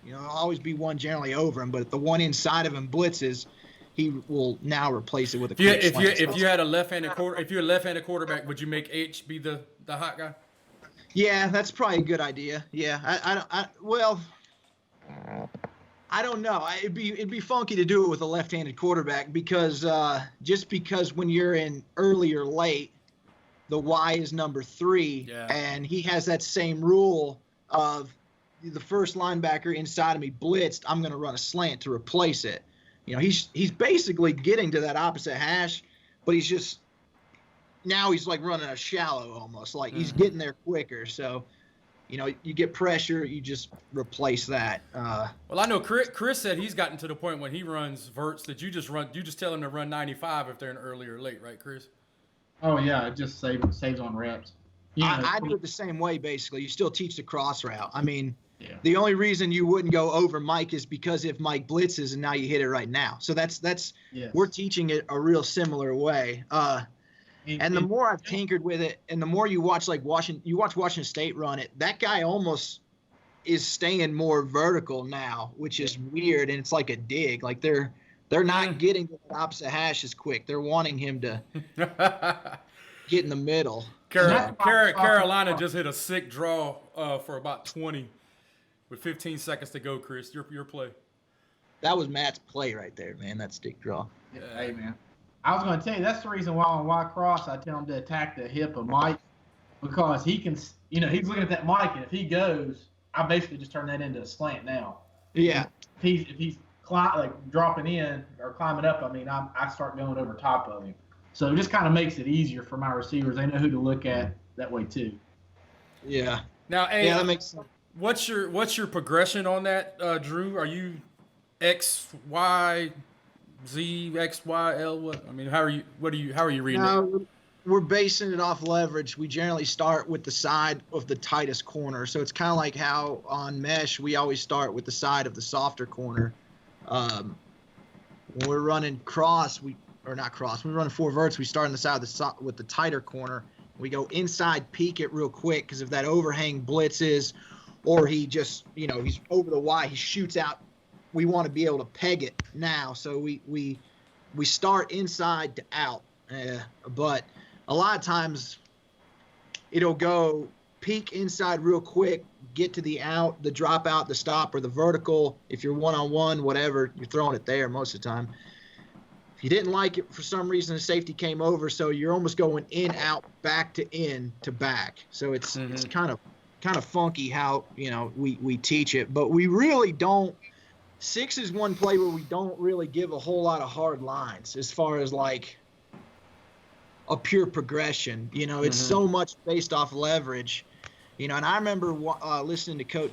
You know, there'll always be one generally over him, but if the one inside of him blitzes, he will now replace it with a quick slant. If you had a left-handed quarterback, would you make H be the hot guy? Yeah, that's probably a good idea. Yeah, I don't know. It'd be funky to do it with a left-handed quarterback because just because when you're in early or late, the Y is number 3, and he has that same rule of the first linebacker inside of me blitzed, I'm going to run a slant to replace it. You know, he's basically getting to that opposite hash, but he's like running a shallow almost, like he's getting there quicker. So, you know, you get pressure, you just replace that. Well, I know Chris said he's gotten to the point when he runs verts that you just tell him to run 95 if they're in early or late, right, Chris? Oh yeah, it just saves on reps. You know, I do it the same way basically. You still teach the cross route. I mean, the only reason you wouldn't go over Mike is because if Mike blitzes and now you hit it right now. So we're teaching it a real similar way. And the more I've tinkered with it, and the more you watch Washington State run it, that guy almost is staying more vertical now, which is weird, and it's like a dig. Like they're not getting to the opposite hash as quick. They're wanting him to get in the middle. Carolina just hit a sick draw for about 20 with 15 seconds to go. Chris, your play. That was Matt's play right there, man. That stick draw. Yeah, hey man. I was going to tell you, that's the reason why on Y cross I tell him to attack the hip of Mike, because he can, you know, he's looking at that Mike, and if he goes, I basically just turn that into a slant now. Yeah. If he's dropping in or climbing up, I mean, I start going over top of him. So it just kind of makes it easier for my receivers. They know who to look at that way too. Yeah. Now, hey, that makes sense. What's your progression on that, Drew? Are you X, Y, Z, X, Y, L? What? I mean, how are you reading it? We're basing it off leverage. We generally start with the side of the tightest corner. So it's kind of like how on mesh we always start with the side of the softer corner. when we're running cross, when we're running 4 verts, we start on the side of the with the tighter corner. We go inside, peek it real quick, because if that overhang blitzes, or he just, he's over the Y, he shoots out, we want to be able to peg it now. So we start inside to out. But a lot of times it'll go peek inside real quick, get to the out, the drop out, the stop, or the vertical. If you're one-on-one, whatever, you're throwing it there most of the time. If you didn't like it for some reason, the safety came over, so you're almost going in, out, back to in to back. So it's kind of funky how we teach it, but we really don't. 6 is one play where we don't really give a whole lot of hard lines as far as like a pure progression. It's so much based off leverage. And I remember listening to Coach.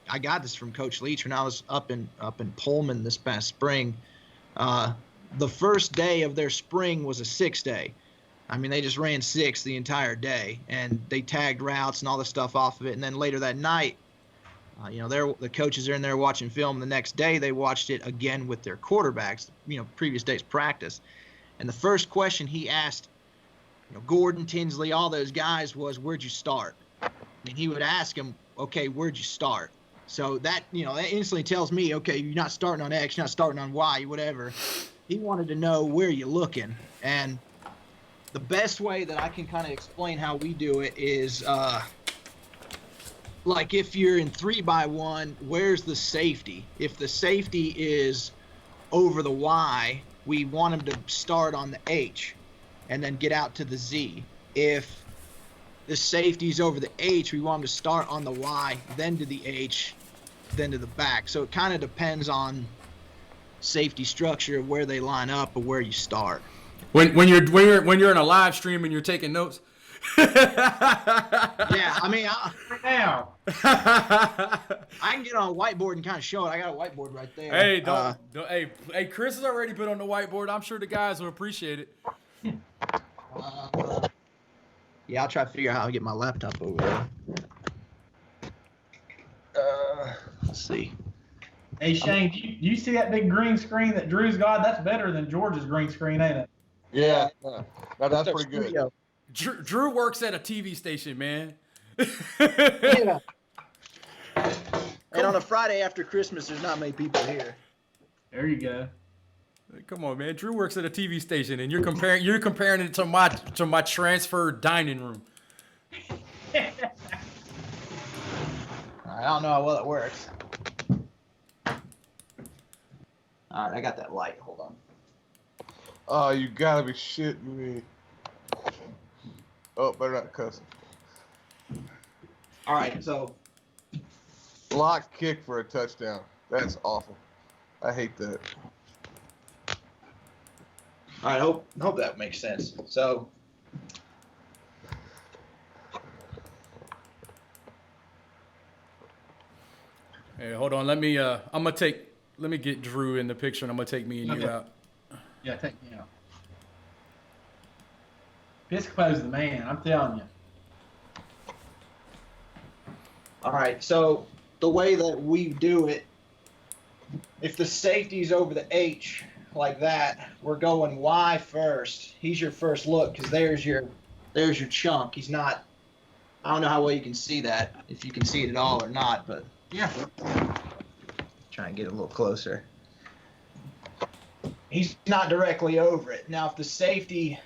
I got this from Coach Leach when I was up in Pullman this past spring. The first day of their spring was a 6 day. I mean, they just ran 6 the entire day, and they tagged routes and all the stuff off of it. And then later that night, the coaches are in there watching film. The next day, they watched it again with their quarterbacks, previous day's practice. And the first question he asked, Gordon, Tinsley, all those guys was, where'd you start? And he would ask him, okay, where'd you start? So that, that instantly tells me, okay, you're not starting on X, you're not starting on Y, whatever. He wanted to know where you're looking. And the best way that I can kind of explain how we do it is, like if you're in 3x1, where's the safety? If the safety is over the Y, we want him to start on the H and then get out to the Z. If the safety's over the H, we want him to start on the Y, then to the H, then to the back. So it kind of depends on safety structure of where they line up or where you start. When you're in a live stream and you're taking notes. Yeah, I mean, Now, I can get on a whiteboard and kind of show it. I got a whiteboard right there. Hey, hey, Chris has already put on the whiteboard. I'm sure the guys will appreciate it. Yeah, I'll try to figure out how to get my laptop over there. Let's see. hey Shane, do you see that big green screen that Drew's got? That's better than George's green screen, ain't it? Yeah, that's pretty good. Studio. Drew works at a TV station, man. Yeah. And on a Friday after Christmas, there's not many people here. There you go. Come on, man. Drew works at a TV station, and you're comparing it to my transfer dining room. I don't know how well it works. All right, I got that light. Hold on. Oh, you gotta be shitting me. Oh, better not cuss. All right, so Block kick for a touchdown. That's awful. I hate that. all right, hope that makes sense. So Hey, hold on. Let me get Drew in the picture, and I'm gonna take me and you Okay. out. Yeah, take me out. Piscopo's the man, I'm telling you. all right, so the way that we do it, if the safety's over the H like that, we're going Y first. He's your first look because there's your chunk. He's not. I don't know how well you can see that, if you can see it at all or not, but Yeah. try and get a little closer. He's not directly over it. Now, if the safety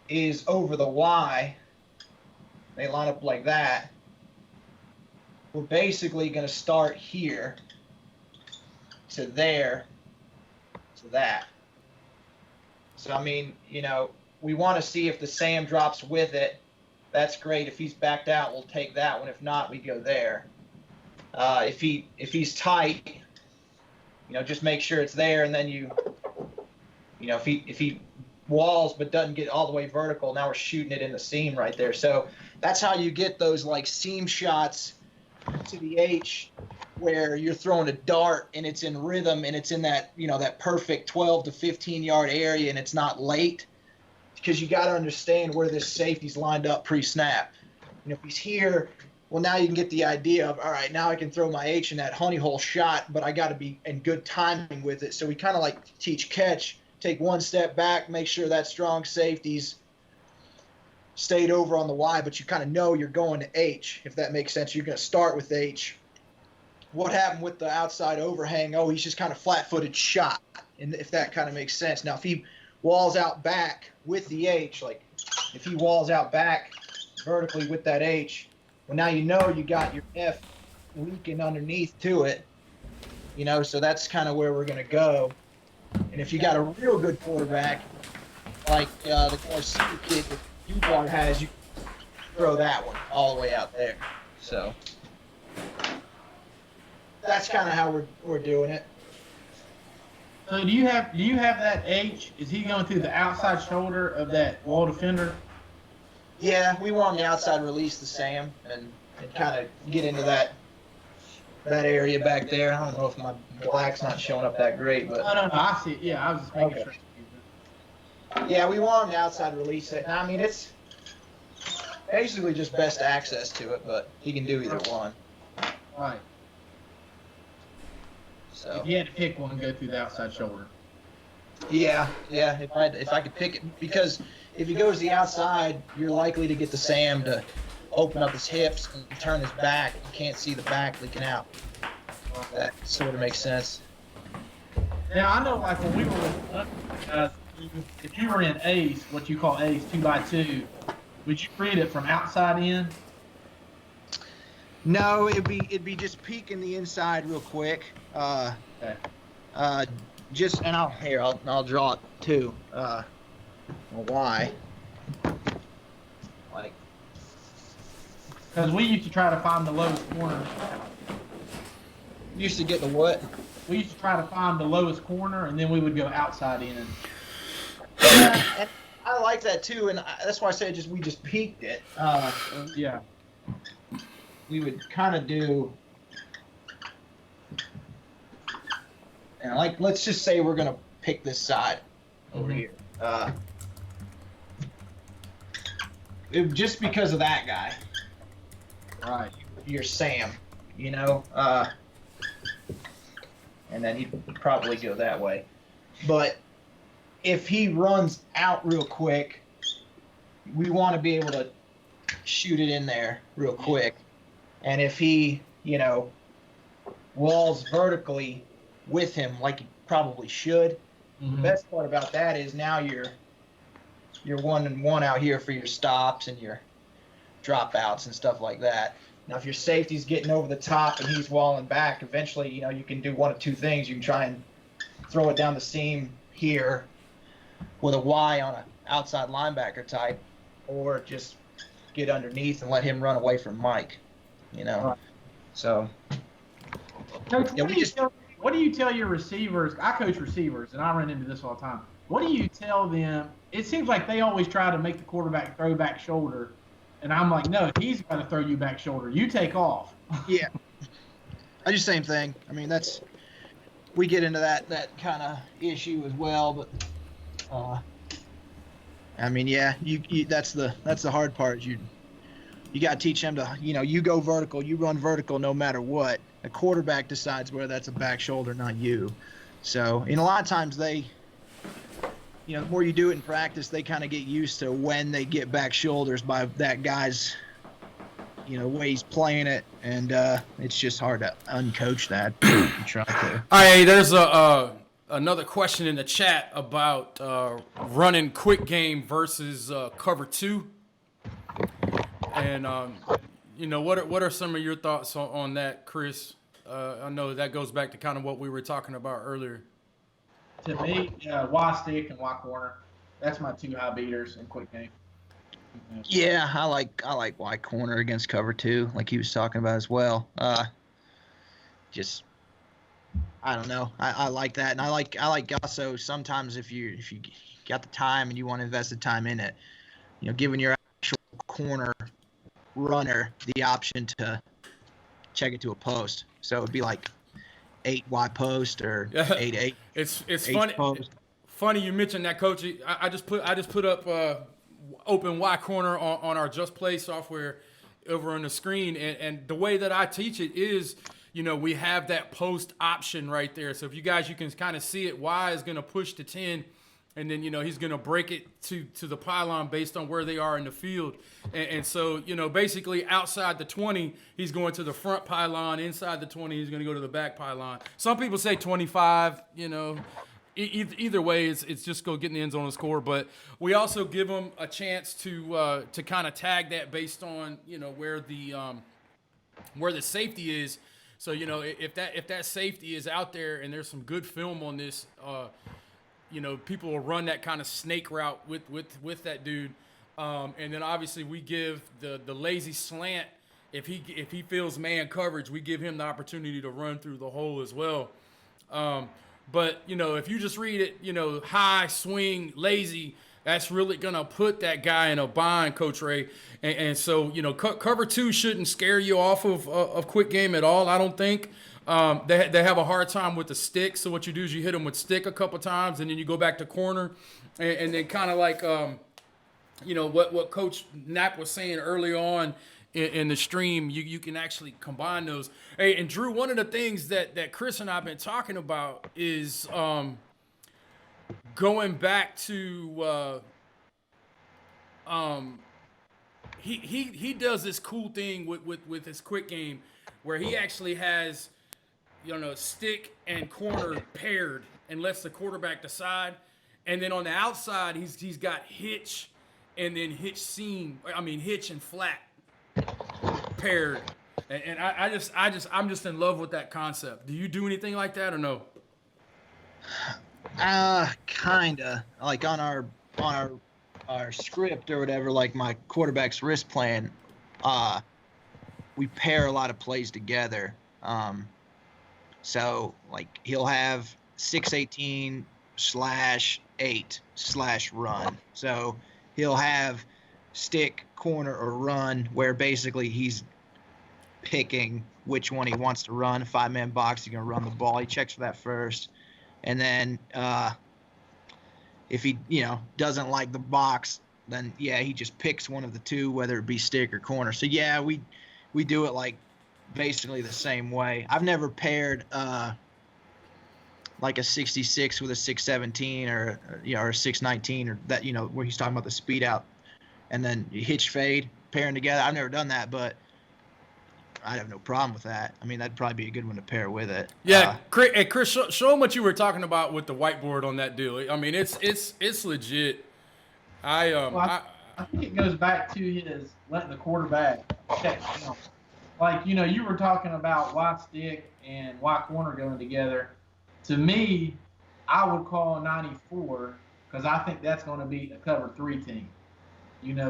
is over the Y, they line up like that. We're basically going to start here to there to that. So, I mean, we want to see if the Sam drops with it. That's great. If he's backed out, we'll take that one. If not, we go there. If he's tight, just make sure it's there, and then if he walls but doesn't get all the way vertical, now we're shooting it in the seam right there. So that's how you get those like seam shots to the H, where you're throwing a dart and it's in rhythm and it's in that that perfect 12 to 15 yard area and it's not late, because you got to understand where this safety's lined up pre-snap. If he's here, Well, now you can get the idea of, all right, now I can throw my H in that honey hole shot, but I got to be in good timing with it. So we kind of like teach catch, take one step back, make sure that strong safety's stayed over on the Y, but you kind of know you're going to H, if that makes sense. You're going to start with H. What happened with the outside overhang? Oh, he's just kind of flat-footed shot, and if that kind of makes sense. Now, if he walls out back with the H, like if he walls out back vertically with that H, well, now you know you got your F leaking underneath to it, so that's kind of where we're going to go. And if you got a real good quarterback, like the Garcia kid that UBAR has, you throw that one all the way out there. So that's kind of how we're doing it. So do you have that H? Is he going through the outside shoulder of that wall defender? Yeah, we want the outside release the Sam and kind of get into that area back there. I don't know if my black's not showing up that great, but No, I see it. Yeah, I was just making Okay. sure. yeah, we want him to outside release it. And I mean, it's basically just best access to it, but he can do either one. Right. So If you had to pick one, go through the outside shoulder. yeah. If I could pick it, because if he goes the outside, you're likely to get the Sam to open up his hips and turn his back. You can't see the back leaking out. That sort of makes sense. Now I know, like when we were with if you were in Ace, what you call Ace 2x2, would you read it from outside in? No, it'd be just peeking the inside real quick. Okay. I'll draw it too. Why? Like Because we used to try to find the lowest corner. used to get the what? We used to try to find the lowest corner, and then we would go outside in. Yeah, and I like that too, and that's why I said we just peeked it. Yeah. We would kind of do, and like let's just say we're gonna pick this side over Mhm. here. Just because of that guy, Right. your Sam, and then he'd probably go that way. But if he runs out real quick, we want to be able to shoot it in there real quick. And if he, walls vertically with him like he probably should, the best part about that is now you're 1-and-1 out here for your stops and your dropouts and stuff like that. Now, if your safety's getting over the top and he's walling back, eventually, you can do one of two things. You can try and throw it down the seam here with a Y on an outside linebacker type, or just get underneath and let him run away from Mike, Right. So, Coach, Yeah, what do you tell your receivers? I coach receivers, and I run into this all the time. What do you tell them? It seems like they always try to make the quarterback throw back shoulder, and I'm like, no, he's going to throw you back shoulder. You take off. yeah. I do the same thing. I mean, we get into that kind of issue as well, but I mean, yeah, you that's the hard part. You got to teach them to, you go vertical, you run vertical no matter what. The quarterback decides whether that's a back shoulder, not you. So, a lot of times they, the more you do it in practice, they kind of get used to when they get back shoulders by that guy's, way he's playing it, and it's just hard to uncoach that. Try to. All right, there's another question in the chat about running quick game versus cover 2. And what are some of your thoughts on that, Chris? I know that goes back to kind of what we were talking about earlier. To me, Y stick and Y corner. That's my two high beaters in quick game. Yeah, I like Y corner against cover 2, like he was talking about as well. Just I don't know. I like that, and I like also sometimes if you got the time and you want to invest the time in it, giving your actual corner runner the option to check it to a post. So it'd be like 8 Y post or 8-8. It's Eight funny. post. Funny you mentioned that, Coach. I just put up open Y corner on our Just Play software, over on the screen. And the way that I teach it is, we have that post option right there. So if you can kind of see it, Y is going to push to 10. And then, he's going to break it to the pylon based on where they are in the field. And so, basically outside the 20, he's going to the front pylon. Inside the 20, he's going to go to the back pylon. Some people say 25, Either way, it's just go get in the end zone and score. But we also give them a chance to kind of tag that based on, where the safety is. So, if that safety is out there and there's some good film on this, people will run that kind of snake route with that dude. And then obviously we give the lazy slant. If he feels man coverage, we give him the opportunity to run through the hole as well. But if you just read it, high, swing, lazy, that's really going to put that guy in a bind, Coach Ray. And so, cover 2 shouldn't scare you off of quick game at all, I don't think. They have a hard time with the stick. So what you do is you hit them with stick a couple times, and then you go back to corner, and then kind of like, what Coach Knapp was saying early on in the stream, you can actually combine those. Hey, and Drew, one of the things that Chris and I have been talking about is going back to he does this cool thing with his quick game where he actually has stick and corner paired and lets the quarterback decide, and then on the outside he's got hitch and then hitch and flat paired, and I'm just in love with that concept. Do you do anything like that or no? Kinda like on our script or whatever, like my quarterback's wrist plan, we pair a lot of plays together. So like he'll have 618/8/run. So he'll have stick, corner, or run, where basically he's picking which one he wants to run. 5-man box, he's going to run the ball. He checks for that first. And then if he, doesn't like the box, then, he just picks one of the two, whether it be stick or corner. So, we do it like basically the same way. I've never paired like a 66 with a 617 or a 619 or that, where he's talking about the speed out and then you hitch fade pairing together. I've never done that, but I have no problem with that. I mean, that'd probably be a good one to pair with it. Yeah, Chris, show them what you were talking about with the whiteboard on that deal. I mean, it's legit. I think it goes back to his letting the quarterback check film. Like, you were talking about Y stick and Y corner going together. To me, I would call 94 because I think that's going to be a cover 3 team.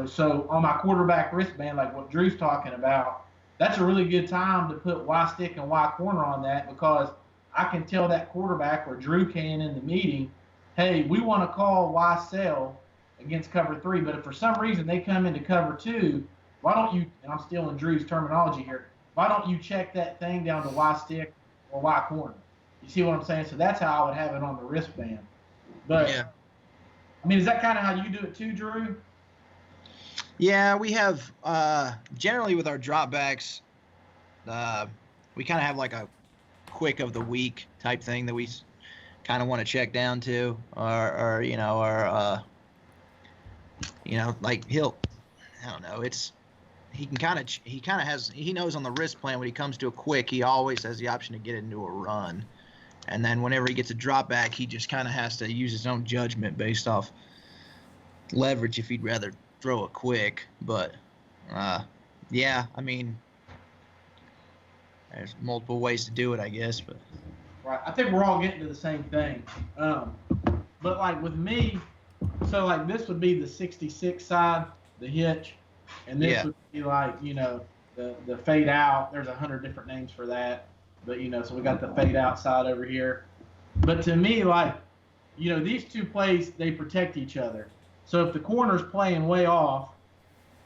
So on my quarterback wristband, like what Drew's talking about, that's a really good time to put Y stick and Y corner on that, because I can tell that quarterback, or Drew can in the meeting, hey, we want to call Y cell against cover 3, but if for some reason they come into cover 2, why don't you, and I'm still in Drew's terminology here, why don't you check that thing down to Y stick or Y corner? You see what I'm saying? So that's how I would have it on the wristband. But, I mean, is that kind of how you do it too, Drew? Yeah, we have generally with our dropbacks, we kind of have like a quick of the week type thing that we kind of want to check down to, or like I don't know, he knows on the wrist plan when he comes to a quick, he always has the option to get into a run, and then whenever he gets a drop back, he just kind of has to use his own judgment based off leverage if he'd rather throw a quick. But I mean, there's multiple ways to do it, I guess. But right, I think we're all getting to the same thing. But like with me, so like this would be the 66 side, the hitch, and this would be like the fade out. There's 100 different names for that, but so we got the fade out side over here. But to me, like these two plays, they protect each other. So if the corner's playing way off,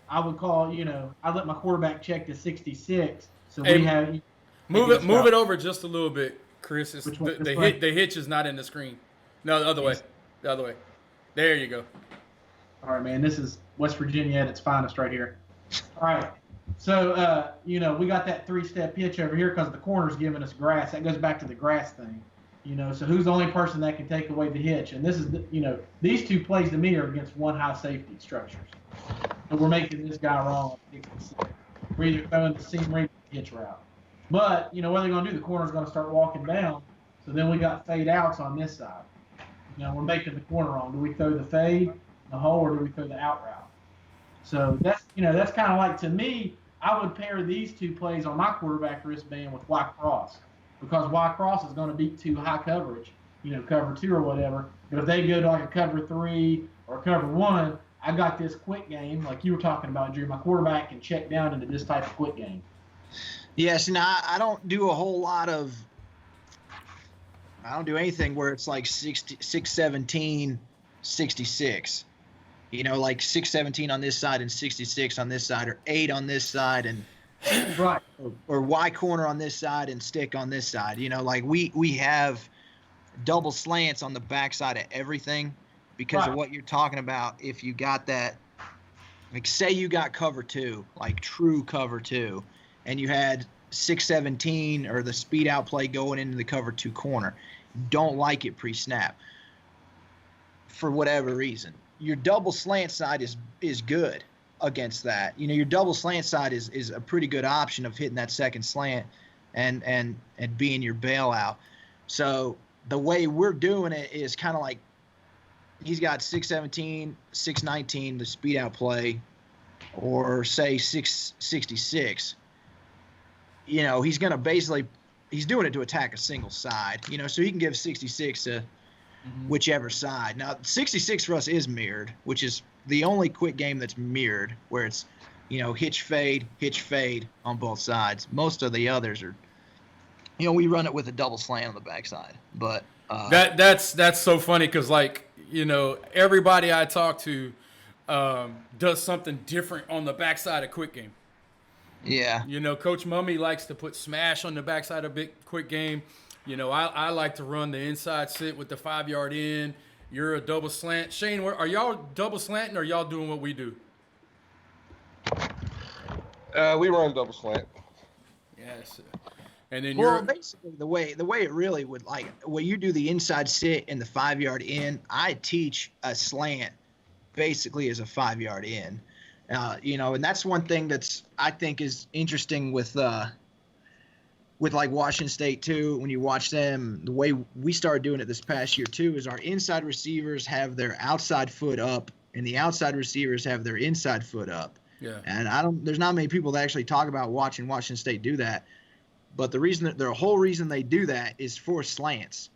I would call, I'd let my quarterback check to 66. So we have move it over just a little bit, Chris. The hitch is not in the screen. No, the other way. The other way. There you go. All right, man. This is West Virginia at its finest right here. All right. So, we got that 3-step hitch over here because the corner's giving us grass. That goes back to the grass thing. So who's the only person that can take away the hitch? And this is, these two plays to me are against one high safety structures. So we're making this guy wrong. We're either throwing the seam rate or the hitch route. But, what are they going to do? The corner's going to start walking down. So then we got fade outs on this side. We're making the corner wrong. Do we throw the fade, the hole, or do we throw the out route? So that's kind of like, to me, I would pair these two plays on my quarterback wristband with Y cross, because Y cross is going to beat two high coverage, cover 2 or whatever. But if they go to like a cover 3 or a cover 1, I got this quick game like you were talking about, Drew. My quarterback can check down into this type of quick game. Yes, and I don't do a whole lot of. I don't do anything where it's like 617, 66. Like 617 on this side and 66 on this side, or 8 on this side and right, or Y corner on this side and stick on this side. Like we have double slants on the backside of everything because right. of what you're talking about. If you got that, like say you got cover 2, like true cover 2, and you had 617 or the speed out play going into the cover 2 corner, don't like it pre-snap for whatever reason. Your double slant side is good against that. Your double slant side is a pretty good option of hitting that second slant and being your bailout. So the way we're doing it is kind of like he's got 617, 619, the speed out play, or say 666. He's going to basically – he's doing it to attack a single side, so he can give 66 to whichever side. Now, 66 for us is mirrored, which is the only quick game that's mirrored, where it's, hitch, fade on both sides. Most of the others are, we run it with a double slant on the backside. But that's so funny because, everybody I talk to does something different on the backside of quick game. Yeah. Coach Mummy likes to put smash on the backside of big quick game. I like to run the inside sit with the 5-yard in. You're a double slant. Shane, are y'all double slanting or y'all doing what we do? We run double slant. Yes. And then basically the way it really would, like, when you do the inside sit and the 5-yard in, I teach a slant basically as a 5-yard in. And that's one thing that's I think is interesting with like Washington State too. When you watch them, the way we started doing it this past year too is our inside receivers have their outside foot up, and the outside receivers have their inside foot up. Yeah. And there's not many people that actually talk about watching Washington State do that, but the whole reason they do that is for slants.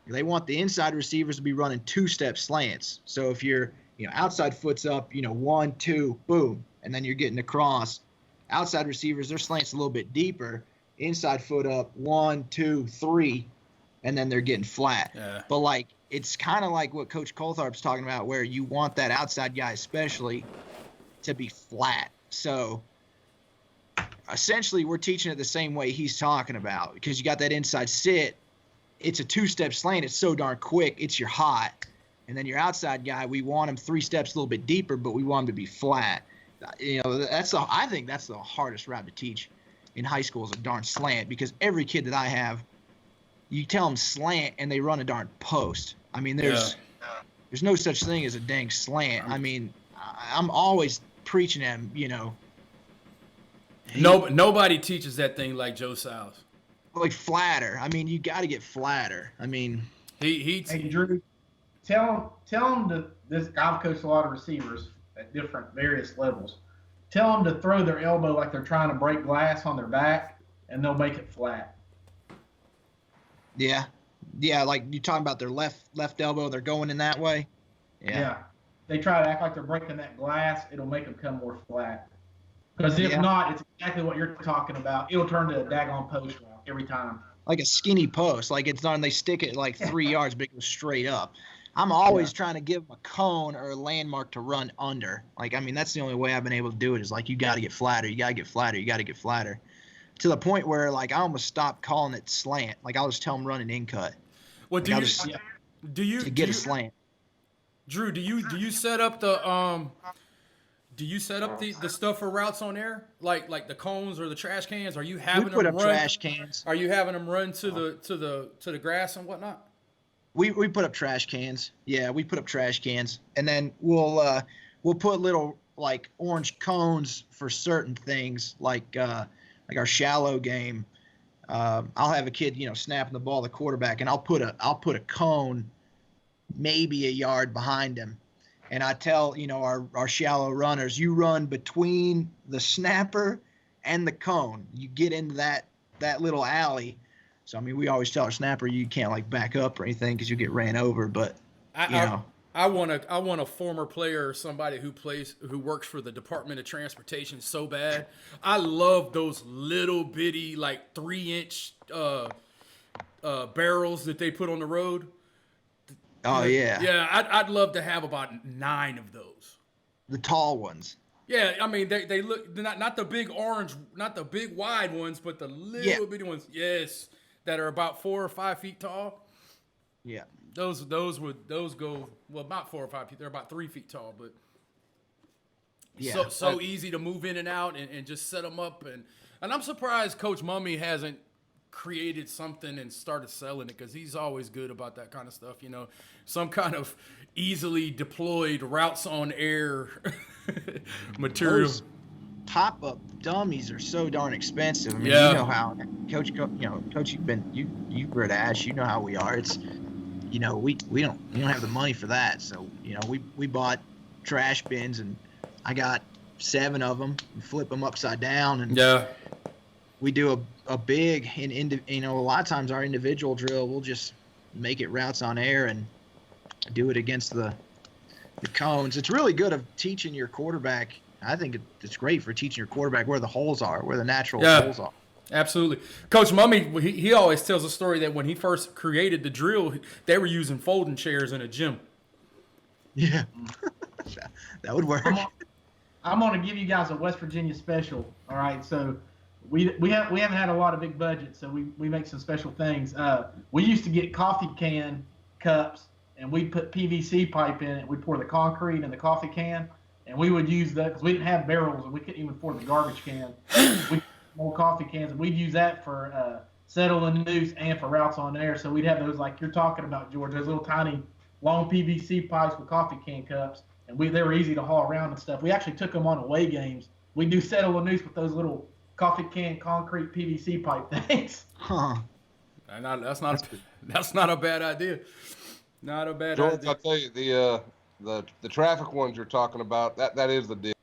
They want the inside receivers to be running 2-step slants. So if you're outside foot's up, 1, 2, boom, and then you're getting across. Outside receivers, their slant's a little bit deeper. Inside foot up, 1, 2, 3, and then they're getting flat. Yeah. But it's kind of like what Coach Coltharp's talking about, where you want that outside guy especially to be flat. So essentially, we're teaching it the same way he's talking about, because you got that inside sit. It's a 2-step slant. It's so darn quick. It's your hot. And then your outside guy, we want him 3 steps a little bit deeper, but we want him to be flat. I think that's the hardest route to teach in high school is a darn slant, because every kid that I have, you tell them slant and they run a darn post. I mean, there's no such thing as a dang slant. I mean, I'm always preaching them, Nobody teaches that thing like Joe Sal's. Like flatter. I mean, you got to get flatter. I mean, Hey, Drew, tell them this. I've coached a lot of receivers at different various levels. Tell them to throw their elbow like they're trying to break glass on their back, and they'll make it flat. Yeah, like you talking about their left elbow, they're going in that way. Yeah. They try to act like they're breaking that glass, it'll make them come more flat. Because if not, it's exactly what you're talking about. It'll turn to a daggone post route every time. Like a skinny post, like it's not. They stick it like 3 yards, but it goes straight up. I'm always trying to give them a cone or a landmark to run under. Like, I mean, that's the only way I've been able to do it is like, you got to get flatter. You got to get flatter. You got to get flatter. To the point where, like, I almost stopped calling it slant. Like, I'll just tell them run an in cut. Well, like, do you to get a slant? Drew, do you set up the Do you set up the stuff for routes on air, like the cones or the trash cans? Are you We having put them up run? trash cans. Are you having them run to the grass and whatnot? We put up trash cans. Yeah, we put up trash cans, and then we'll put little like orange cones for certain things, like our shallow game. I'll have a kid, snapping the ball to the quarterback, and I'll put a cone maybe a yard behind him, and I tell our shallow runners, you run between the snapper and the cone. You get into that little alley. So I mean, we always tell our snapper you can't like back up or anything because you get ran over. But I want a former player or somebody who works for the Department of Transportation so bad. I love those little bitty like 3-inch barrels that they put on the road. Oh yeah, Yeah, I'd love to have about 9 of those. the tall ones. Yeah, I mean they look not the big orange, not the big wide ones, but the little bitty ones. Yes, that are about 4 or 5 feet tall. Yeah. Those go well about 4 or 5 feet. They're about 3 feet tall, but Yeah. so easy to move in and out and just set them up and I'm surprised Coach Mummy hasn't created something and started selling it because he's always good about that kind of stuff. Some kind of easily deployed routes on air material. Those pop-up dummies are so darn expensive. I mean, Yeah. you know how Coach, you were at Ash. You know how we are. It's, we don't have the money for that. So we bought trash bins and I got 7 of them. And flip them upside down and Yeah. we do a big a lot of times our individual drill we'll just make it routes on air and do it against the cones. It's really good of teaching your quarterback. I think it's great for teaching your quarterback where the holes are, where the natural holes are. Absolutely. Coach Mummy, he always tells a story that when he first created the drill, they were using folding chairs in a gym. Yeah. That would work. I'm gonna give you guys a West Virginia special. All right, so we haven't had a lot of big budgets, so we make some special things. We used to get coffee can cups, and we'd put PVC pipe in it. We'd pour the concrete in the coffee can, and we would use that because we didn't have barrels and we couldn't even afford the garbage can. We more coffee cans, and we'd use that for settle the noose and for routes on air. So we'd have those like you're talking about, George. Those little tiny long PVC pipes with coffee can cups. And they were easy to haul around and stuff. We actually took them on away games. We do settle a noose with those little coffee can concrete PVC pipe things. Huh. And that's not a bad idea. Not a bad George, idea. I'll tell you, the traffic ones you're talking about, that is the deal.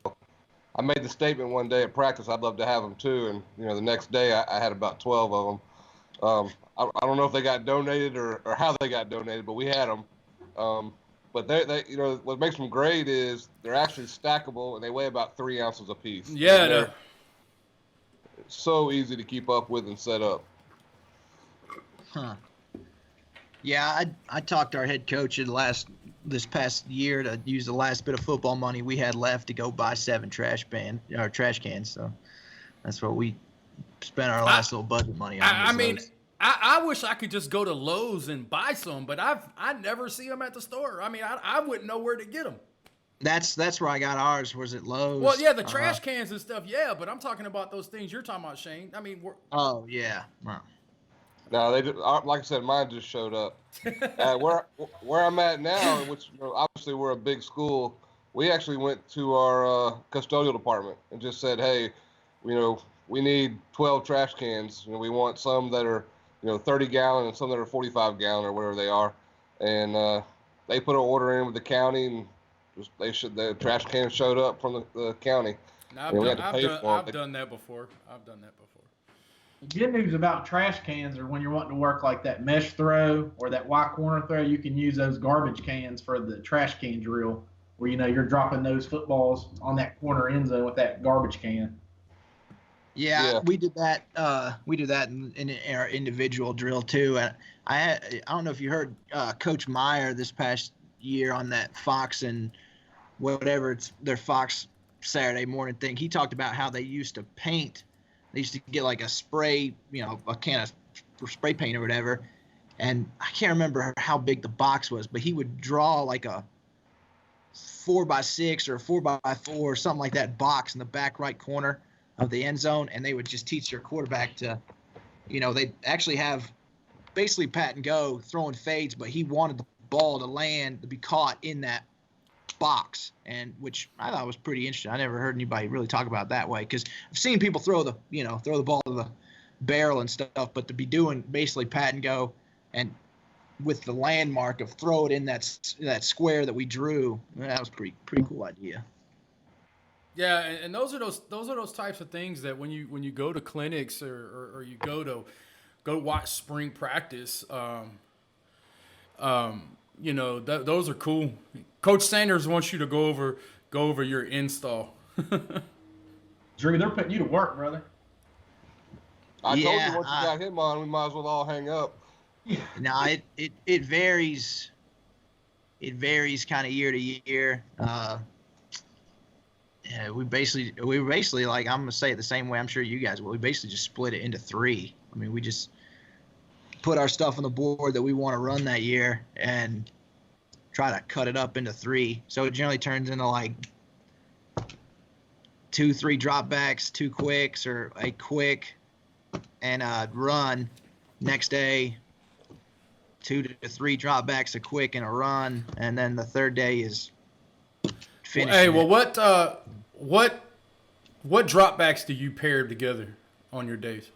I made the statement one day at practice, I'd love to have them too, and the next day I had about 12 of them. I don't know if they got donated or how they got donated, but we had them. But they what makes them great is they're actually stackable and they weigh about 3 ounces apiece. Yeah, they're so easy to keep up with and set up. Huh. Yeah, I talked our head coach this past year to use the last bit of football money we had left to go buy 7 trash cans. So that's what we spent our last little budget money on. I mean, I wish I could just go to Lowe's and buy some, but I never see them at the store. I mean, I wouldn't know where to get them. That's where I got ours. Was it Lowe's? Well, yeah, the trash cans and stuff, yeah, but I'm talking about those things you're talking about, Shane. I mean, oh yeah. Wow. No, they just, like I said, mine just showed up. Where I'm at now, which obviously we're a big school, we actually went to our custodial department and just said, hey, we need 12 trash cans. We want some that are 30-gallon and some that are 45-gallon or whatever they are. And they put an order in with the county, and the trash cans showed up from the county. I've done that before. The good news about trash cans are when you're wanting to work like that mesh throw or that Y corner throw, you can use those garbage cans for the trash can drill where you're dropping those footballs on that corner end zone with that garbage can. Yeah, we did that. We do that in our individual drill too. And I don't know if you heard Coach Meyer this past year on that Fox and whatever it's their Fox Saturday morning thing. He talked about how they used to paint. They used to get like a spray, a can of spray paint or whatever. And I can't remember how big the box was, but he would draw like a 4x6 or a 4x4 or something like that box in the back right corner of the end zone, and they would just teach their quarterback to, they actually have basically pat and go throwing fades, but he wanted the ball to land, to be caught in that box, and which I thought was pretty interesting. I never heard anybody really talk about it that way, because I've seen people throw the ball to the barrel and stuff, but to be doing basically pat and go and with the landmark of throw it in that square that we drew, that was pretty cool idea. Yeah, and those are those types of things that when you go to clinics or you go watch spring practice, those are cool. Coach Sanders wants you to go over your install. Drew, they're putting you to work, brother. I told you once you got him on, we might as well all hang up. No, it varies. It varies kind of year to year. Yeah, we basically like, I'm gonna say it the same way I'm sure you guys will. We basically just split it into 3. I mean, we just put our stuff on the board that we want to run that year and try to cut it up into 3. So it generally turns into like 2-3 dropbacks, 2 quicks, or a quick and a run. Next day, 2 to 3 dropbacks, a quick and a run, and then the third day is finishing. Hey, well, what dropbacks do you pair together on your days?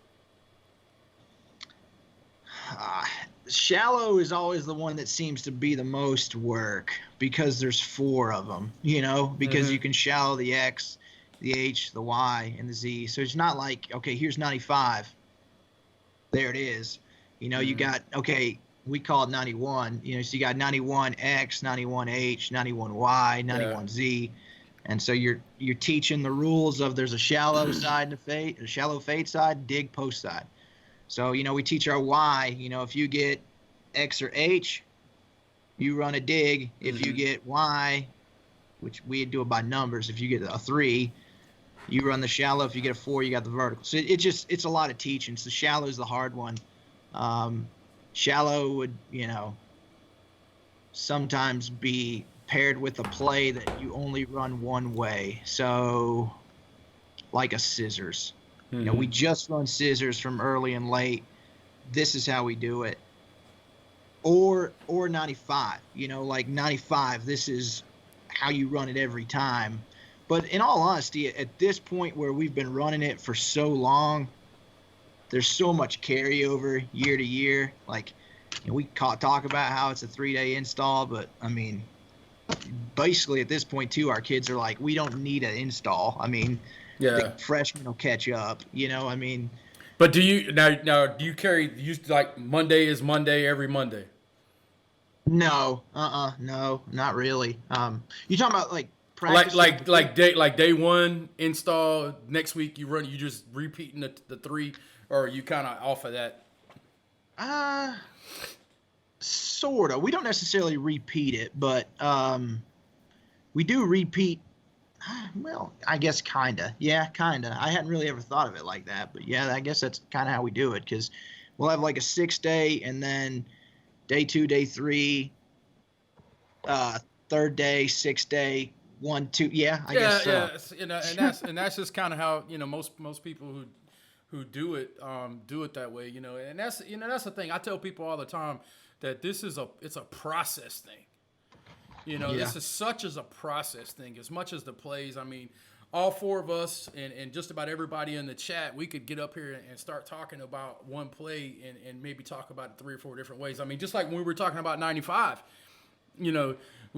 Shallow is always the one that seems to be the most work because there's 4 of them, because you can shallow the X, the H, the Y, and the Z. So it's not like, okay, here's 95. There it is. You got, okay, we call it 91, so you got 91X, 91H, 91Y, 91Z. And so you're teaching the rules of there's a shallow side and a shallow fade side, dig, post side. So, we teach our Y, if you get X or H, you run a dig. If you get Y, which we do it by numbers, if you get a 3, you run the shallow. If you get a 4, you got the vertical. So it's a lot of teaching. So shallow is the hard one. Shallow would, sometimes be paired with a play that you only run one way. So like a scissors. We just run scissors from early and late. This is how we do it. Or 95, like 95, this is how you run it every time. But in all honesty, at this point where we've been running it for so long, there's so much carryover year to year. Like, we talk about how it's a 3-day install, but I mean, basically at this point too, our kids are like, we don't need an install. I mean, the freshmen will catch up, I mean. But do you like Monday is Monday every Monday? No, no, not really. You talking about like practice? Like day 1 install, next week you just repeating the 3, or are you kind of off of that? Sorta. We don't necessarily repeat it, but we do repeat. Well, I guess kinda. Yeah, kinda. I hadn't really ever thought of it like that, but yeah, I guess that's kind of how we do it, because we'll have like a 6-day, and then day 2, day 3, third day, 6th day, 1, 2. Yeah, I guess so. Yeah, and that's just kind of how most people who do it that way, and that's that's the thing. I tell people all the time that it's a process thing. This is such as a process thing as much as the plays. I mean, all 4 of us and just about everybody in the chat, we could get up here and start talking about one play and maybe talk about it 3 or 4 different ways. I mean, just like when we were talking about 95, you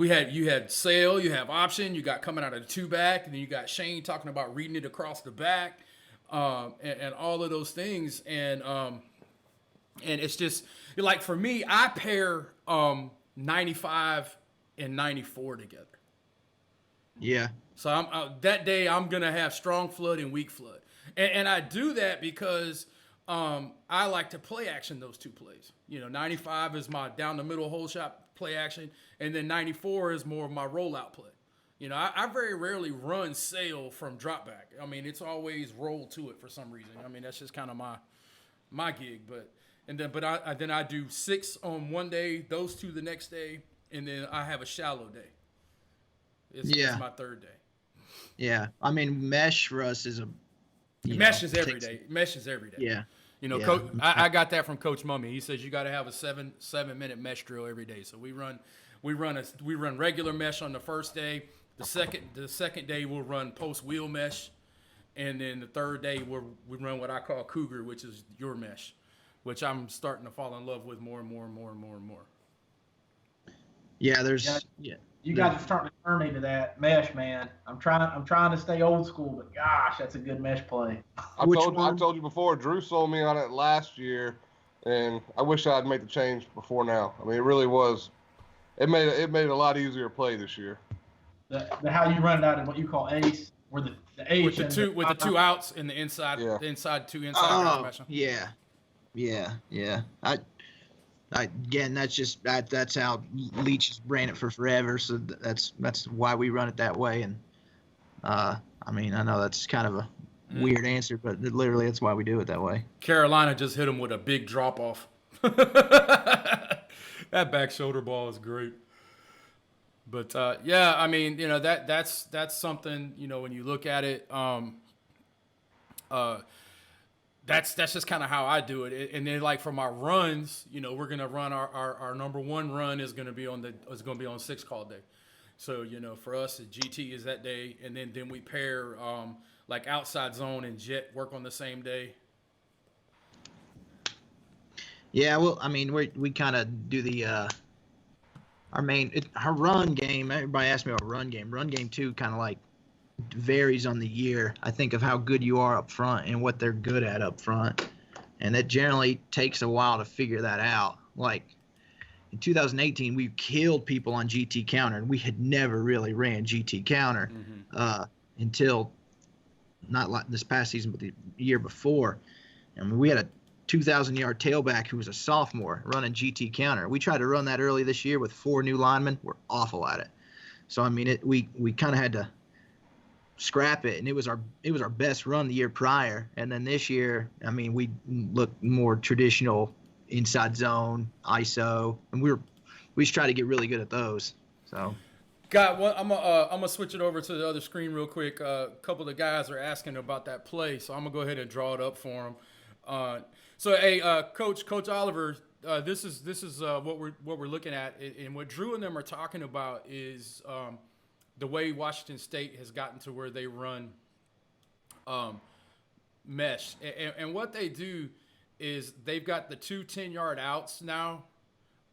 had sail, you have option, you got coming out of the 2-back, and then you got Shane talking about reading it across the back, and all of those things. And it's just like, for me, I pair 95 and 94 together. Yeah. So that day I'm gonna have strong flood and weak flood, and I do that because I like to play action those 2 plays. 95 is my down the middle hole shot play action, and then 94 is more of my rollout play. I very rarely run sail from drop back. I mean, it's always roll to it for some reason. I mean, that's just kind of my gig. But I do 6 on one day, those 2 the next day, and then I have a shallow day. It's my third day. Yeah. I mean, mesh for us is Mesh is every day. Mesh is every day. Yeah. You know, Yeah. I got that from Coach Mummy. He says you got to have a 7-minute mesh drill every day. So we run regular mesh on the first day. The second day we'll run post wheel mesh, and then the third day we run what I call Cougar, which is your mesh, which I'm starting to fall in love with more and more and more and more and more. Yeah, You guys are starting to turn me to that mesh, man. I'm trying to stay old school, but gosh, that's a good mesh play. I told you before. Drew sold me on it last year, and I wish I had made the change before now. I mean, it really was. It made it a lot easier to play this year. The how you run it out in what you call ace, where the ace With the two outs and the inside, the inside two inside mesh. Yeah. Again, that's how Leach has ran it for forever. So that's why we run it that way. And I mean, I know that's kind of a weird answer, but literally that's why we do it that way. Carolina just hit him with a big drop off. That back shoulder ball is great. But yeah, I mean, you know, that's something, you know, when you look at it, that's just kind of how I do it. And then like for my runs, you know, we're gonna run our number one run is gonna be on 6 call day. So, you know, for us, GT is that day, and then we pair like outside zone and jet work on the same day. Yeah, well, I mean, we kind of do the our run game. Everybody asks me about run game. Run game too, kind of like varies on the year. I think of how good you are up front and what they're good at up front, and that generally takes a while to figure that out. Like in 2018, we killed people on GT counter, and we had never really ran GT counter until not like this past season, but the year before. I mean, we had a 2,000-yard tailback who was a sophomore running GT counter. We tried to run that early this year with 4 new linemen. We're awful at it. So I mean, we kind of had to scrap it, and it was our best run the year prior. And then this year, I mean, we look more traditional inside zone, ISO, and we just try to get really good at those. So. God, well, I'm gonna switch it over to the other screen real quick. A couple of guys are asking about that play, so I'm gonna go ahead and draw it up for them. So, hey, Coach Oliver, this is what we're looking at, and what Drew and them are talking about is the way Washington State has gotten to where they run mesh, and what they do is they've got the 2 10-yard outs now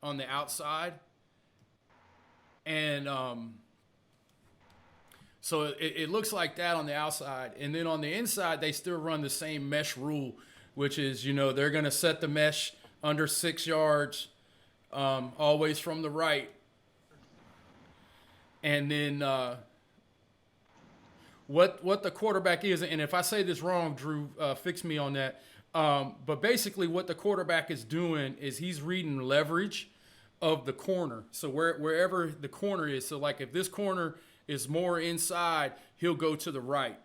on the outside, and so it looks like that on the outside, and then on the inside they still run the same mesh rule, which is, you know, they're going to set the mesh under 6 yards, always from the right. And then what the quarterback is, and if I say this wrong, Drew, fix me on that. But basically what the quarterback is doing is he's reading leverage of the corner. So wherever the corner is, so like if this corner is more inside, he'll go to the right.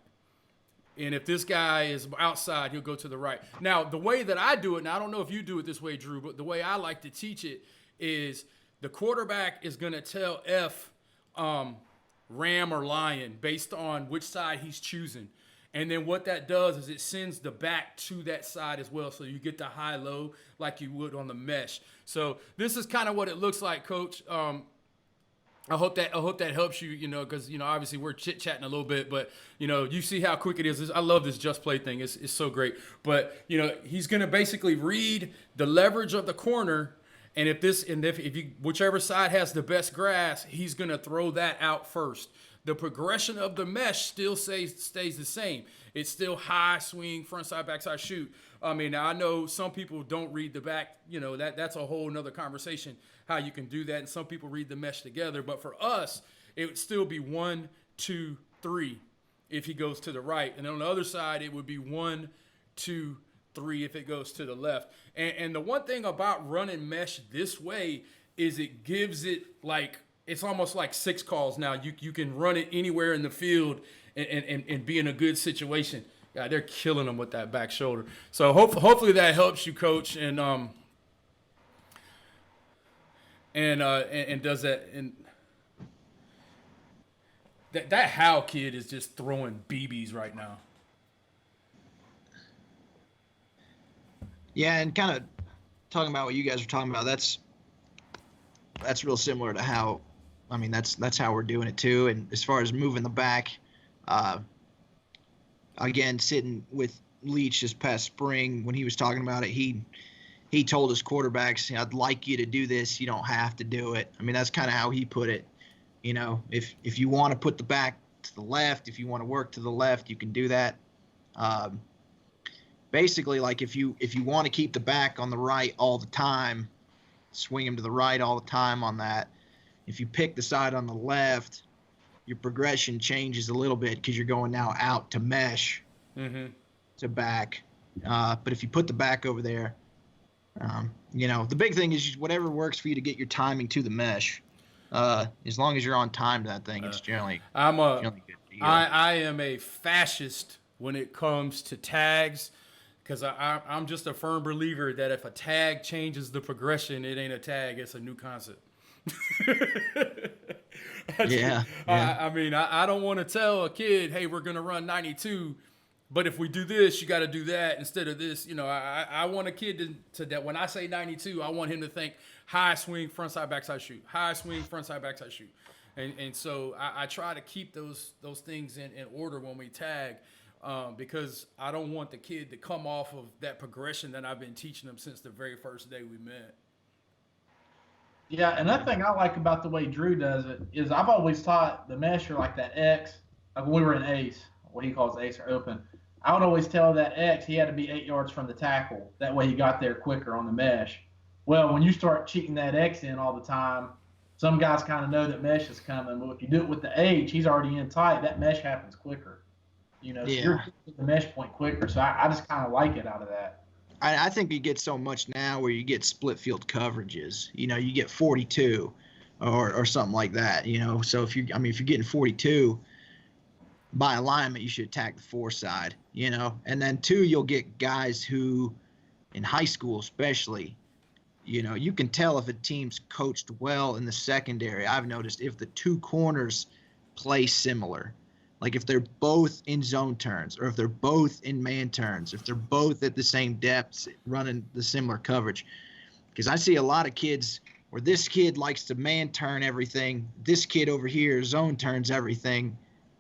And if this guy is outside, he'll go to the right. Now, the way that I do it, and I don't know if you do it this way, Drew, but the way I like to teach it is the quarterback is going to tell F ram or lion based on which side he's choosing. And then what that does is it sends the back to that side as well. So you get the high-low like you would on the mesh. So this is kind of what it looks like, Coach. I hope that helps you, you know, because, you know, obviously we're chit-chatting a little bit, but, you know, you see how quick it is. I love this just play thing. It's so great. But, you know, he's going to basically read the leverage of the corner, and if you whichever side has the best grass, he's going to throw that out first. The progression of the mesh still stays the same. It's still high swing, front side, back side, shoot. I mean, I know some people don't read the back. You know, that's a whole nother conversation, how you can do that. And some people read the mesh together. But for us, it would still be 1, 2, 3 if he goes to the right. And on the other side, it would be 1, 2, 3 if it goes to the left. And the one thing about running mesh this way is it gives it like, it's almost like 6 calls now. You can run it anywhere in the field and be in a good situation. Yeah, they're killing them with that back shoulder. So hopefully that helps you, Coach, and does that. And That Howe kid is just throwing BBs right now. Yeah, and kind of talking about what you guys are talking about, that's real similar to how, I mean, that's how we're doing it too. And as far as moving the back, again, sitting with Leach this past spring when he was talking about it, he told his quarterbacks, I'd like you to do this. You don't have to do it. I mean, that's kind of how he put it. You know, if you want to put the back to the left, if you want to work to the left, you can do that. Basically, like if you want to keep the back on the right all the time, swing him to the right all the time on that. If you pick the side on the left, your progression changes a little bit because you're going now out to mesh to back. But if you put the back over there, you know, the big thing is just whatever works for you to get your timing to the mesh. As long as you're on time to that thing, it's generally good to go. I am a fascist when it comes to tags, because I'm just a firm believer that if a tag changes the progression, it ain't a tag, it's a new concept. I mean, I don't want to tell a kid, hey, we're going to run 92, but if we do this, you got to do that instead of this. You know, I want a kid to that when I say 92, I want him to think high swing, front side, backside shoot, high swing, front side, backside shoot. And so I try to keep those things in order when we tag, because I don't want the kid to come off of that progression that I've been teaching them since the very first day we met. Yeah, another thing I like about the way Drew does it is I've always taught the mesher like that X, like when we were in ace, what he calls ace or open. I would always tell that X he had to be 8 yards from the tackle. That way he got there quicker on the mesh. Well, when you start cheating that X in all the time, some guys kind of know that mesh is coming. Well, if you do it with the H, he's already in tight. That mesh happens quicker. You know, so you're at the mesh point quicker. So I just kind of like it out of that. I think you get so much now where you get split field coverages. You know, you get 42 or something like that. You know, so if you're getting 42 by alignment, you should attack the 4 side. You know, and then 2, you'll get guys who, in high school especially, you know, you can tell if a team's coached well in the secondary. I've noticed if the 2 corners play similar. Like if they're both in zone turns, or if they're both in man turns, if they're both at the same depths running the similar coverage. Because I see a lot of kids where this kid likes to man turn everything, this kid over here zone turns everything,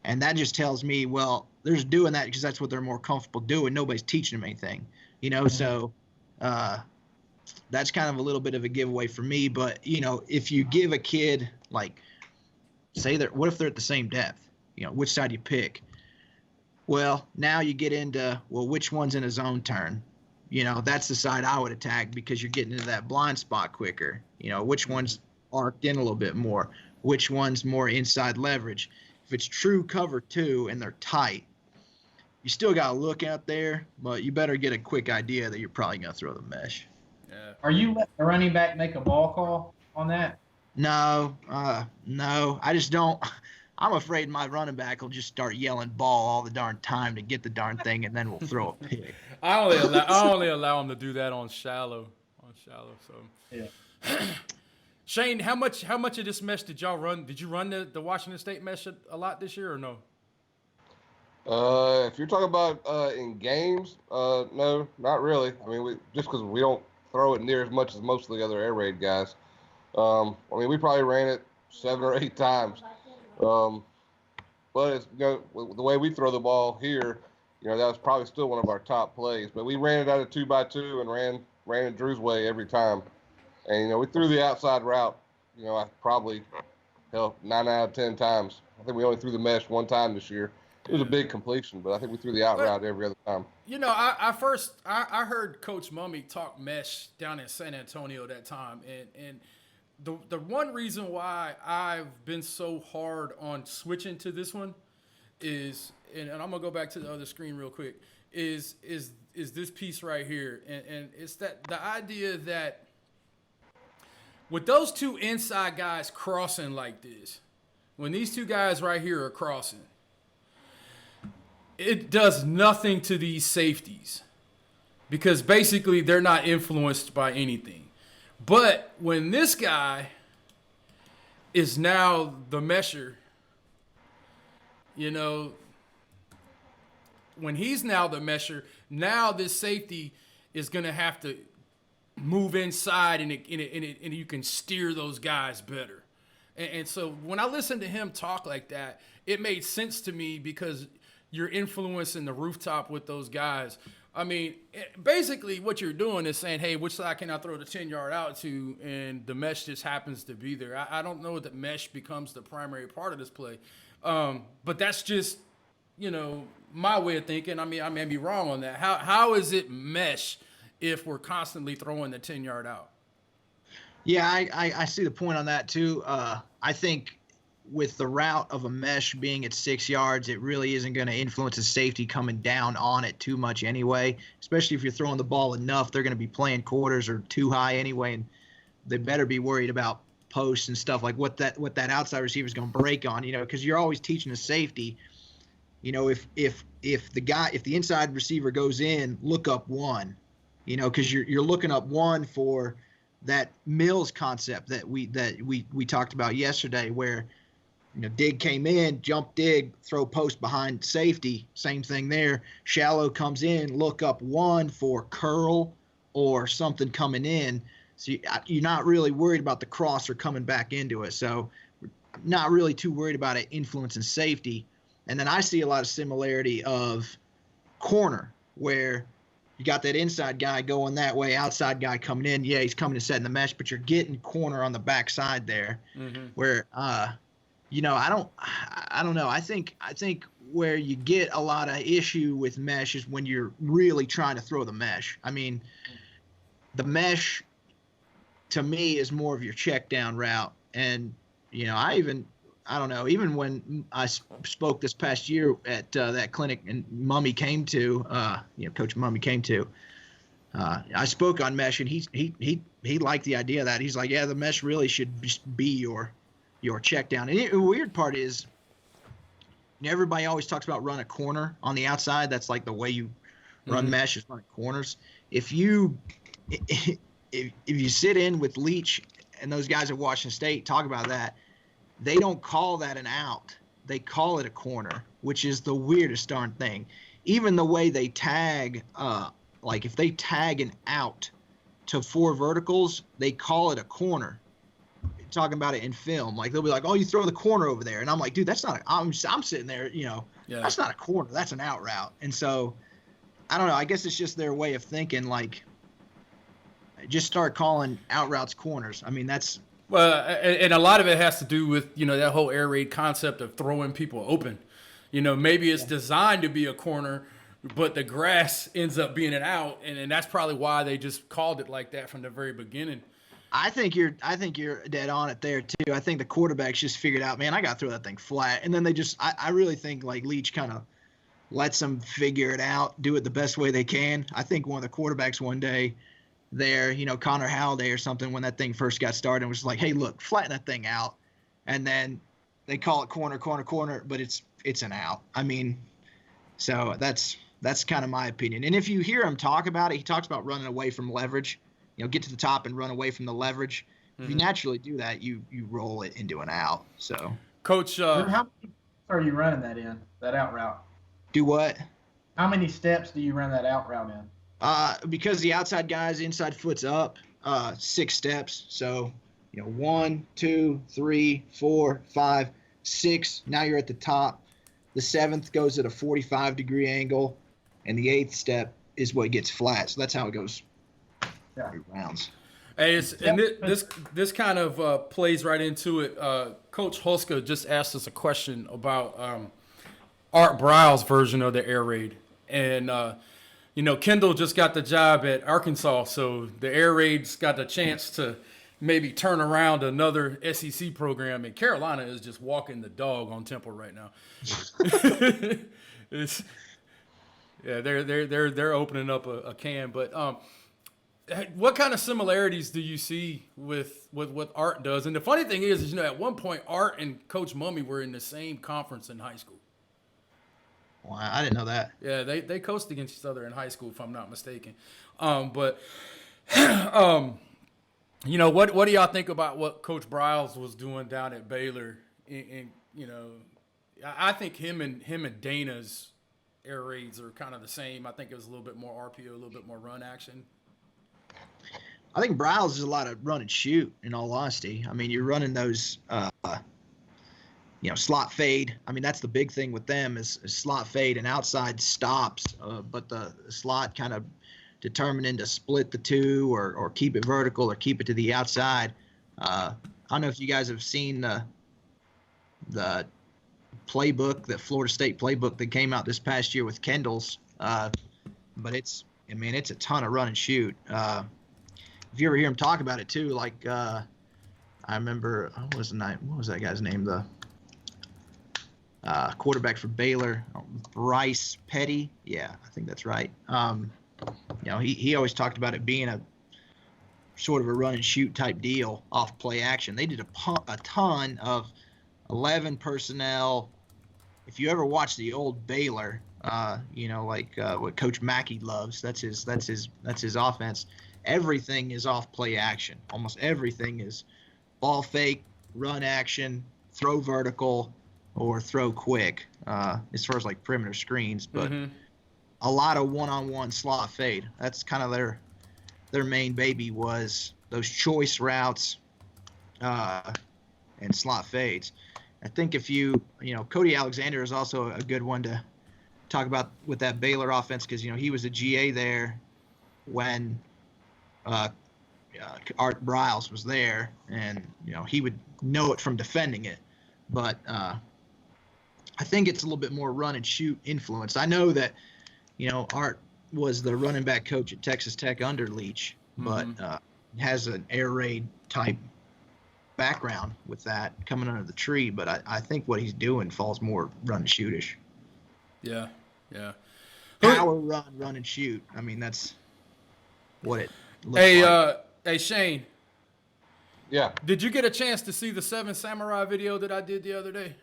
and that just tells me, well, they're just doing that because that's what they're more comfortable doing. Nobody's teaching them anything, you know. So that's kind of a little bit of a giveaway for me. But you know, if you give a kid, like, say that, what if they're at the same depth? You know, which side you pick? Well, now you get into, well, which one's in a zone turn? You know, that's the side I would attack because you're getting into that blind spot quicker. You know, which one's arced in a little bit more? Which one's more inside leverage? If it's true cover 2 and they're tight, you still got to look out there, but you better get a quick idea that you're probably going to throw the mesh. Yeah. Are you letting the running back make a ball call on that? No, I just don't. I'm afraid my running back will just start yelling ball all the darn time to get the darn thing, and then we'll throw a pick. I only allow him to do that on shallow. So Yeah. Shane, how much of this mesh did y'all run? Did you run the Washington State mesh a lot this year or no? If you're talking about in games, no, not really. I mean, just because we don't throw it near as much as most of the other air raid guys. I mean, we probably ran it 7 or 8 times. But it's, you know, the way we throw the ball here, you know, that was probably still one of our top plays. But we ran it out of 2x2 and ran it Drew's way every time. And, you know, we threw the outside route, you know, probably 9 out of 10 times. I think we only threw the mesh 1 time this year. It was a big completion, but I think we threw the out route every other time. You know, I heard Coach Mummy talk mesh down in San Antonio that time, and the one reason why I've been so hard on switching to this one is, and I'm gonna go back to the other screen real quick, is this piece right here, and it's that the idea that with those 2 inside guys crossing like this, when these 2 guys right here are crossing, it does nothing to these safeties because basically they're not influenced by anything. But when this guy is now the mesher, you know, when he's now the mesher, now this safety is going to have to move inside and you can steer those guys better. And so when I listened to him talk like that, it made sense to me because you're influencing the rooftop with those guys. I mean, basically what you're doing is saying, hey, which side can I throw the 10-yard out to? And the mesh just happens to be there. I don't know that mesh becomes the primary part of this play. But that's just, you know, my way of thinking. I mean, I may be wrong on that. How is it mesh if we're constantly throwing the 10-yard out? Yeah, I see the point on that too. I think with the route of a mesh being at 6 yards, it really isn't going to influence the safety coming down on it too much anyway, especially if you're throwing the ball enough. They're going to be playing quarters or too high anyway, and they better be worried about posts and stuff like what that outside receiver is going to break on, you know, because you're always teaching the safety, you know, if the inside receiver goes in, look up one, you know, because you're looking up one for that Mills concept that we talked about yesterday, where, you know, dig came in, jump dig, throw post behind safety, same thing there. Shallow comes in, look up one for curl or something coming in. So you're not really worried about the crosser coming back into it. So not really too worried about it influencing safety. And then I see a lot of similarity of corner, where you got that inside guy going that way, outside guy coming in. Yeah, he's coming to set in the mesh, but you're getting corner on the backside there, where you know, I don't know. I think where you get a lot of issue with mesh is when you're really trying to throw the mesh. I mean, the mesh to me is more of your check down route. And, you know, I don't know, even when I spoke this past year at that clinic and Mummy came to, you know, Coach Mummy came to, I spoke on mesh, and he liked the idea of that. He's like, yeah, the mesh really should be your check down. And the weird part is, you know, everybody always talks about run a corner on the outside. That's like the way you run mesh, is run corners. If you sit in with Leach and those guys at Washington State talk about that, they don't call that an out. They call it a corner, which is the weirdest darn thing. Even the way they tag, like if they tag an out to 4 verticals, they call it a corner. Talking about it in film, like they'll be like, "Oh, you throw the corner over there," and I'm like, "Dude, that's not." I'm sitting there, you know, that's not a corner. That's an out route. And so, I don't know. I guess it's just their way of thinking. Like, just start calling out routes corners. I mean, that's. Well, and a lot of it has to do with, you know, that whole air raid concept of throwing people open. You know, maybe it's designed to be a corner, but the grass ends up being an out, and that's probably why they just called it like that from the very beginning. I think you're dead on it there too. I think the quarterbacks just figured out, man, I got to throw that thing flat. And then they just, I really think like Leach kind of lets them figure it out, do it the best way they can. I think one of the quarterbacks one day there, you know, Connor Halliday or something, when that thing first got started, was like, hey, look, flatten that thing out. And then they call it corner, but it's an out. I mean, so that's kind of my opinion. And if you hear him talk about it, he talks about running away from leverage. You know, get to the top and run away from the leverage. If you naturally do that, you roll it into an out. So, Coach, How many are you running that out route? Do what? How many steps do you run that out route in? Because the outside guy's inside foot's up, 6 steps. So, you know, 1, 2, 3, 4, 5, 6. Now you're at the top. The 7th goes at a 45-degree angle, and the 8th step is what gets flat. So that's how it goes. Yeah. Rounds. Hey, this kind of plays right into it. Coach Holska just asked us a question about Art Briles' version of the air raid, and you know, Kendall just got the job at Arkansas, so the air raid's got the chance to maybe turn around another SEC program, and Carolina is just walking the dog on Temple right now. They're opening up a can, but what kind of similarities do you see with what Art does? And the funny thing is, you know, at one point, Art and Coach Mummy were in the same conference in high school. Wow, I didn't know that. Yeah, they coached against each other in high school, if I'm not mistaken. But you know, what do y'all think about what Coach Briles was doing down at Baylor? In you know, I think him and Dana's air raids are kind of the same. I think it was a little bit more RPO, a little bit more run action. I think Bryles is a lot of run and shoot, in all honesty. I mean, you're running those, slot fade. I mean, that's the big thing with them is slot fade and outside stops, but the slot kind of determining to split the two or keep it vertical or keep it to the outside. I don't know if you guys have seen the playbook, the Florida State playbook that came out this past year with Kendall's, but it's a ton of run and shoot. If you ever hear him talk about it too, like I remember, what was that guy's name? The quarterback for Baylor, Bryce Petty. Yeah, I think that's right. He always talked about it being a sort of a run and shoot type deal off play action. They did a ton of 11 personnel. If you ever watch the old Baylor, what Coach Mackey loves, that's his offense. Everything is off play action. Almost everything is ball fake, run action, throw vertical, or throw quick, as far as like perimeter screens. But a lot of one-on-one slot fade. That's kind of their main baby, was those choice routes and slot fades. I think if Cody Alexander is also a good one to talk about with that Baylor offense, because he was a GA there when Art Bryles was there, and he would know it from defending it. But I think it's a little bit more run and shoot influence. I know that Art was the running back coach at Texas Tech under Leach, but has an air raid type background with that coming under the tree. But I think what he's doing falls more run and shootish. Yeah. Power run and shoot. I mean, that's what it looks like. Hey, Shane. Yeah. Did you get a chance to see the 7 Samurai video that I did the other day?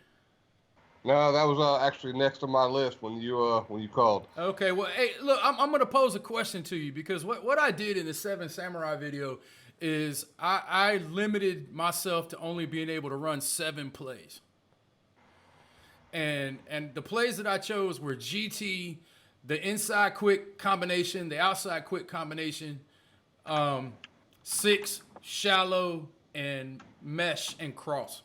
No, that was actually next on my list when you called. Okay, well, hey, look, I'm going to pose a question to you, because what I did in the 7 Samurai video is I limited myself to only being able to run 7 plays. And the plays that I chose were GT, the inside quick combination, the outside quick combination, 6, shallow, and mesh and cross.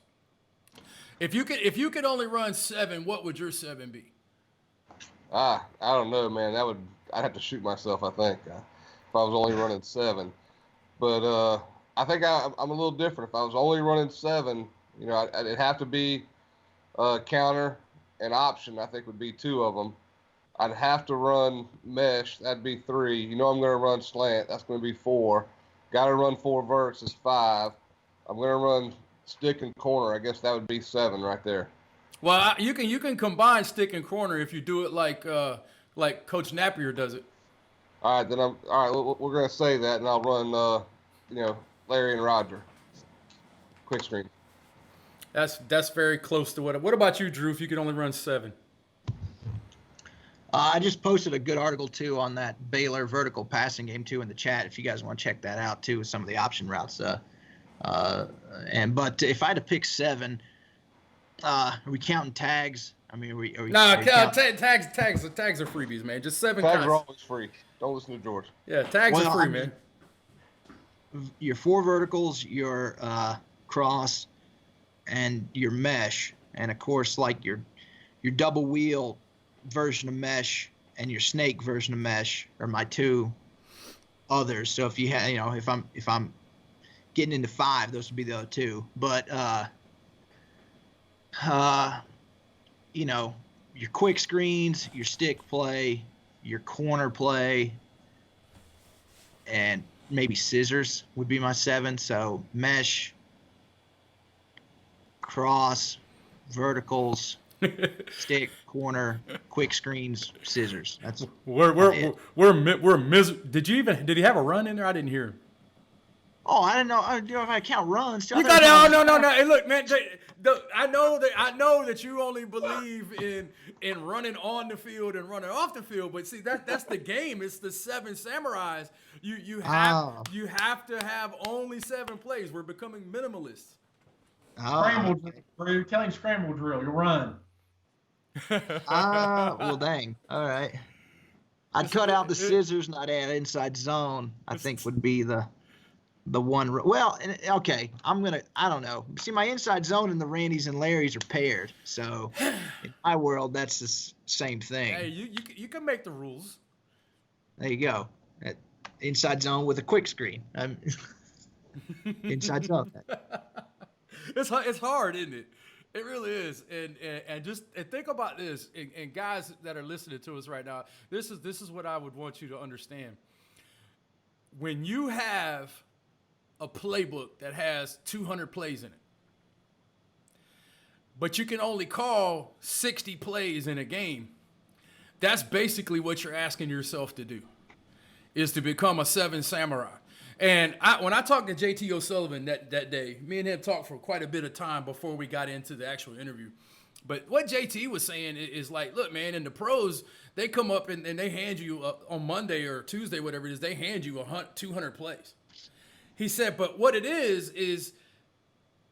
If you could only run 7, what would your 7 be? I don't know, man. I'd have to shoot myself, I think, if I was only running 7. But I think I'm a little different. If I was only running 7, it'd have to be counter and option. I think would be 2 of them. I'd have to run mesh. That'd be 3. I'm going to run slant. That's going to be 4. Got to run 4 verts is 5. I'm going to run stick and corner. I guess that would be 7 right there. Well, you can combine stick and corner if you do it like Coach Napier does it. All right, then we're going to say that, and I'll run Larry and Roger quick screen. That's very close to what about you, Drew, if you could only run 7? I just posted a good article too on that Baylor vertical passing game too in the chat, if you guys want to check that out too, with some of the option routes. But if I had to pick 7, are we counting tags? I mean, tags are freebies, man. Just 7 tags are always free. Don't listen to George. Yeah, tags are free, man. Your 4 verticals, your cross, and your mesh, and of course, like your double wheel version of mesh and your snake version of mesh are my 2 others. So if you have, if I'm getting into 5, those would be the other 2. But your quick screens, your stick play, your corner play, and maybe scissors would be my 7. So mesh, cross, verticals, stick, corner, quick screens, scissors. That's did he have a run in there? I didn't hear him. Oh, I didn't know. If I count runs, you got it. Oh, no. Hey, look, man. I know that you only believe in running on the field and running off the field, but see that's the game. It's the 7 Samurais. You have to have only 7 plays. We're becoming minimalists. Scramble drill. Tell him scramble drill. You run. Well, dang. All right. I'd cut out the scissors and I'd add inside zone. I think would be the one. Well, okay. I don't know. See, my inside zone and the Randys and Larrys are paired. So in my world, that's the same thing. Hey, you can make the rules. There you go. Inside zone with a quick screen. Inside zone. It's hard, isn't it? It really is. And just think about this. And guys that are listening to us right now, this is what I would want you to understand. When you have a playbook that has 200 plays in it, but you can only call 60 plays in a game, that's basically what you're asking yourself to do, is to become a 7 samurai. And when I talked to JT O'Sullivan that day, me and him talked for quite a bit of time before we got into the actual interview. But what JT was saying is like, look, man, in the pros, they come up and they hand you on Monday or Tuesday, whatever it is, they hand you 200 plays. He said, but what it is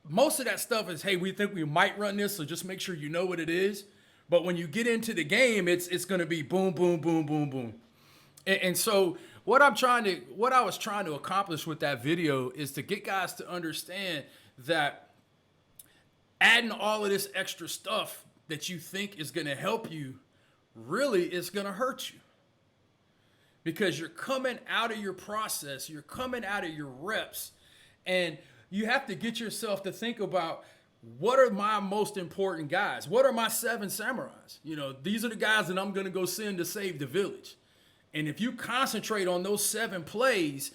most of that stuff is, hey, we think we might run this, so just make sure you know what it is. But when you get into the game, it's going to be boom, boom, boom, boom, boom. And so what I was trying to accomplish with that video is to get guys to understand that adding all of this extra stuff that you think is going to help you really is going to hurt you. Because you're coming out of your process, you're coming out of your reps, and you have to get yourself to think about, what are my most important guys? What are my 7 samurais? These are the guys that I'm going to go send to save the village. And if you concentrate on those 7 plays,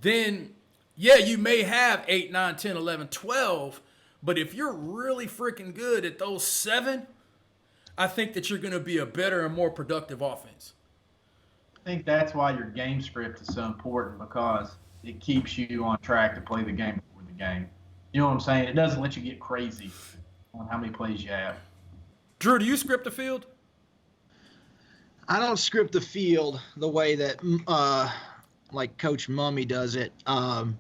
then, yeah, you may have 8, 9, 10, 11, 12. But if you're really freaking good at those 7, I think that you're going to be a better and more productive offense. I think that's why your game script is so important, because it keeps you on track to play the game before the game. You know what I'm saying? It doesn't let you get crazy on how many plays you have. Drew, do you script the field? I don't script the field the way that like Coach Mummy does it. Have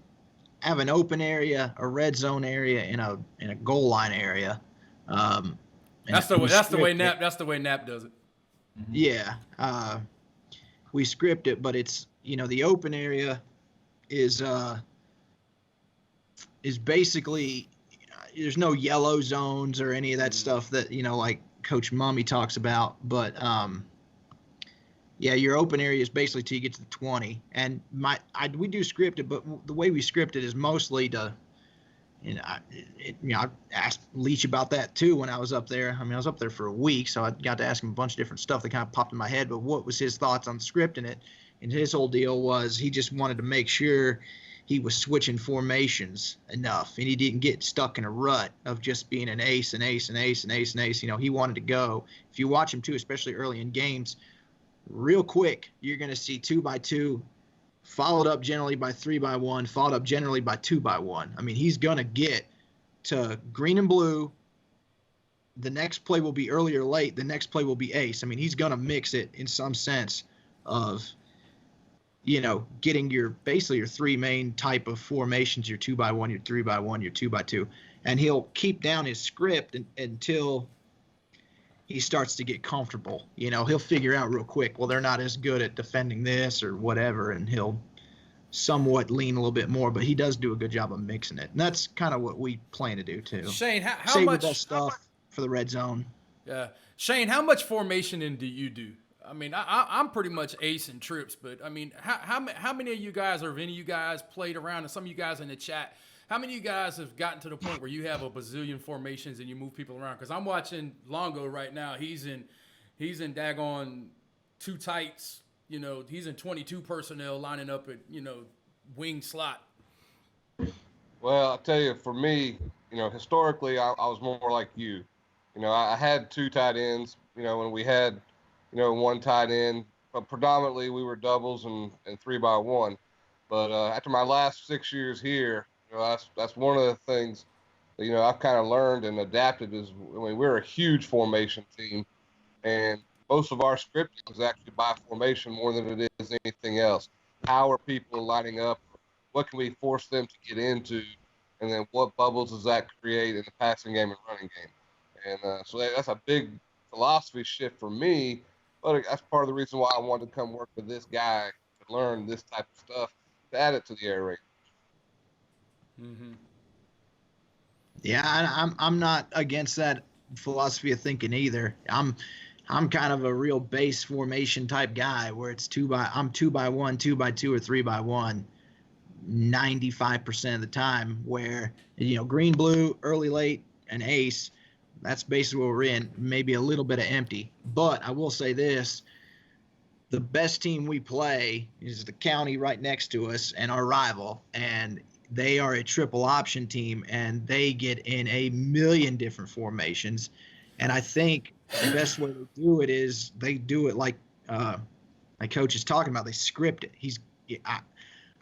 an open area, a red zone area, and a goal line area. That's the way Nap does it. Yeah, we script it, but it's the open area is basically, there's no yellow zones or any of that stuff that like Coach Mummy talks about, but yeah, your open area is basically till you get to the 20. And we do script it, but the way we script it is mostly to, I asked Leach about that too when I was up there. I mean, I was up there for a week, so I got to ask him a bunch of different stuff that kind of popped in my head. But what was his thoughts on scripting it? And his whole deal was he just wanted to make sure he was switching formations enough, and he didn't get stuck in a rut of just being an ace and ace and ace and ace and ace. He wanted to go. If you watch him too, especially early in games, real quick, you're going to see 2x2, followed up generally by 3x1, followed up generally by 2x1. I mean, he's going to get to green and blue. The next play will be early or late. The next play will be ace. I mean, he's going to mix it in some sense of, getting your 3 main type of formations, your 2x1, your 3x1, your 2x2. And he'll keep down his script until he starts to get comfortable. He'll figure out real quick, well, they're not as good at defending this or whatever, and he'll somewhat lean a little bit more, but he does do a good job of mixing it. And that's kind of what we plan to do too. Shane, how Save much that stuff for the red zone? Yeah. Shane, how much formationing do you do? I mean, I'm pretty much ace and trips, but I mean, how many of you guys, or if any of you guys played around, and some of you guys in the chat, how many of you guys have gotten to the point where you have a bazillion formations and you move people around? Because I'm watching Longo right now. He's in daggone 2 tights. He's in 22 personnel lining up at, wing slot. Well, I'll tell you, for me, historically, I was more like you. I had 2 tight ends, when we had, 1 tight end, but predominantly we were doubles and 3x1. But after my last 6 years here, that's one of the things that, I've kind of learned and adapted is, we're a huge formation team, and most of our scripting is actually by formation more than it is anything else. How are people lining up? What can we force them to get into? And then what bubbles does that create in the passing game and running game? And so that's a big philosophy shift for me, but that's part of the reason why I wanted to come work with this guy to learn this type of stuff to add it to the air raid. Mm-hmm. Yeah, I'm not against that philosophy of thinking either. I'm kind of a real base formation type guy where it's I'm 2x1, 2x2, or 3x1 95% of the time, where green, blue, early, late, and ace. That's basically what we're in. Maybe a little bit of empty. But I will say this: the best team we play is the county right next to us and our rival, and they are a triple option team, and they get in a million different formations. And I think the best way to do it is they do it like my coach is talking about. They script it.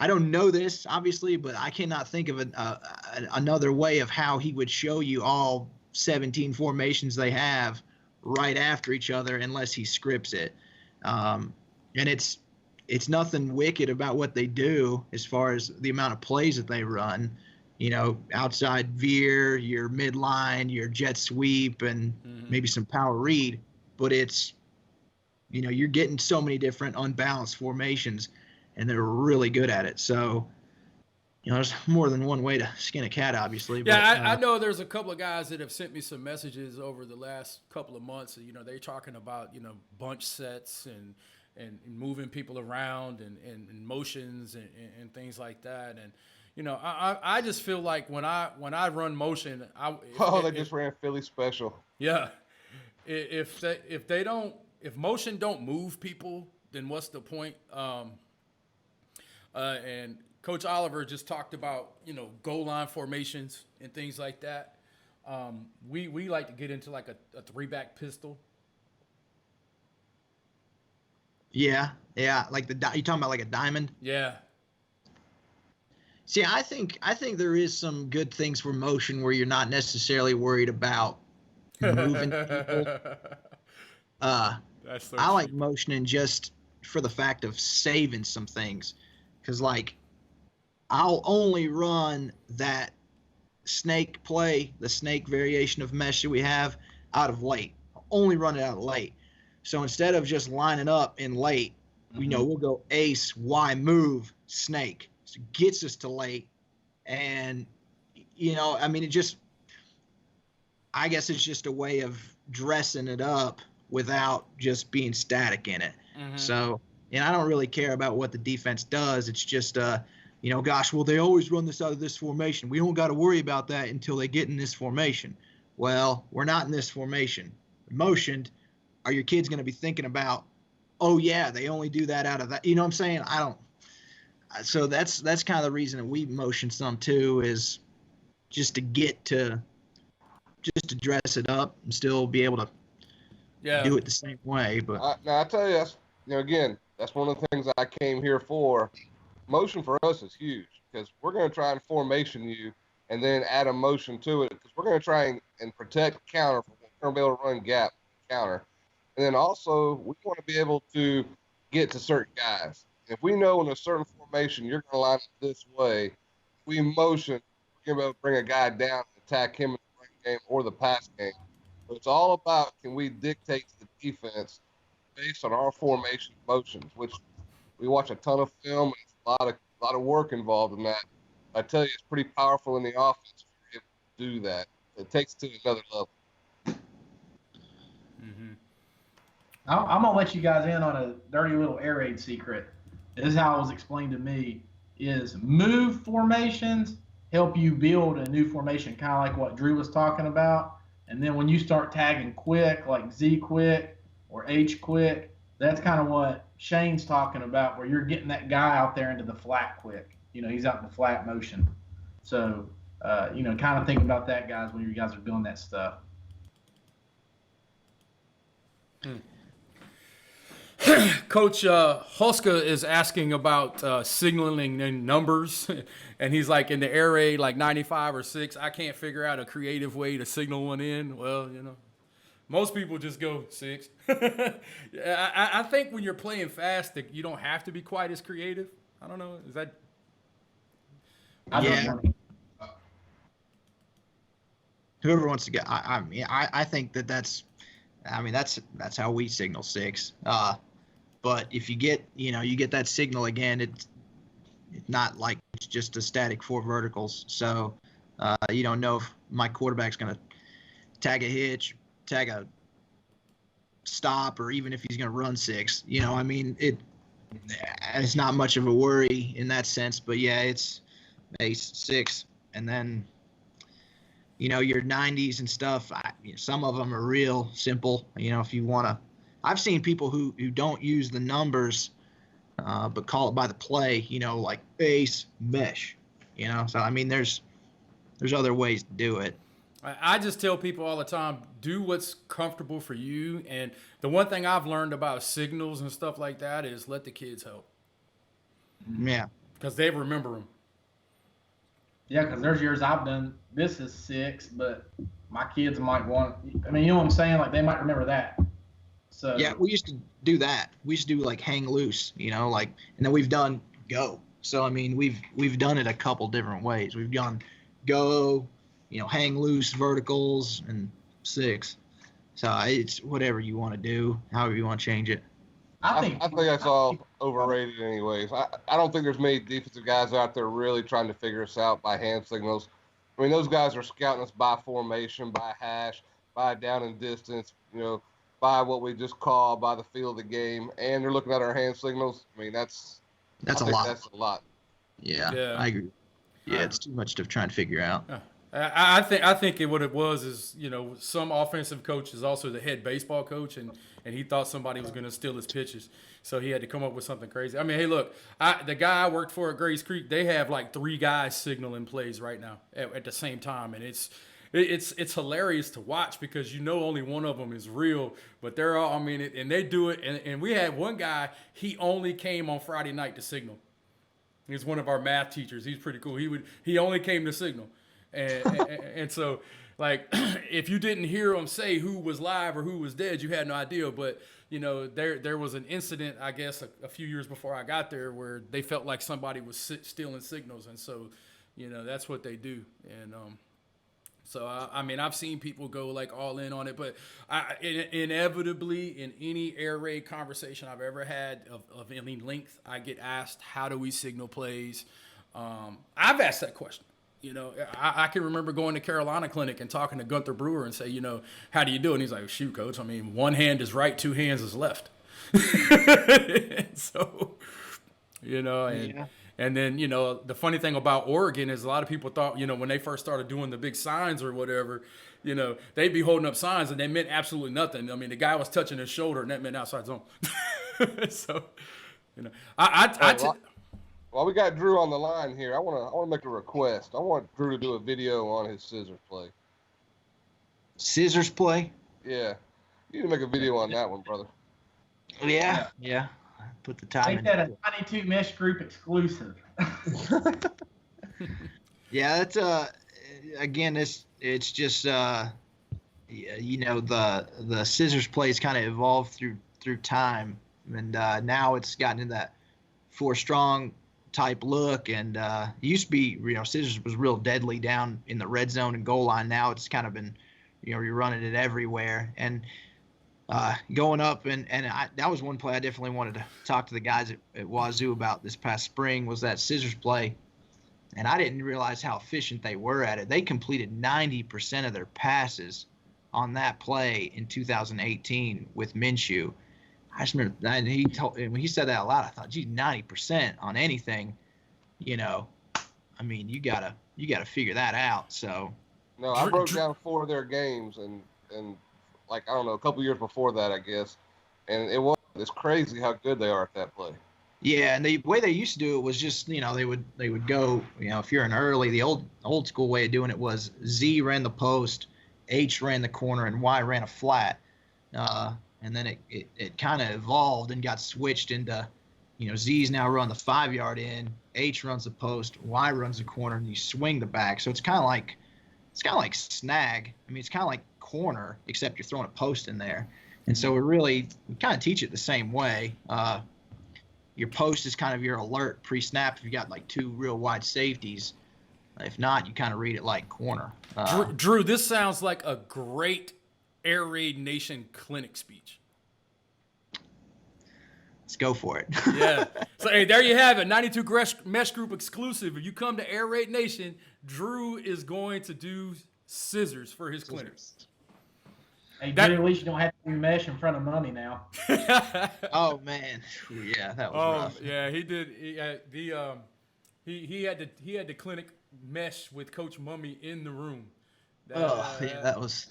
I don't know this, obviously, but I cannot think of another way of how he would show you all 17 formations they have right after each other unless he scripts it. And it's nothing wicked about what they do as far as the amount of plays that they run. Outside veer, your midline, your jet sweep, and maybe some power read. But it's, you're getting so many different unbalanced formations, and they're really good at it. So, there's more than one way to skin a cat, obviously. Yeah, but, I know there's a couple of guys that have sent me some messages over the last couple of months. They're talking about, bunch sets and moving people around and motions and things like that. And, I just feel like when I run motion, They just ran Philly special. Yeah. If motion don't move people, then what's the point? And Coach Oliver just talked about, goal line formations and things like that. We like to get into like a 3-back pistol. Yeah. Like you talking about like a diamond? Yeah. See, I think there is some good things for motion where you're not necessarily worried about moving people. That's so I like cheap. motioning just for the fact of saving some things, because like I'll only run that snake play, the snake variation of mesh that we have, out of late. I'll only run it out of late. So instead of just lining up in late, we'll go ace, Y move, snake. So it gets us to late. And, it just, I guess it's just a way of dressing it up without just being static in it. So, I don't really care about what the defense does. It's just, gosh, well, they always run this out of this formation. We don't got to worry about that until they get in this formation. Well, we're not in this formation. Motioned, are your kids going to be thinking about, oh, yeah, they only do that out of that? You know what I'm saying? I don't. So that's kind of the reason that we motion some too, is just to dress it up and still be able to do it the same way. But Now I tell you, that's one of the things I came here for. Motion for us is huge because we're going to try and formation you and then add a motion to it, because we're going to try and protect counter. We're going to be able to run gap counter. And then also we want to be able to get to certain guys. If we know in a certain formation you're going to line up this way, if we motion, we're going to be able to bring a guy down and attack him in the run game or the pass game. So it's all about, can we dictate to the defense based on our formation motions, which we watch a ton of film, and it's a lot of work involved in that. I tell you, it's pretty powerful in the offense if you're able to do that. It takes it to another level. I'm gonna let you guys in on a dirty little air raid secret. This is how it was explained to me: is move formations help you build a new formation, kind of like what Drew was talking about. And then when you start tagging quick, like Z quick or H quick, that's kind of what Shane's talking about, where you're getting that guy out there into the flat quick. He's out in the flat motion. So, kind of think about that, guys, when you guys are doing that stuff. Coach Huska is asking about signaling in numbers, and he's like, in the air raid, like 95 or 6, I can't figure out a creative way to signal one in. Well, most people just go 6. I think when you're playing fast, that you don't have to be quite as creative. I don't know. Is that? Whoever wants to get, I think that's I mean, that's how we signal 6. But if you get that signal again, it's not like it's just a static 4 verticals. So you don't know if my quarterback's going to tag a hitch, tag a stop, or even if he's going to run 6. I mean, it's not much of a worry in that sense. But yeah, it's base 6, and then your 90s and stuff. Some of them are real simple. If you want to, I've seen people who don't use the numbers, but call it by the play. Like base mesh. So I mean, there's other ways to do it. I just tell people all the time, do what's comfortable for you. And the one thing I've learned about signals and stuff like that is let the kids help. Yeah. Because they remember them. Yeah, because there's years I've done, this is 6, but my kids might want, I mean, you know what I'm saying? Like, they might remember that. So Yeah, we used to do that. We used to do, like, hang loose, and then we've done go. So, I mean, we've done it a couple different ways. We've done go, hang loose verticals, and 6. So it's whatever you want to do, however you want to change it. I think that's all overrated anyways. I don't think there's many defensive guys out there really trying to figure us out by hand signals. I mean, those guys are scouting us by formation, by hash, by down and distance, by what we just call by the feel of the game, and they're looking at our hand signals. I mean, that's a lot. That's a lot. Yeah, I agree. Yeah, it's too much to try and figure out. I think what it was is, some offensive coach is also the head baseball coach, and he thought somebody was going to steal his pitches, so he had to come up with something crazy. I mean, hey, look, the guy I worked for at Grays Creek, they have like 3 guys signaling plays right now at the same time, and it's hilarious to watch because only one of them is real, but they're all, I mean, and they do it, and we had one guy, he only came on Friday night to signal. He's one of our math teachers. He's pretty cool. He only came to signal. And so, like, if you didn't hear him say who was live or who was dead, you had no idea. But, there was an incident, I guess, a few years before I got there where they felt like somebody was stealing signals. And so, that's what they do. And so, I mean, I've seen people go, like, all in on it. But inevitably, in any air raid conversation I've ever had of any length, I get asked, how do we signal plays? I've asked that question. I can remember going to Carolina Clinic and talking to Gunther Brewer and say, how do you do it? And he's like, shoot, coach. I mean, one hand is right, 2 hands is left. So, and then, the funny thing about Oregon is a lot of people thought, when they first started doing the big signs or whatever, they'd be holding up signs and they meant absolutely nothing. I mean, the guy was touching his shoulder and that meant outside zone. So, Well, we got Drew on the line here. I want to make a request. I want Drew to do a video on his scissors play. Scissors play? Yeah. You need to make a video on that one, brother. Yeah. Put the time make that a 92 mesh group exclusive. Yeah, that's again, it's just the scissors plays kind of evolved through time, and now it's gotten into that 4 strong type look, and it used to be, scissors was real deadly down in the red zone and goal line. Now it's kind of been, you're running it everywhere, and going up, and that was one play I definitely wanted to talk to the guys at Wazoo about this past spring, was that scissors play, and I didn't realize how efficient they were at it. They completed 90% of their passes on that play in 2018 with Minshew. I just remember that, and when he said that out loud, I thought, geez, 90% on anything, I mean, you gotta figure that out. So no, I broke down 4 of their games, and like, I don't know, a couple years before that, I guess, and it's crazy how good they are at that play. Yeah, and the way they used to do it was just, they would go, if you're in early, the old school way of doing it was Z ran the post, H ran the corner, and Y ran a flat. And then it kind of evolved and got switched into, Z's now run the 5-yard in, H runs the post, Y runs the corner, and you swing the back. So it's kind of like snag. I mean, it's kind of like corner, except you're throwing a post in there. And so we kind of teach it the same way. Your post is kind of your alert pre-snap if you got like 2 real wide safeties. If not, you kind of read it like corner. Drew, this sounds like a great Air Raid Nation clinic speech. Let's go for it. Yeah. So, hey, there you have it. 92 Mesh Group exclusive. If you come to Air Raid Nation, Drew is going to do scissors for his clinic. Hey, Drew, at least you don't have to do mesh in front of money now. Oh man, yeah, that was rough. Yeah, he did. He had the clinic mesh with Coach Mummy in the room. That was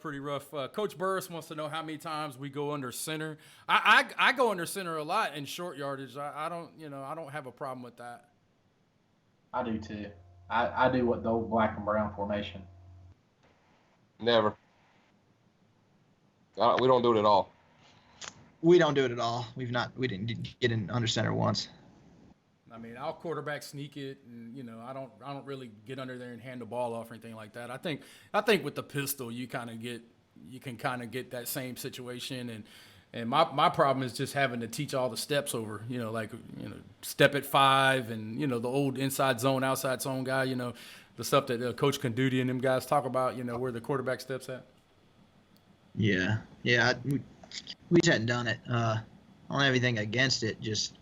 pretty rough. Coach Burris wants to know how many times we go under center. I go under center a lot in short yardage. I don't have a problem with that. I do too. I do what the old black and brown formation. Never. We don't do it at all. We don't do it at all. We didn't get in under center once. I mean, I'll quarterback sneak it, and I don't really get under there and hand the ball off or anything like that. I think with the pistol, you can kind of get that same situation, and my problem is just having to teach all the steps over. Step at 5, and the old inside zone, outside zone guy. The stuff that Coach Conduti and them guys talk about. Where the quarterback steps at. Yeah. We just hadn't done it. I don't have anything against it. Just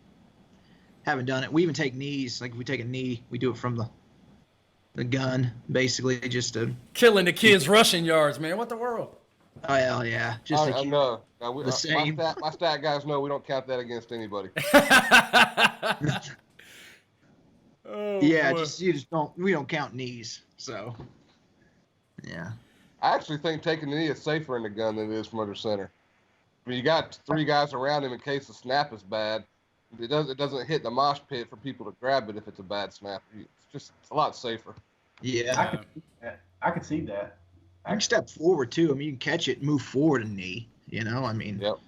haven't done it. We even take knees. Like if we take a knee, we do it from the gun, basically, just to killing the kids' rushing yards, man. What the world? Oh hell yeah! Just to I keep know. the same. My stat guys know we don't count that against anybody. Yeah, we don't count knees. So yeah. I actually think taking the knee is safer in the gun than it is from under center. I mean, you got 3 guys around him in case the snap is bad. It doesn't hit the mosh pit for people to grab it if it's a bad snap. It's a lot safer. Yeah. I could see that. I can step forward too. I mean, you can catch it, move forward a knee. I mean. Yep.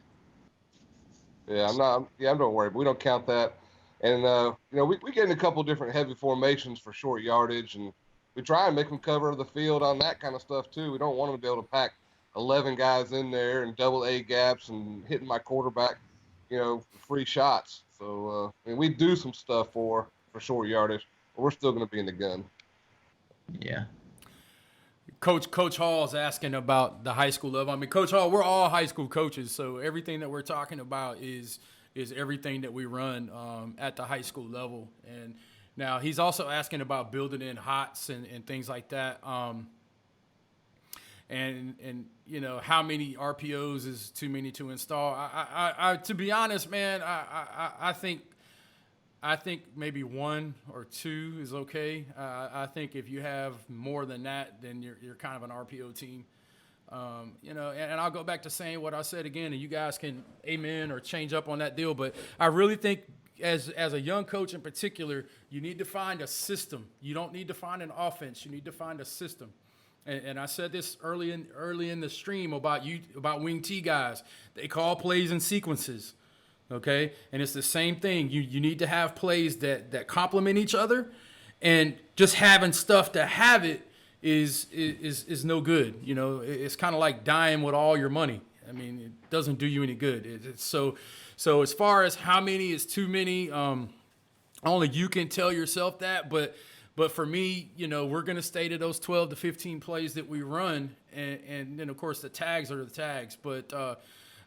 Yeah, I'm not worried. But we don't count that. And we get in a couple different heavy formations for short yardage, and we try and make them cover the field on that kind of stuff too. We don't want them to be able to pack 11 guys in there and double A gaps and hitting my quarterback, free shots. So we do some stuff for short yardage, but we're still going to be in the gun. Yeah. Coach Hall is asking about the high school level. I mean, Coach Hall, we're all high school coaches, so everything that we're talking about is everything that we run at the high school level. And now he's also asking about building in HOTS and things like that. And how many RPOs is too many to install? I to be honest, man, I think maybe 1 or 2 is okay. I think if you have more than that, then you're kind of an RPO team. And I'll go back to saying what I said again, and you guys can amen or change up on that deal. But I really think as a young coach in particular, you need to find a system. You don't need to find an offense. You need to find a system. And I said this early in the stream about wing T guys. They call plays in sequences, okay? And it's the same thing. You need to have plays that complement each other, and just having stuff to have it is no good. It's kind of like dying with all your money. I mean, it doesn't do you any good. So as far as how many is too many, only you can tell yourself that, But for me, we're going to stay to those 12 to 15 plays that we run, and then, of course, the tags are the tags. But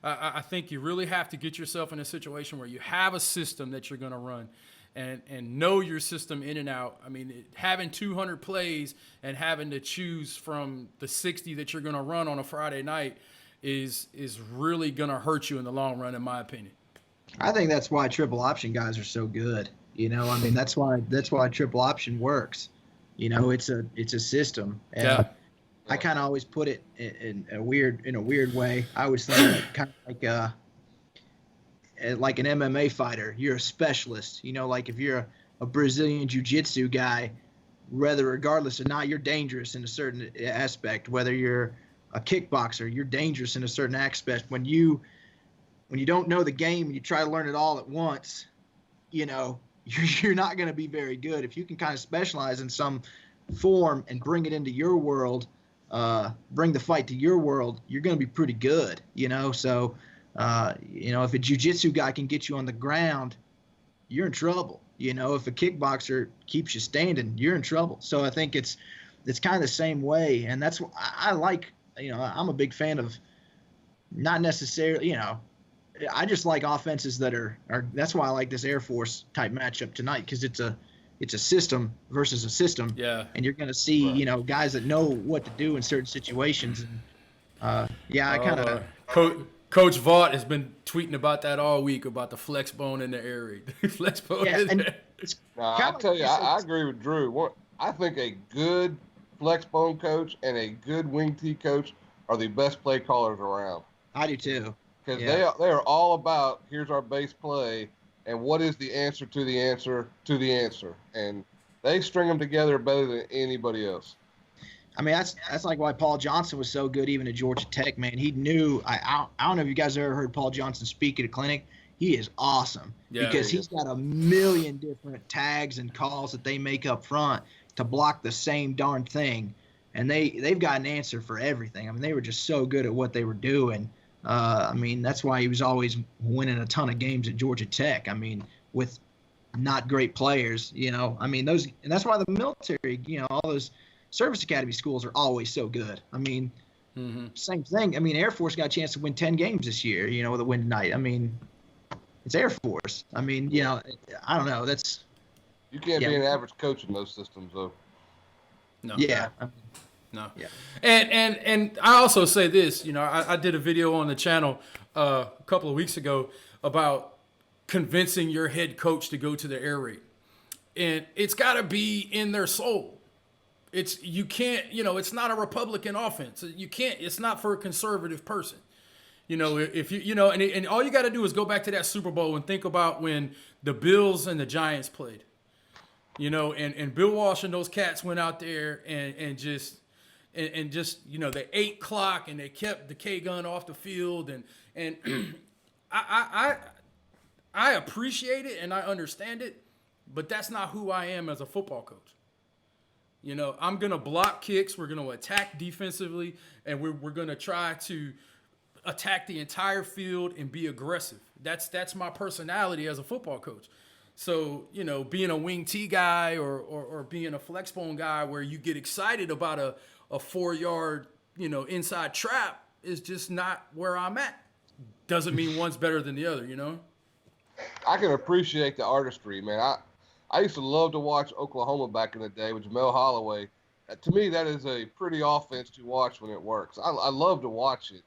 I think you really have to get yourself in a situation where you have a system that you're going to run and know your system in and out. I mean, having 200 plays and having to choose from the 60 that you're going to run on a Friday night is really going to hurt you in the long run, in my opinion. I think that's why triple option guys are so good. I mean, that's why triple option works. It's a system. And yeah. I kind of always put it in a weird way. I always think kind of like an MMA fighter. You're a specialist. Like if you're a Brazilian jiu-jitsu guy, regardless or not, you're dangerous in a certain aspect. Whether you're a kickboxer, you're dangerous in a certain aspect. When you don't know the game and you try to learn it all at once, you're not going to be very good. If you can kind of specialize in some form and bring it into your world, bring the fight to your world, you're going to be pretty good, So, if a jiu-jitsu guy can get you on the ground, you're in trouble. If a kickboxer keeps you standing, you're in trouble. So I think it's kind of the same way. And that's what I like I'm a big fan of not necessarily, I just like offenses that are that's why I like this Air Force type matchup tonight, because it's a system versus a system. Yeah. And you're going to see, Right. guys that know what to do in certain situations. And I kind of Coach Vaught has been tweeting about that all week, about the flex bone and the air raid. Flex bone in and there. it's I kinda tell you, like I agree with Drew. I think a good flex bone coach and a good wing T coach are the best play callers around. I do too. Because Yeah. they are all about, here's our base play, and what is the answer to the answer to the answer. And they string them together better than anybody else. I mean, that's like why Paul Johnson was so good even at Georgia Tech, man. He knew. I don't know if you guys ever heard Paul Johnson speak at a clinic. He is awesome because he's got a million different tags and calls that they make up front to block the same darn thing, and they've got an answer for everything. I mean, they were just so good at what they were doing. I mean, that's why he was always winning a ton of games at Georgia Tech. I mean, with not great players, I mean, and that's why the military, all those service academy schools are always so good. I mean, same thing. I mean, Air Force got a chance to win 10 games this year, with a win tonight. I mean, it's Air Force. I mean, I don't know. You can't be an average coach in those systems, though. No. Yeah. No. Yeah. And I also say this, I did a video on the channel a couple of weeks ago about convincing your head coach to go to the air raid. And it's got to be in their soul. You can't, it's not a Republican offense. It's not for a conservative person. If and all you got to do is go back to that Super Bowl and think about when the Bills and the Giants played. And Bill Walsh and those cats went out there and just they ate clock and they kept the K gun off the field and I appreciate it and I understand it, but that's not who I am as a football coach. I'm going to block kicks. We're going to attack defensively, and we're going to try to attack the entire field and be aggressive. That's my personality as a football coach. So, being a wing T guy or being a flex bone guy where you get excited about a 4-yard, inside trap is just not where I'm at. Doesn't mean one's better than the other, I can appreciate the artistry, man. I used to love to watch Oklahoma back in the day with Jamel Holloway. To me, that is a pretty offense to watch when it works. I love to watch it,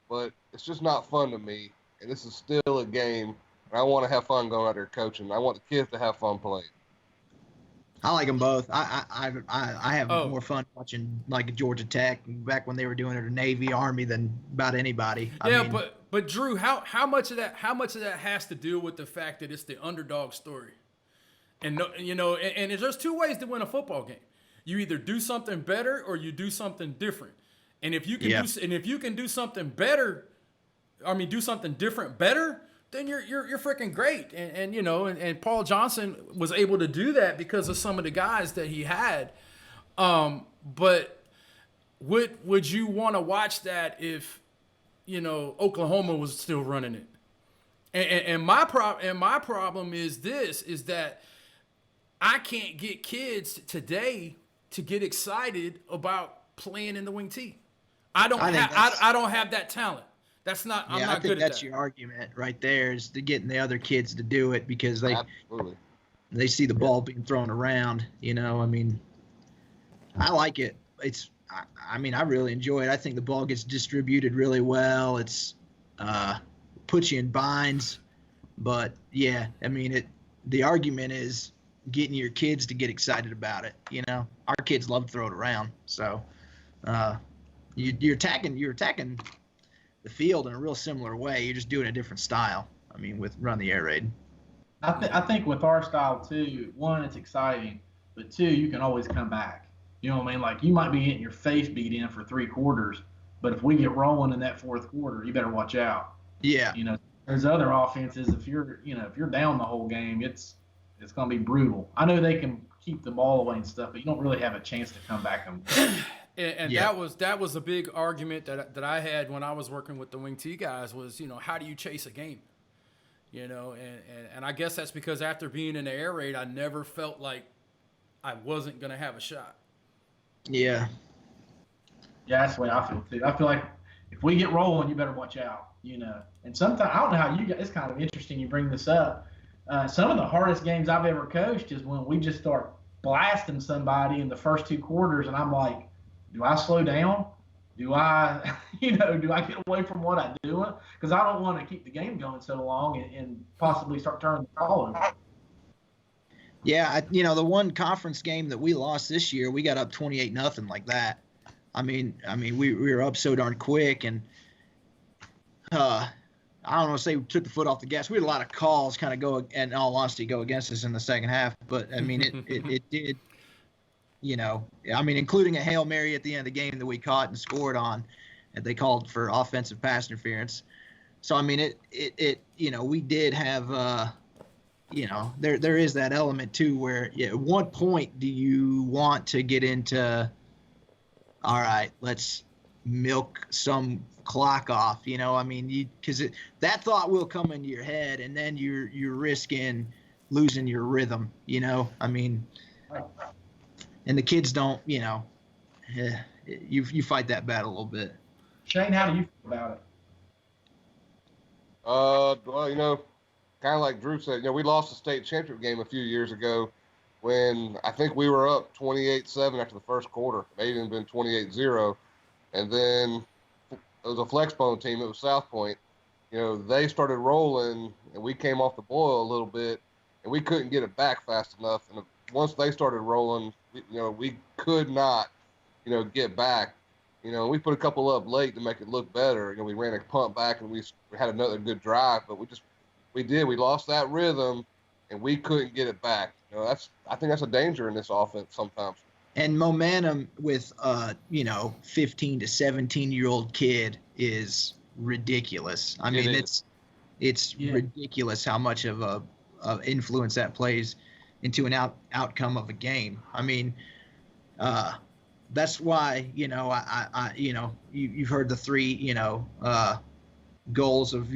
but it's just not fun to me. And this is still a game. And I want to have fun going out there coaching. I want the kids to have fun playing. I like them both. I have more fun watching like Georgia Tech back when they were doing it, or Navy, Army, than about anybody. I mean, but Drew, how much of that has to do with the fact that it's the underdog story? And and there's two ways to win a football game. You either do something better or you do something different. And if you can do something better, do something different better, then you're freaking great. And Paul Johnson was able to do that because of some of the guys that he had. But would you want to watch that if Oklahoma was still running it? And my problem is that I can't get kids today to get excited about playing in the wing T. I don't have that talent. That's not. I'm not good at that. That's your argument right there, is to getting the other kids to do it because they see the ball being thrown around. I like it. I really enjoy it. I think the ball gets distributed really well. It's puts you in binds, but yeah, the argument is getting your kids to get excited about it. Our kids love to throw it around. So you're attacking the field in a real similar way. You're just doing a different style. With run the air raid. I think with our style too, one, it's exciting, but two, you can always come back. You know what I mean? Like, you might be getting your face beat in for 3 quarters, but if we get rolling in that 4th quarter, you better watch out. Yeah. There's other offenses. If you're down the whole game, it's going to be brutal. I know they can keep the ball away and stuff, but you don't really have a chance to come back. That was a big argument that I had when I was working with the wing T guys was, how do you chase a game? And I guess that's because after being in the air raid, I never felt like I wasn't going to have a shot. Yeah. Yeah, that's the way I feel too. I feel like if we get rolling, you better watch out. And sometimes I don't know how you guys. It's kind of interesting you bring this up. Some of the hardest games I've ever coached is when we just start blasting somebody in the first two quarters, and I'm like, do I slow down? Do I, do I get away from what I'm doing? Because I don't want to keep the game going so long and possibly start turning the ball over. Yeah, the one conference game that we lost this year, we got up 28-0 like that. I mean, we were up so darn quick, and I don't want to say we took the foot off the gas. We had a lot of calls kind of go, in all honesty, go against us in the second half. But I mean, it did, including a Hail Mary at the end of the game that we caught and scored on, and they called for offensive pass interference. So I mean, we did have. There is that element too where at what point do you want to get into, all right, let's milk some clock off, because that thought will come into your head, and then you're risking losing your rhythm, and the kids don't, you fight that battle a little bit. Shane, how do you feel about it? Well, kind of like Drew said, we lost the state championship game a few years ago when I think we were up 28-7 after the first quarter. Maybe even been 28-0. And then it was a flexbone team. It was South Point. They started rolling, and we came off the boil a little bit, and we couldn't get it back fast enough. And once they started rolling, we could not, get back. We put a couple up late to make it look better. We ran a punt back, and we had another good drive, but we lost that rhythm, and we couldn't get it back. I think that's a danger in this offense sometimes. And momentum with 15 to 17-year-old kid is ridiculous. I mean, it's ridiculous how much of a influence that plays into an outcome of a game. I mean, that's why you've heard the three goals of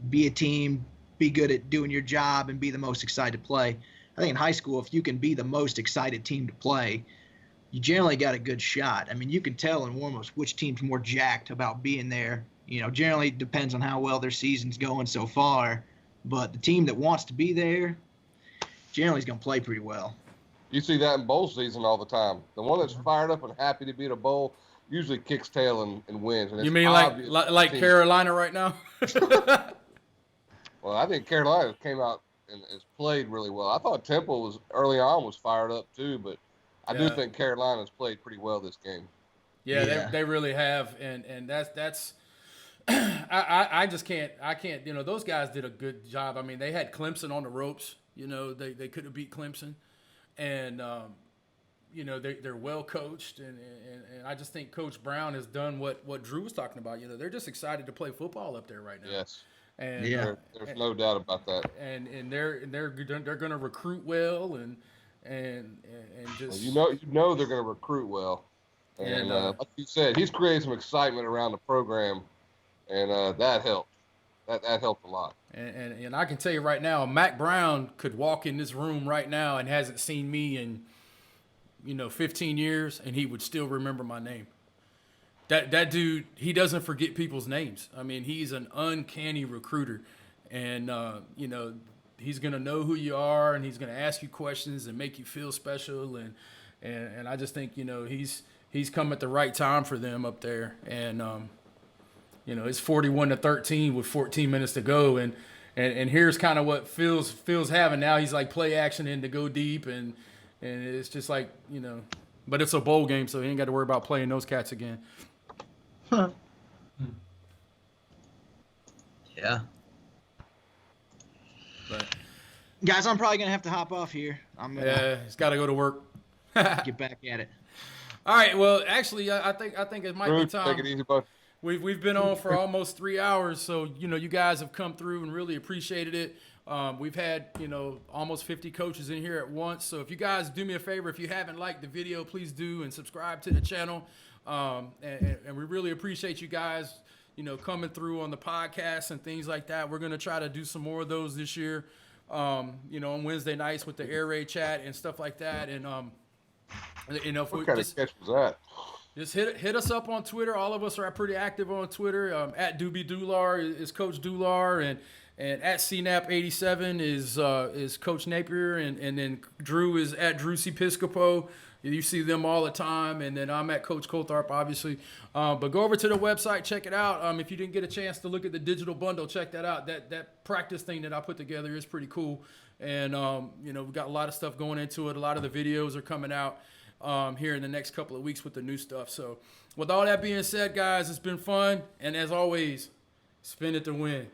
be a team, be good at doing your job, and be the most excited to play. I think in high school, if you can be the most excited team to play, you generally got a good shot. I mean, you can tell in warm-ups which team's more jacked about being there. Generally it depends on how well their season's going so far. But the team that wants to be there generally is going to play pretty well. You see that in bowl season all the time. The one that's fired up and happy to be at a bowl usually kicks tail and wins. And you mean like Carolina right now? Well, I think Carolina came out and has played really well. I thought Temple early on was fired up too, but I do think Carolina's played pretty well this game. Yeah. They really have, and that's I can't those guys did a good job. I mean, they had Clemson on the ropes. They could have beat Clemson, and they're well coached, and I just think Coach Brown has done what Drew was talking about. They're just excited to play football up there right now. Yes. And there's no doubt about that. And they're going to recruit well and just they're going to recruit well. And like you said, he's created some excitement around the program, and that helped. That helped a lot. And I can tell you right now, Mac Brown could walk in this room right now and hasn't seen me in 15 years, and he would still remember my name. That dude, he doesn't forget people's names. I mean, he's an uncanny recruiter, and he's gonna know who you are, and he's gonna ask you questions and make you feel special, and I just think he's come at the right time for them up there, and it's 41-13 with 14 minutes to go, and here's kind of what Phil's having now. He's like play action and to go deep, and it's just like but it's a bowl game, so he ain't got to worry about playing those cats again. Huh. Yeah. But, guys, I'm probably gonna have to hop off here. He's got to go to work. Get back at it. All right. Well, actually, I think it might be time. Take it easy, bud. We've been on for almost 3 hours, so you guys have come through and really appreciated it. We've had almost 50 coaches in here at once. So if you guys do me a favor, if you haven't liked the video, please do and subscribe to the channel. And we really appreciate you guys, coming through on the podcast and things like that. We're gonna try to do some more of those this year. On Wednesday nights with the air raid chat and stuff like that. And what kind of catch was that? Just hit us up on Twitter. All of us are pretty active on Twitter. At Doobie Dular is Coach Dular, and at CNAP87 is Coach Napier, and then Drew is at Drew C. Piscopo. You see them all the time, and then I'm at Coach Coltharp, obviously. But go over to the website, check it out. If you didn't get a chance to look at the digital bundle, check that out. That practice thing that I put together is pretty cool, and we've got a lot of stuff going into it. A lot of the videos are coming out here in the next couple of weeks with the new stuff. So with all that being said, guys, it's been fun, and as always, spin it to win.